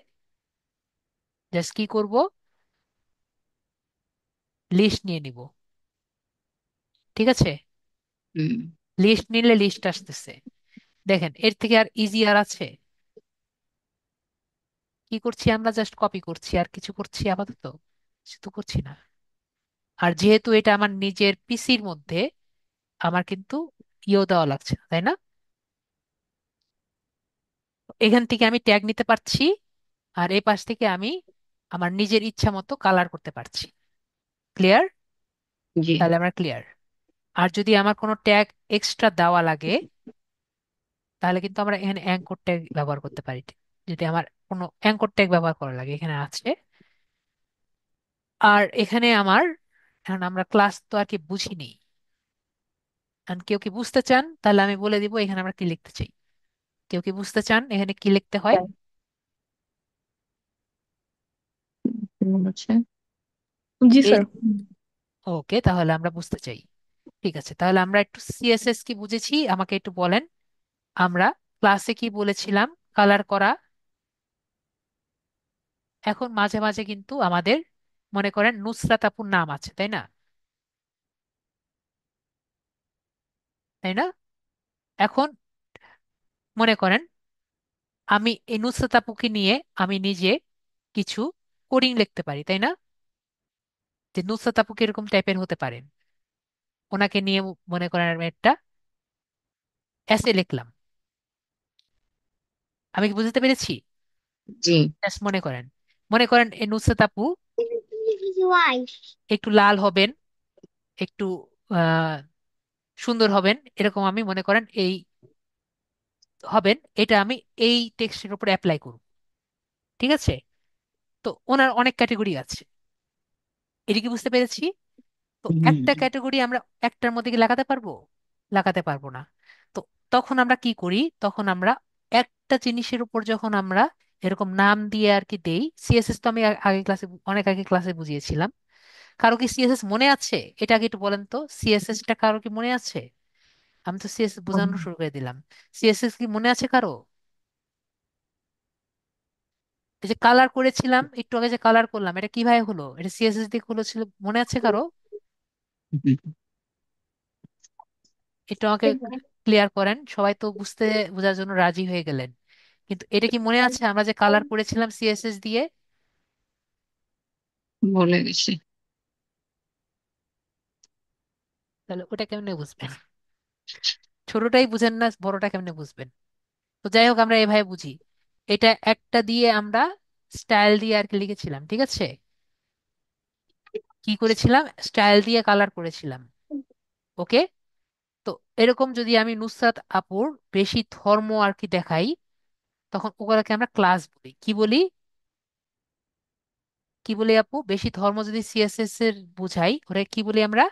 জাস্ট কি করব, লিস্ট নিয়ে নিব। ঠিক আছে, হুম। লিস্ট নিলে লিস্ট আসতেছে। দেখেন এর থেকে আর ইজি আর আছে? কি করছি আমরা, জাস্ট কপি করছি আর কিছু করছি আপাতত? কিছু তো করছি না। আর যেহেতু এটা আমার নিজের পিসির মধ্যে, আমার কিন্তু ইয়েও দেওয়া লাগছে না, তাই না? এখান থেকে আমি ট্যাগ নিতে পারছি, আর এই পাশ থেকে আমি আমার নিজের ইচ্ছা মতো কালার করতে পারছি। ক্লিয়ার? জি। তাহলে আমরা ক্লিয়ার। আর যদি আমার কোনো ট্যাগ এক্সট্রা দেওয়া লাগে, তাহলে কিন্তু আমরা এখানে অ্যাঙ্কর ট্যাগ ব্যবহার করতে পারি। যদি আমার কোনো অ্যাঙ্কর ট্যাগ ব্যবহার করা লাগে, এখানে আছে। আর এখানে আমার, এখন আমরা ক্লাস তো আর কি বুঝিনি, আর কেউ কি বুঝতে চান তাহলে আমি বলে দিব এখানে আমরা কি লিখতে চাই। কেউ কি বুঝতে চান এখানে কি লিখতে হয়? কেমন আছে? জি এই, স্যার। ওকে, তাহলে আমরা বুঝতে চাই। ঠিক আছে, তাহলে আমরা একটু সিএসএস কি বুঝেছি আমাকে একটু বলেন। আমরা ক্লাসে কি বলেছিলাম, কালার করা। এখন মাঝে মাঝে কিন্তু আমাদের মনে করেন নুসরাত আপুর নাম আছে, তাই না? তাই না? এখন মনে করেন আমি এই নুসরাত আপুকে নিয়ে আমি নিজে কিছু কোডিং লিখতে পারি, তাই না? যে নুসরাত আপু কিরকম টাইপের হতে পারেন, ওনাকে নিয়ে মনে করেন আমি একটা এসে লিখলাম। আমি কি বুঝতে পেরেছি? জি। জাস্ট মনে করেন, মনে করেন এই নুসরাত আপু একটু লাল হবেন, একটু আহ সুন্দর হবেন, এরকম আমি মনে করেন এই হবেন, এটা আমি এই টেক্সটের উপর অ্যাপ্লাই করব। ঠিক আছে, তো ওনার অনেক ক্যাটাগরি আছে, এটা কি বুঝতে পেরেছি? তো হুম। একটা ক্যাটাগরি আমরা একটার মধ্যে কি লাগাতে পারবো? লাগাতে পারবো না। তো তখন আমরা কি করি, তখন আমরা একটা জিনিসের উপর যখন আমরা এরকম নাম দিয়ে আর কি দেই, সিএসএস তো আমি আগে ক্লাসে, অনেক আগে ক্লাসে বুঝিয়েছিলাম। কারো কি সিএসএস মনে আছে? এটা আগে একটু বলেন তো, সিএসএস টা কারো কি মনে আছে? আমি তো সিএসএস বোঝানো শুরু করে দিলাম। সিএসএস কি মনে আছে কারো? এই যে কালার করেছিলাম একটু আগে, যে কালার করলাম, এটা কিভাবে হলো? এটা সিএসএস দিয়ে হলো ছিল, মনে আছে কারো? একটু আমাকে ক্লিয়ার করেন, সবাই তো বুঝতে, বোঝার জন্য রাজি হয়ে গেলেন। কিন্তু এটা কি মনে আছে আমরা যে কালার করেছিলাম সিএসএস দিয়ে? বলে গেছে। তাহলে ওটা কেমনে বুঝবেন? ছোটটাই বুঝেন না, বড়টা কেমনে বুঝবেন? তো যাই হোক, আমরা এভাবে বুঝি। এটা একটা দিয়ে আমরা স্টাইল দিয়ে আর কি লিখেছিলাম। ঠিক আছে, কি করেছিলাম, স্টাইল দিয়ে কালার করেছিলাম। ওকে, তো এরকম যদি আমি নুসরাত আপুর বেশি ধর্ম আর কি দেখাই, তখন ওগুলাকে আমরা ক্লাস বলি। কি বলি? কি বলি আপু, বেশি ধর্ম যদি সিএসএস এর বুঝাই, ওরা কি বলি আমরা?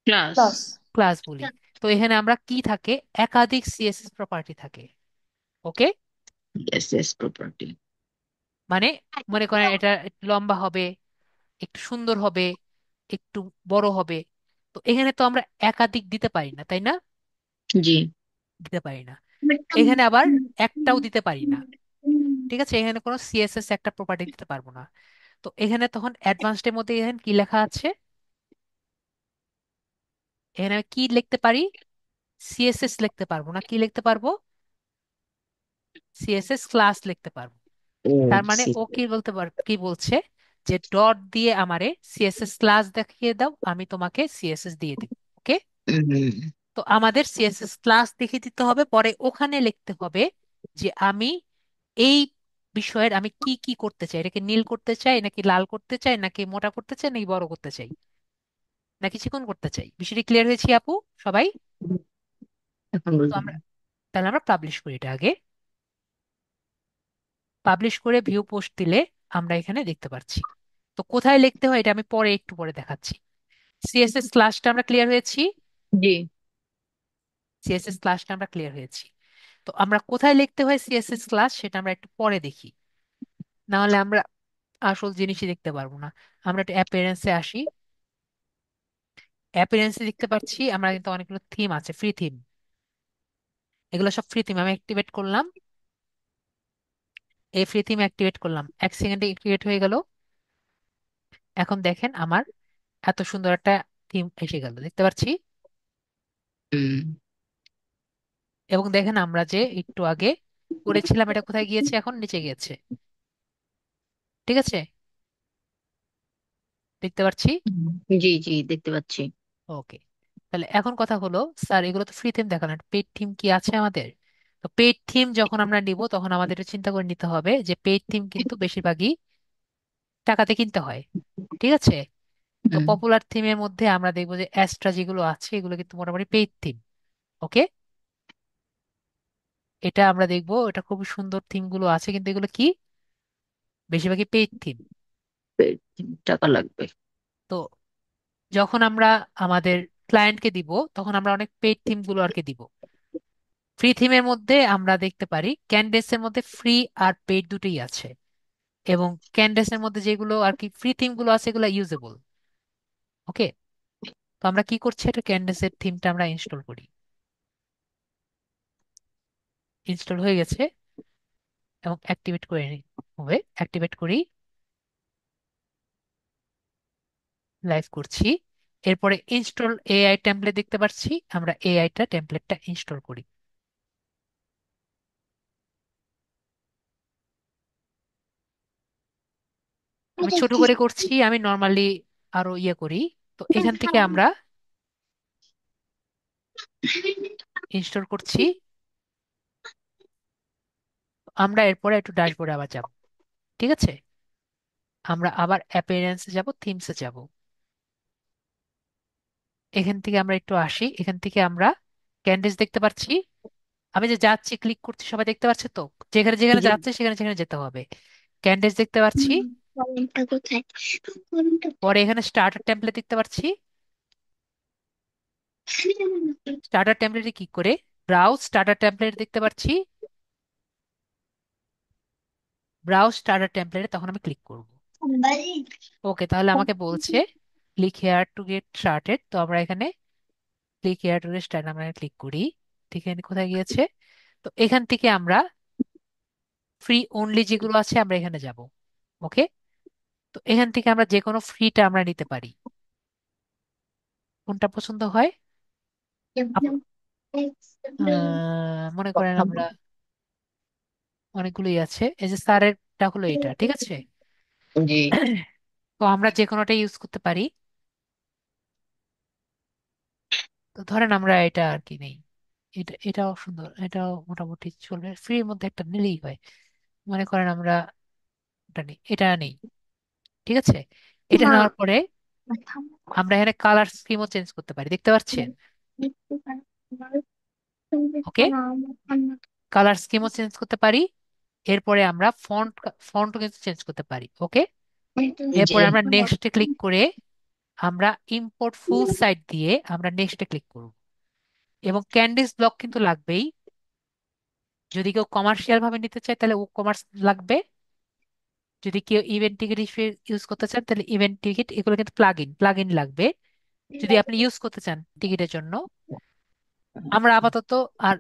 ক্লাস। ক্লাস। ক্লাস বলি। তো এখানে আমরা কি থাকে, একাধিক সিএসএস প্রপার্টি থাকে। ওকে, ইয়েস, ইয়েস, প্রপার্টি। মানে মনে করেন এটা একটু লম্বা হবে, একটু সুন্দর হবে, একটু বড় হবে। তো এখানে তো আমরা একাধিক দিতে পারি না, তাই না? জি। দিতে পারি না। এখানে আবার একটাও দিতে পারি না। ঠিক আছে, এখানে কোনো সিএসএস একটা প্রপার্টি দিতে পারবো না। তো এখানে তখন অ্যাডভান্সড এর মধ্যে এখানে কি লেখা আছে, এখানে আমি কি লিখতে পারি, সিএসএস লিখতে পারবো না, কি লিখতে পারবো? সিএসএস ক্লাস লিখতে পারবো। ও, তার মানে সি। ও কি বলতে পার, কি বলছে, যে ডট দিয়ে আমারে সিএসএস ক্লাস দেখিয়ে দাও, আমি তোমাকে সিএসএস দিয়ে দিব। ওকে, হুম। তো আমাদের সিএসএস ক্লাস দেখিয়ে দিতে হবে, পরে ওখানে লিখতে হবে যে আমি এই বিষয়ের আমি কি কি করতে চাই, এটাকে নীল করতে চাই নাকি লাল করতে চাই নাকি মোটা করতে চাই নাকি বড় করতে চাই নাকি চিকন করতে চাই। বিষয়টি ক্লিয়ার হয়েছে আপু সবাই? এখন তো বুঝলাম। আমরা, তাহলে আমরা পাবলিশ করি এটা আগে। পাবলিশ করে ভিউ পোস্ট দিলে আমরা এখানে দেখতে পাচ্ছি। তো কোথায় লিখতে হয় এটা আমি পরে একটু পরে দেখাচ্ছি। সিএসএস ক্লাসটা আমরা ক্লিয়ার হয়েছি। জি। সিএসএস ক্লাসটা আমরা ক্লিয়ার হয়েছি। তো আমরা কোথায় লিখতে হয় সিএসএস ক্লাস সেটা আমরা একটু পরে দেখি, না হলে আমরা আসল জিনিসই দেখতে পারবো না। আমরা একটু অ্যাপিয়ারেন্সে আসি। অ্যাপিয়ারেন্সে দেখতে পাচ্ছি আমরা কিন্তু অনেকগুলো থিম আছে, ফ্রি থিম। এগুলো সব ফ্রি থিম আমি অ্যাক্টিভেট করলাম। এই ফ্রি থিম অ্যাক্টিভেট করলাম, 1 সেকেন্ডে অ্যাক্টিভেট হয়ে গেল। এখন দেখেন আমার এত সুন্দর একটা থিম এসে গেল, দেখতে পাচ্ছি। হুম। এবং দেখেন আমরা যে একটু আগে করেছিলাম এটা কোথায় গিয়েছে, এখন নিচে গিয়েছে। ঠিক আছে, দেখতে পাচ্ছি। জি জি, দেখতে পাচ্ছি। ওকে, তাহলে এখন কথা হলো, স্যার এগুলো তো ফ্রি থিম দেখালেন, পেইড থিম কি আছে আমাদের? তো পেইড থিম যখন আমরা নিব তখন আমাদের একটু চিন্তা করে নিতে হবে যে পেইড থিম কিন্তু বেশিরভাগই টাকাতে কিনতে হয়। ঠিক আছে, তো হুম। পপুলার থিমের মধ্যে আমরা দেখবো যে অ্যাস্ট্রা যেগুলো আছে এগুলো কিন্তু মোটামুটি পেইড থিম। ওকে, এটা আমরা দেখবো, এটা খুব সুন্দর থিম গুলো আছে, কিন্তু এগুলো কি বেশিরভাগই পেইড থিম। টাকা লাগবে। তো যখন আমরা আমাদের ক্লায়েন্টকে দিব তখন আমরা অনেক পেইড থিম গুলো আর কি দিব। ফ্রি থিমের মধ্যে আমরা দেখতে পারি ক্যানভেসের মধ্যে ফ্রি আর পেইড দুটোই আছে, এবং ক্যানভেসের মধ্যে যেগুলো আর কি ফ্রি থিম গুলো আছে এগুলো ইউজেবল। ওকে, তো আমরা কি করছি, এটা ক্যানভেসের থিমটা আমরা ইনস্টল করি। ইনস্টল হয়ে গেছে এবং অ্যাক্টিভেট করে হবে, অ্যাক্টিভেট করি, লাইভ করছি। এরপরে ইনস্টল এআই টেমপ্লেট দেখতে পাচ্ছি, আমরা এআইটা টেমপ্লেটটা ইনস্টল করি। আমি ছোট করে করছি, আমি নর্মালি আরো ইয়ে করি। তো এখান থেকে আমরা ইনস্টল করছি। আমরা এরপরে একটু ড্যাশবোর্ডে আবার যাব। ঠিক আছে, আমরা আবার অ্যাপিয়ারেন্সে যাব, থিমসে যাব। এখান থেকে আমরা একটু আসি, এখান থেকে আমরা ক্যান্ডিস দেখতে পাচ্ছি। আমি যে যাচ্ছি ক্লিক করছি সবাই দেখতে পাচ্ছে তো, যেখানে যেখানে জি। যাচ্ছে সেখানে সেখানে যেতে হবে। ক্যান্ডিস দেখতে পাচ্ছি, কলমটা কোথায়? পরে এখানে স্টার্টার টেমপ্লেট দেখতে পাচ্ছি। স্টার্টার টেমপ্লেটে কি করে, ব্রাউজ স্টার্টার টেমপ্লেট দেখতে পাচ্ছি। ব্রাউজ স্টার্টার টেমপ্লেটে তখন আমি ক্লিক করব। ওকে, তাহলে আমাকে বলছে click here to get started. তো আমরা এখানে click here to get start আমরা ক্লিক করি। ঠিক আছে, কোথায় গিয়েছে? তো এখান থেকে আমরা ফ্রি অনলি যেগুলো আছে আমরা এখানে যাব। ওকে, তো এখান থেকে আমরা যে কোনো ফ্রিটা আমরা নিতে পারি, কোনটা পছন্দ হয়। মনে করেন আমরা অনেকগুলোই আছে, এই যে স্যারেরটা হলো এটা, ঠিক আছে। জি। তো আমরা যে কোনোটা ইউজ করতে পারি। তো ধরেন আমরা এটা আর কি নেই, এটাও সুন্দর, এটাও মোটামুটি চলবে, ফ্রির মধ্যে একটা নিলেই হয়। মনে করেন আমরা এটা নেই, এটা নেই। ঠিক আছে, এটা নেওয়ার পরে আমরা এখানে কালার স্কিমও চেঞ্জ করতে পারি, দেখতে পাচ্ছেন। ওকে, কালার স্কিমও চেঞ্জ করতে পারি। এরপরে আমরা ফন্টও কিন্তু চেঞ্জ করতে পারি। ওকে, জি। এরপরে আমরা নেক্সটে ক্লিক করে আমরা ইম্পোর্ট ফুল সাইট দিয়ে আমরা নেক্সটে ক্লিক করব। এবং ক্যান্ডিস ব্লক কিন্তু লাগবেই, যদি কেউ কমার্শিয়াল ভাবে নিতে চায় তাহলে ও কমার্স লাগবে। যদি কেউ ইভেন্ট টিকিট হিসেবে ইউজ করতে চান তাহলে ইভেন্ট টিকিট, এগুলো কিন্তু প্লাগ ইন লাগবে যদি আপনি ইউজ করতে চান টিকিটের জন্য। আমরা আপাতত আর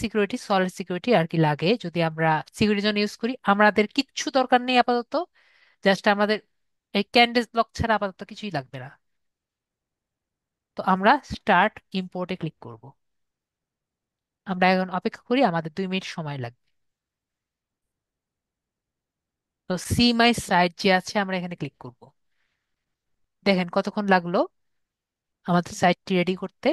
সিকিউরিটি, সলিড সিকিউরিটি আর কি লাগে যদি আমরা সিকিউরিটির জন্য ইউজ করি। আমাদের কিচ্ছু দরকার নেই আপাতত, জাস্ট আমাদের এই ক্যান্ডিস ব্লক ছাড়া আপাতত কিছুই লাগবে না। তো আমরা স্টার্ট ইম্পোর্টে ক্লিক করব। আমরা এখন অপেক্ষা করি, আমাদের 2 মিনিট সময় লাগবে। তো সি মাই সাইট যে আছে আমরা এখানে ক্লিক করব। দেখেন কতক্ষণ লাগলো আমাদের সাইটটি রেডি করতে,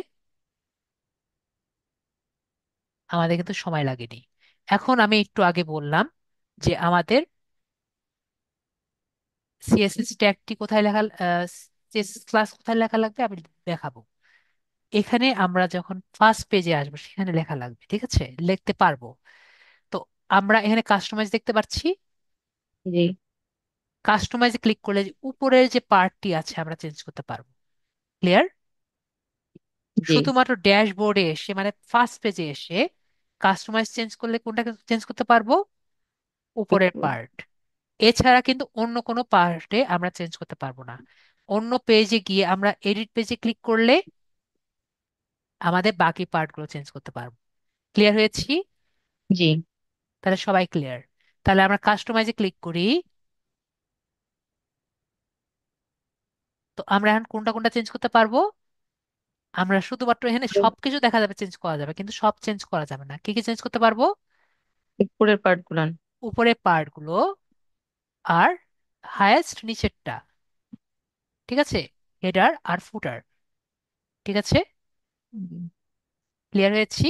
আমাদের কিন্তু সময় লাগেনি। এখন আমি একটু আগে বললাম যে আমাদের সিএসএস ট্যাগটি কোথায় লেখা, সিএসএস ক্লাস কোথায় লেখা লাগবে আমি দেখাবো। এখানে আমরা যখন ফার্স্ট পেজে আসবো সেখানে লেখা লাগবে, ঠিক আছে, লিখতে পারবো। তো আমরা এখানে কাস্টমাইজ দেখতে পাচ্ছি, জি। কাস্টমাইজে ক্লিক করলে যে উপরের যে পার্টটি আছে আমরা চেঞ্জ করতে পারবো। ক্লিয়ার? জি। শুধুমাত্র ড্যাশবোর্ডে এসে মানে ফার্স্ট পেজে এসে কাস্টমাইজ চেঞ্জ করলে কোনটা চেঞ্জ করতে পারবো? উপরের উপর। পার্ট। এছাড়া কিন্তু অন্য কোনো পার্টে আমরা চেঞ্জ করতে পারবো না। অন্য পেজে গিয়ে আমরা এডিট পেজে ক্লিক করলে আমাদের বাকি পার্টগুলো চেঞ্জ করতে পারবো। ক্লিয়ার হয়েছি? জি। তাহলে সবাই ক্লিয়ার? তাহলে আমরা কাস্টমাইজে ক্লিক করি। তো আমরা এখন কোনটা কোনটা চেঞ্জ করতে পারবো? আমরা শুধুমাত্র এখানে সবকিছু দেখা যাবে, চেঞ্জ করা যাবে, কিন্তু সব চেঞ্জ করা যাবে না। কি কি চেঞ্জ করতে পারবো? উপরের পার্ট গুলান। উপরের পার্ট গুলো আর হায়েস্ট নিচেরটা। ঠিক আছে? হেডার আর ফুটার। ঠিক আছে? ক্লিয়ার হয়েছি?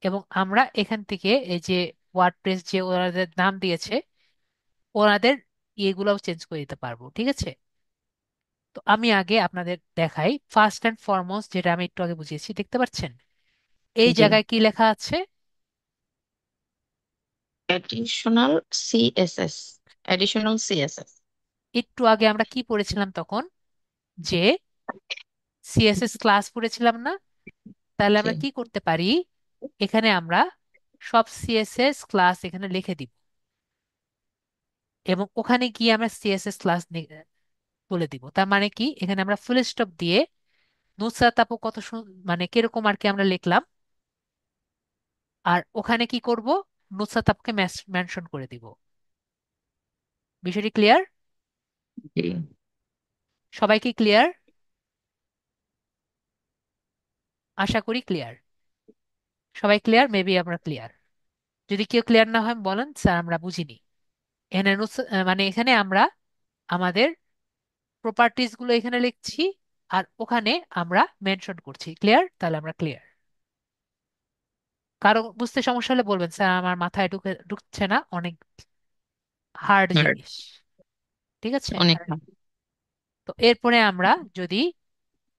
এবং আমরা এখান থেকে এই যে ওয়ার্ডপ্রেস যে ওনাদের নাম দিয়েছে ওনাদের ইয়েগুলোও চেঞ্জ করে দিতে পারবো। ঠিক আছে? তো আমি আগে আপনাদের দেখাই ফার্স্ট অ্যান্ড ফরমোস্ট, যেটা আমি একটু আগে বুঝিয়েছি, দেখতে পাচ্ছেন এই জি। জায়গায় কি লেখা আছে? Additional CSS. Additional CSS. একটু আগে আমরা কি পড়েছিলাম তখন? যে সিএসএস ক্লাস পড়েছিলাম না? তাহলে জি। আমরা কি করতে পারি? এখানে আমরা সব সিএসএস ক্লাস এখানে লিখে দিব এবং ওখানে গিয়ে আমরা সিএসএস ক্লাস বলে দিব। তার মানে কি, এখানে আমরা ফুল স্টপ দিয়ে নুসরাত আপু কত মানে কিরকম আর কি আমরা লিখলাম, আর ওখানে কি করব, নুসরাত আপুকে মেনশন করে দিব। বিষয়টি ক্লিয়ার? জি। সবাই কি ক্লিয়ার? আশা করি ক্লিয়ার। সবাই ক্লিয়ার? মেবি আমরা ক্লিয়ার। যদি কেউ ক্লিয়ার না হয় বলেন, স্যার আমরা বুঝিনি। এখানে মানে এখানে আমরা আমাদের প্রপার্টিজ গুলো এখানে লিখছি আর ওখানে আমরা মেনশন করছি। ক্লিয়ার? তাহলে আমরা ক্লিয়ার। কারো বুঝতে সমস্যা হলে বলবেন, স্যার আমার মাথায় ঢুকছে না, অনেক হার্ড হার্ড। জিনিস। ঠিক আছে? অনেক হার্ড। তো এরপরে আমরা যদি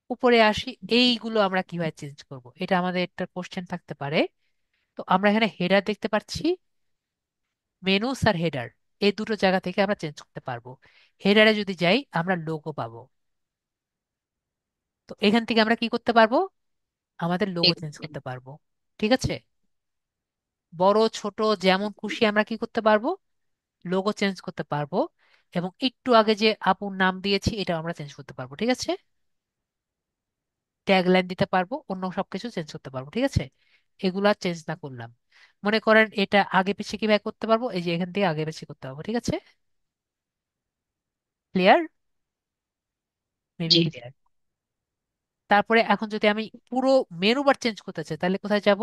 উপরে আসি, এইগুলো আমরা কিভাবে চেঞ্জ করব, এটা আমাদের একটা কোশ্চেন থাকতে পারে। তো আমরা এখানে হেডার দেখতে পাচ্ছি, মেনুস আর হেডার, এই দুটো জায়গা থেকে আমরা চেঞ্জ করতে পারবো। হেডারে যদি যাই আমরা লোগো পাবো। তো এখান থেকে আমরা কি করতে পারবো? আমাদের লোগো চেঞ্জ করতে পারবো। ঠিক আছে? বড় ছোট যেমন খুশি আমরা কি করতে পারবো? লোগো চেঞ্জ করতে পারবো। এবং একটু আগে যে আপুর নাম দিয়েছি এটা আমরা চেঞ্জ করতে পারবো। ঠিক আছে? ট্যাগলাইন দিতে পারবো, অন্য সবকিছু চেঞ্জ করতে পারবো। ঠিক আছে? এগুলা চেঞ্জ না করলাম। মনে করেন এটা আগে পিছিয়ে কিভাবে করতে পারবো, এই যে এখান থেকে আগে পিছিয়ে করতে পারবো। ঠিক আছে? ক্লিয়ার? মেবি জি। ক্লিয়ার। তারপরে এখন যদি আমি পুরো মেনু বার চেঞ্জ করতে চাই তাহলে কোথায় যাব?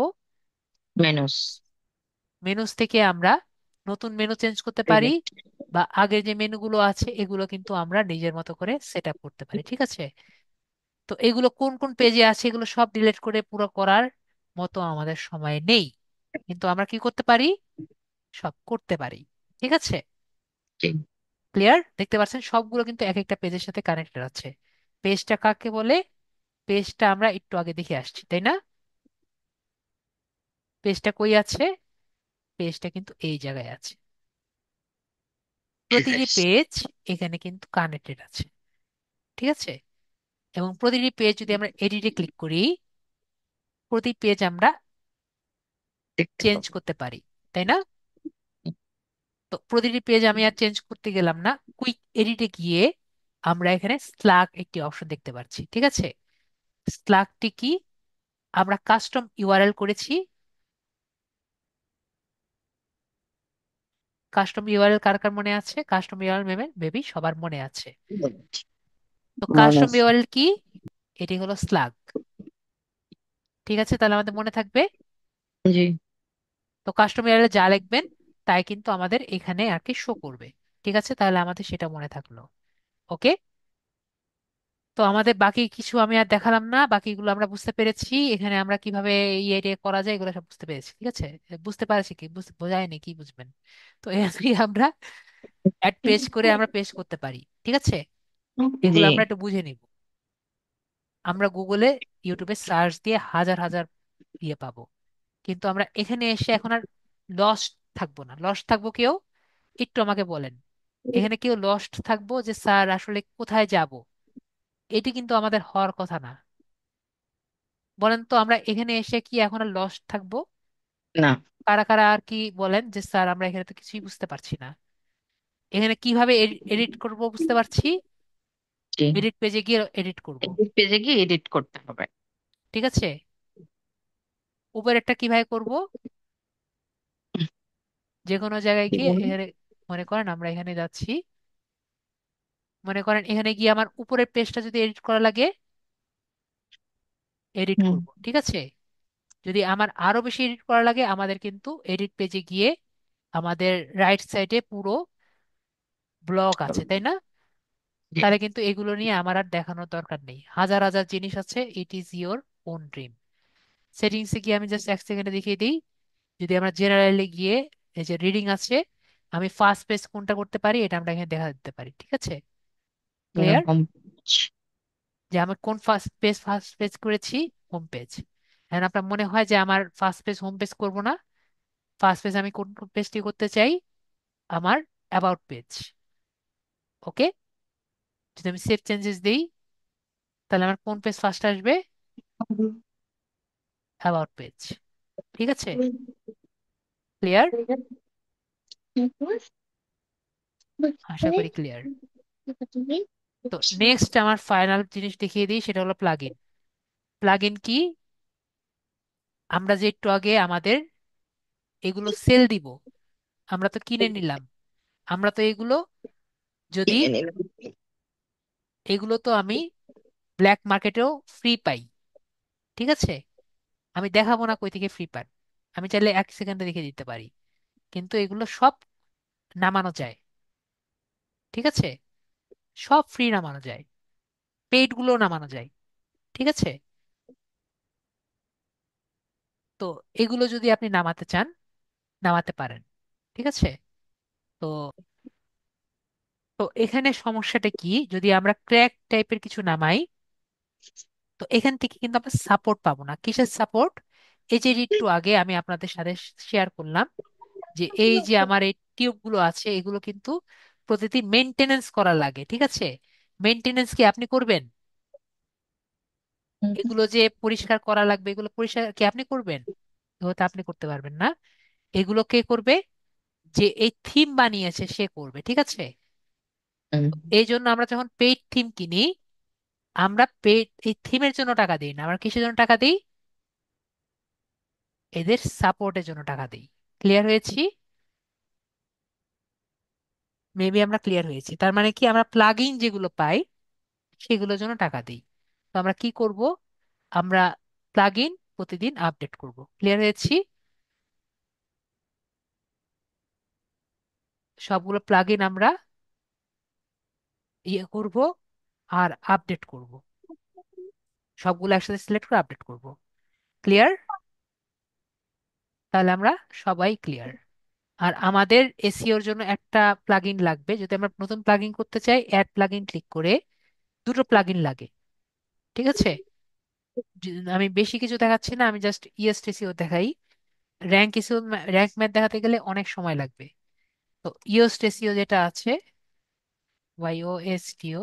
মেনুস। মেনুস থেকে আমরা নতুন মেনু চেঞ্জ করতে পারি, সিলেক্ট। বা আগের যে মেনুগুলো আছে এগুলো কিন্তু আমরা নিজের মতো করে সেট আপ করতে পারি। ঠিক আছে? তো এগুলো কোন কোন পেজে আছে এগুলো সব ডিলিট করে পুরো করার মতো আমাদের সময় নেই, কিন্তু আমরা কি করতে পারি? সব করতে পারি। ঠিক আছে? জি। ক্লিয়ার? দেখতে পাচ্ছেন সবগুলো কিন্তু এক একটা পেজের সাথে কানেক্টেড আছে। পেজটা কাকে বলে? পেজটা আমরা একটু আগে দেখে আসছি, তাই না? পেজটা কই আছে? পেজটা কিন্তু এই জায়গায় আছে। প্রতিটি পেজ এখানে কিন্তু কানেক্টেড আছে। ঠিক আছে? এবং প্রতিটি পেজ যদি আমরা এডিটে ক্লিক করি, প্রতি পেজ আমরা দেখতে চেঞ্জ পাবো। করতে পারি, তাই না? তো প্রতিটি পেজ আমি আর চেঞ্জ করতে গেলাম না, কুইক এডিটে গিয়ে আমরা এখানে স্লাগ একটি অপশন দেখতে পাচ্ছি। ঠিক আছে? স্লাগটি কি? আমরা কাস্টম ইউআরএল করেছি। কাস্টম ইউআরএল কার কার মনে আছে? কাস্টম ইউআরএল মেবি সবার মনে আছে। তো মনে কাস্টম আছে। ইউআরএল কি? এটি হলো স্লাগ। ঠিক আছে? তাহলে আমাদের মনে থাকবে। জি। তো কাস্টম ইউআরএল যা লিখবেন তাই কিন্তু আমাদের এখানে আর কি শো করবে। ঠিক আছে? তাহলে আমাদের সেটা মনে থাকলো। ওকে। তো আমাদের বাকি কিছু আমি আর দেখালাম না, বাকিগুলো আমরা বুঝতে পেরেছি। এখানে আমরা কিভাবে ইয়ে টিয়ে করা যায় এগুলো সব বুঝতে পেরেছি। ঠিক আছে? বুঝতে পারছি কি বোঝায়নি কি বুঝবেন? তো এখানে আমরা অ্যাড পেজ করে আমরা পেজ করতে পারি। ঠিক আছে? জি। এগুলো আমরা একটু বুঝে নিব। আমরা গুগলে ইউটিউবে সার্চ দিয়ে হাজার হাজার ইয়ে পাবো, কিন্তু আমরা এখানে এসে এখন আর লস্ট থাকবো না। লস্ট থাকবো কেউ? একটু আমাকে বলেন, এখানে কেউ লস্ট থাকবো যে স্যার আসলে কোথায় যাব? এটি কিন্তু আমাদের হওয়ার কথা না। বলেন তো, আমরা এখানে এসে কি এখন আর লস্ট থাকবো? না। কারা কারা আর কি বলেন যে স্যার আমরা এখানে তো কিছুই বুঝতে পারছি না, এখানে কিভাবে এডিট করব বুঝতে পারছি, জি। এডিট পেজে গিয়ে এডিট করব। এডিট পেজে গিয়ে এডিট করতে হবে। ঠিক আছে, উপরেরটা কিভাবে করব? যে কোনো জায়গায় কি গিয়ে বলুন? এখানে, মনে করেন আমরা এখানে যাচ্ছি, মনে করেন এখানে গিয়ে আমার উপরের পেজটা যদি এডিট করা লাগে, এডিট হুম। করব। ঠিক আছে, যদি আমার আরো বেশি এডিট করা লাগে, আমাদের কিন্তু এডিট পেজে গিয়ে আমাদের রাইট সাইডে পুরো ব্লক আছে, তাই না? জি। তাহলে কিন্তু এগুলো নিয়ে আমার আর দেখানোর দরকার নেই, হাজার হাজার জিনিস আছে, it is your own dream. সেটিংসে গিয়ে আমি জাস্ট 1 সেকেন্ডে দেখিয়ে দিই। যদি আমরা জেনারেলে গিয়ে এই যে রিডিং আছে, আমি ফার্স্ট পেজ কোনটা করতে পারি এটা আমরা এখানে দেখা দিতে পারি। ঠিক আছে, ক্লিয়ার? হোম। যে আমি কোন ফার্স্ট পেজ করেছি, হোম পেজ। এখন আপনার মনে হয় যে আমার ফার্স্ট পেজ হোম পেজ করবো না, ফার্স্ট পেজ আমি কোন পেজটি করতে চাই, আমার অ্যাবাউট পেজ। ওকে, যদি আমি সেভ চেঞ্জেস দিই, তাহলে আমার কোন পেজ ফার্স্ট আসবে? About page. ঠিক আছে, ক্লিয়ার? আশা করি ক্লিয়ার। তো নেক্সট আমার ফাইনাল জিনিস দেখিয়ে দিই, সেটা হলো প্লাগইন। প্লাগইন কি? আমরা যে একটু আগে আমাদের এগুলো সেল দিব, আমরা তো কিনে নিলাম, আমরা তো এগুলো যদি, কিনে নিলাম। এগুলো তো আমি ব্ল্যাক মার্কেটেও ফ্রি পাই। ঠিক আছে, আমি দেখাবো না কই থেকে ফ্রি পান, আমি চাইলে 1 সেকেন্ডে দেখে দিতে পারি, কিন্তু এগুলো সব নামানো যায়। ঠিক আছে, সব ফ্রি নামানো যায়, পেইড গুলো নামানো যায়। ঠিক আছে, তো এগুলো যদি আপনি নামাতে চান, নামাতে পারেন। ঠিক আছে, তো তো এখানে সমস্যাটা কি, যদি আমরা ক্র্যাক টাইপের কিছু নামাই, তো এখান থেকে কিন্তু আমরা সাপোর্ট পাবো না। কিসের সাপোর্ট? এই যে একটু আগে আমি আপনাদের সাথে শেয়ার করলাম, যে এই যে আমার এই টিউব গুলো আছে, এগুলো কিন্তু প্রতিদিন মেনটেনেন্স করা লাগে। ঠিক আছে, মেনটেনেন্স কি আপনি করবেন? এগুলো যে পরিষ্কার করা লাগবে, এগুলো পরিষ্কার কি আপনি করবেন? হয়তো আপনি করতে পারবেন না, এগুলো কে করবে? যে এই থিম বানিয়েছে সে করবে। ঠিক আছে, এই জন্য আমরা যখন পেইড থিম কিনি, আমরা পেইড এই থিমের জন্য টাকা দিই না, আমরা কিসের জন্য টাকা দিই? এদের সাপোর্টের জন্য টাকা দিই। ক্লিয়ার হয়েছি? মেবি আমরা ক্লিয়ার হয়েছি। তার মানে কি, আমরা প্লাগ ইন যেগুলো পাই সেগুলোর জন্য টাকা দিই। তো আমরা কি করব? আমরা প্লাগ ইন প্রতিদিন আপডেট করব। ক্লিয়ার হয়েছি? সবগুলো প্লাগ ইন আমরা ইয়ে করব আর আপডেট করব, সবগুলো একসাথে সিলেক্ট করে আপডেট করব। ক্লিয়ার? তাহলে আমরা সবাই ক্লিয়ার। আর আমাদের এসিওর জন্য একটা প্লাগইন লাগবে, যদি আমরা নতুন প্লাগইন করতে চাই, অ্যাড প্লাগইন ক্লিক করে দুটো প্লাগইন লাগে। ঠিক আছে, আমি বেশি কিছু দেখাচ্ছি না, আমি জাস্ট ইএসটিসিও দেখাই। র্যাঙ্ক ইসিও, র্যাঙ্ক ম্যাথ দেখাতে গেলে অনেক সময় লাগবে। তো ইওস্টেসিও যেটা আছে, ওয়াইওএসটিও,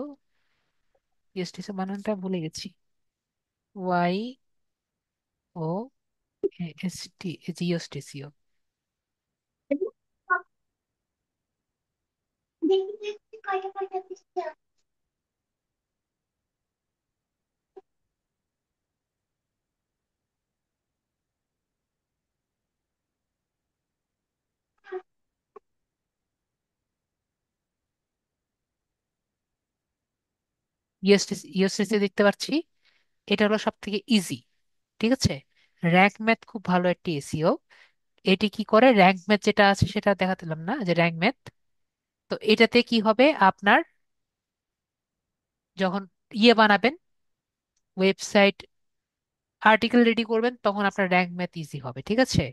ইওস্টেসিও বানানটা ভুলে গেছি, ওয়াই ও এস টি, ইওস্টেসিও। ইওস্টেসিও দেখতে পাচ্ছি, এটা হলো সব থেকে ইজি। ঠিক আছে, র্যাঙ্ক ম্যাথ খুব ভালো একটি এসিও। এটি কি করে, র্যাঙ্ক ম্যাথ যেটা আছে সেটা দেখাতেলাম না, যে র্যাঙ্ক ম্যাথ, তো এটাতে কি হবে, আপনার যখন ইয়ে বানাবেন, ওয়েবসাইট আর্টিকেল রেডি করবেন, তখন আপনার র্যাঙ্ক ম্যাথ ইজি হবে। ঠিক আছে,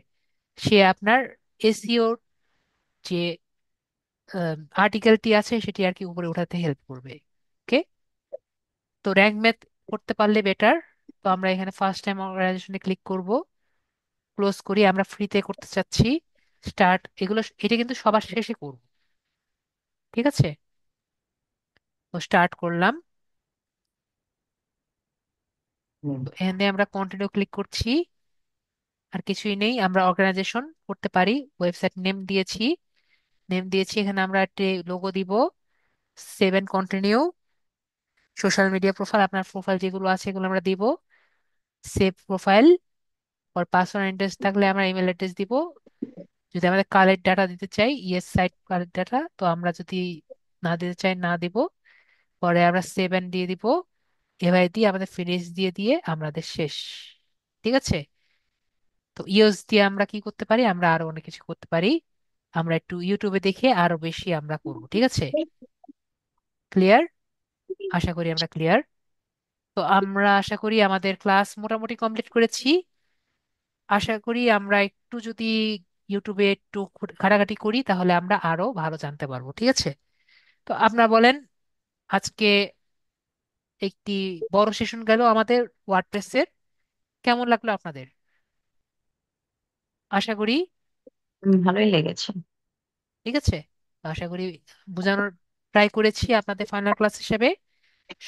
সে আপনার এসিও যে আর্টিকেলটি আছে সেটি আর কি উপরে উঠাতে হেল্প করবে। ওকে, তো র্যাঙ্ক ম্যাথ করতে পারলে বেটার। তো আমরা এখানে ফার্স্ট টাইম অর্গানাইজেশনে ক্লিক করব, ক্লোজ করি, আমরা ফ্রিতে করতে চাচ্ছি। স্টার্ট, এগুলো এটা কিন্তু সবার শেষে করব। ঠিক আছে, তো স্টার্ট করলাম। হুম। তো এখান দিয়ে আমরা কন্টিনিউ ক্লিক করছি। আর কিছুই নেই, আমরা অর্গানাইজেশন করতে পারি। ওয়েবসাইট নেম দিয়েছি, এখানে আমরা একটা লোগো দিব। Save and continue. Social media profile, আপনার প্রোফাইল যেগুলো আছে এগুলো আমরা দিব। Save profile. আর পাসওয়ার্ড অ্যাড্রেস থাকলে আমরা ইমেল অ্যাড্রেস দিব। যদি আমাদের কালেক্ট ডাটা দিতে চাই, ইয়েস সাইট কালেক্ট ডাটা, তো আমরা যদি না দিতে চাই না দিব। পরে আমরা সেভ এন্ড দিয়ে দিব। এভাবে দিয়ে আমাদের ফিনিশ দিয়ে দিয়ে আমাদের শেষ। ঠিক আছে, তো ইউএস দিয়ে আমরা কি করতে পারি, আমরা আরো অনেক কিছু করতে পারি। আমরা একটু ইউটিউবে দেখে আরো বেশি আমরা করব। ঠিক আছে, ক্লিয়ার? আশা করি আমরা ক্লিয়ার। তো আমরা আশা করি আমাদের ক্লাস মোটামুটি কমপ্লিট করেছি। আশা করি আমরা একটু যদি ইউটিউবে একটু ঘাটাঘাটি করি তাহলে আমরা আরো ভালো জানতে পারবো। ঠিক আছে, তো আপনারা বলেন, আজকে একটি বড় সেশন গেল আমাদের ওয়ার্ডপ্রেসের। কেমন লাগলো আপনাদের? আশা করি ভালোই লেগেছে। ঠিক আছে, তো আশা করি বোঝানোর ট্রাই করেছি আপনাদের ফাইনাল ক্লাস হিসেবে।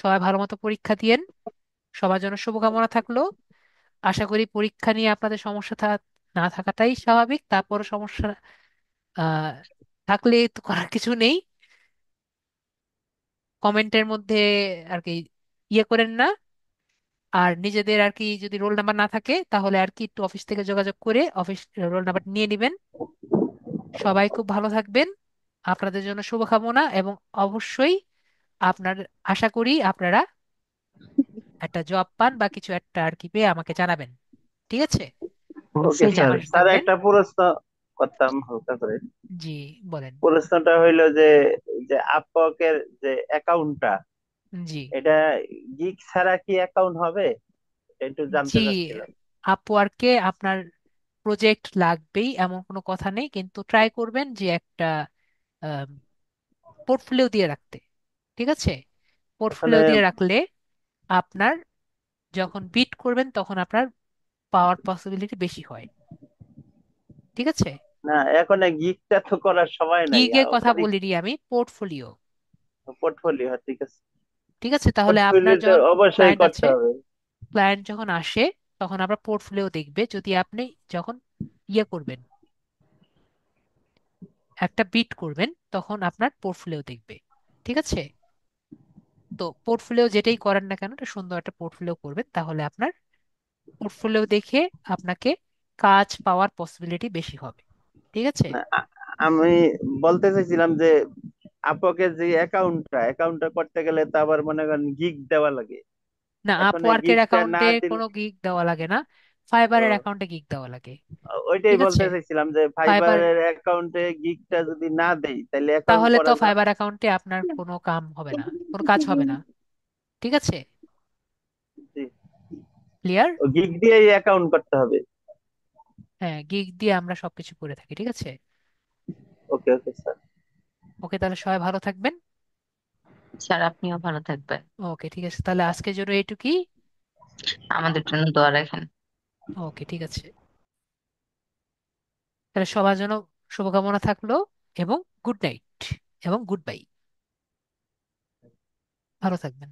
সবাই ভালো মতো পরীক্ষা দিয়েন। সবার জন্য শুভকামনা থাকলো। আশা করি পরীক্ষা নিয়ে আপনাদের সমস্যা না থাকাটাই স্বাভাবিক, তারপর সমস্যা আহ থাকলে তো করার কিছু নেই। কমেন্টের মধ্যে আর কি ইয়ে করেন না। আর নিজেদের আর কি যদি রোল নাম্বার না থাকে তাহলে আর কি একটু অফিস থেকে যোগাযোগ করে অফিস রোল নাম্বার নিয়ে নেবেন। সবাই খুব ভালো থাকবেন। আপনাদের জন্য শুভকামনা, এবং অবশ্যই আপনার আশা করি আপনারা একটা জব পান বা কিছু একটা আর কি পেয়ে আমাকে জানাবেন। ঠিক আছে, ওকে অবশ্যই সবাই স্যার, পাশে স্যার থাকবেন। একটা প্রশ্ন করতাম হালকা করে। জি, বলেন। প্রশ্নটা হইলো যে যে আপওয়ার্কের যে অ্যাকাউন্টটা, জি। এটা গিগ ছাড়া কি অ্যাকাউন্ট হবে? এটা একটু জি, জানতে চাচ্ছিলাম। আপওয়ার্কে আপনার প্রজেক্ট লাগবেই এমন কোনো কথা নেই, কিন্তু ট্রাই করবেন যে একটা পোর্টফোলিও দিয়ে রাখতে। ঠিক আছে, ওখানে পোর্টফোলিও দিয়ে রাখলে আপনার যখন বিট করবেন তখন আপনার পাওয়ার পসিবিলিটি বেশি হয়। ঠিক আছে, না, এখন গিগটা তো করার সময় নাই, গিগের কথা পরীক্ষা। বলিনি আমি, পোর্টফোলিও। পোর্টফোলিও, ঠিক আছে। ঠিক আছে, তাহলে আপনার পোর্টফোলিওতে যখন অবশ্যই ক্লায়েন্ট করতে আছে, হবে। ক্লায়েন্ট যখন আসে তখন আপনার পোর্টফোলিও দেখবে। যদি আপনি যখন ইয়ে করবেন, একটা বিট করবেন, তখন আপনার পোর্টফোলিও দেখবে। ঠিক আছে, তো পোর্টফোলিও যেটাই করেন না কেন একটা সুন্দর একটা পোর্টফোলিও করবেন, তাহলে আপনার পোর্টফোলিও দেখে আপনাকে কাজ পাওয়ার পসিবিলিটি বেশি হবে। ঠিক আছে, না, আমি বলতে চাইছিলাম যে আপওয়ার্কের যে অ্যাকাউন্টটা করতে গেলে তো আবার মনে করেন গিগ দেওয়া লাগে। না, এখন এই আপওয়ার্কের গিগটা না অ্যাকাউন্টে দিলে, কোনো গিগ দেওয়া লাগে না, ফাইবারের ও, অ্যাকাউন্টে গিগ দেওয়া লাগে। ওইটাই ঠিক আছে, বলতে চাইছিলাম যে ফাইবার, ফাইবারের অ্যাকাউন্টে গিগটা যদি না দেই তাহলে অ্যাকাউন্ট তাহলে তো করা যাবে? ফাইবার অ্যাকাউন্টে আপনার কোনো কাম হবে না, কোনো কাজ হবে না। ঠিক আছে, জি। ক্লিয়ার? ও গিগ দিয়েই অ্যাকাউন্ট করতে হবে? হ্যাঁ, গিগ দিয়ে আমরা সবকিছু করে থাকি। ঠিক আছে, ওকে ওকে স্যার। ওকে, তাহলে সবাই ভালো থাকবেন। স্যার আপনিও ভালো থাকবেন। ওকে, ঠিক আছে, তাহলে আজকের জন্য এইটুকুই। আমাদের জন্য দোয়া রাখেন। ওকে, ঠিক আছে, তাহলে সবার জন্য শুভকামনা থাকলো, এবং গুড নাইট এবং গুড বাই। ভালো থাকবেন।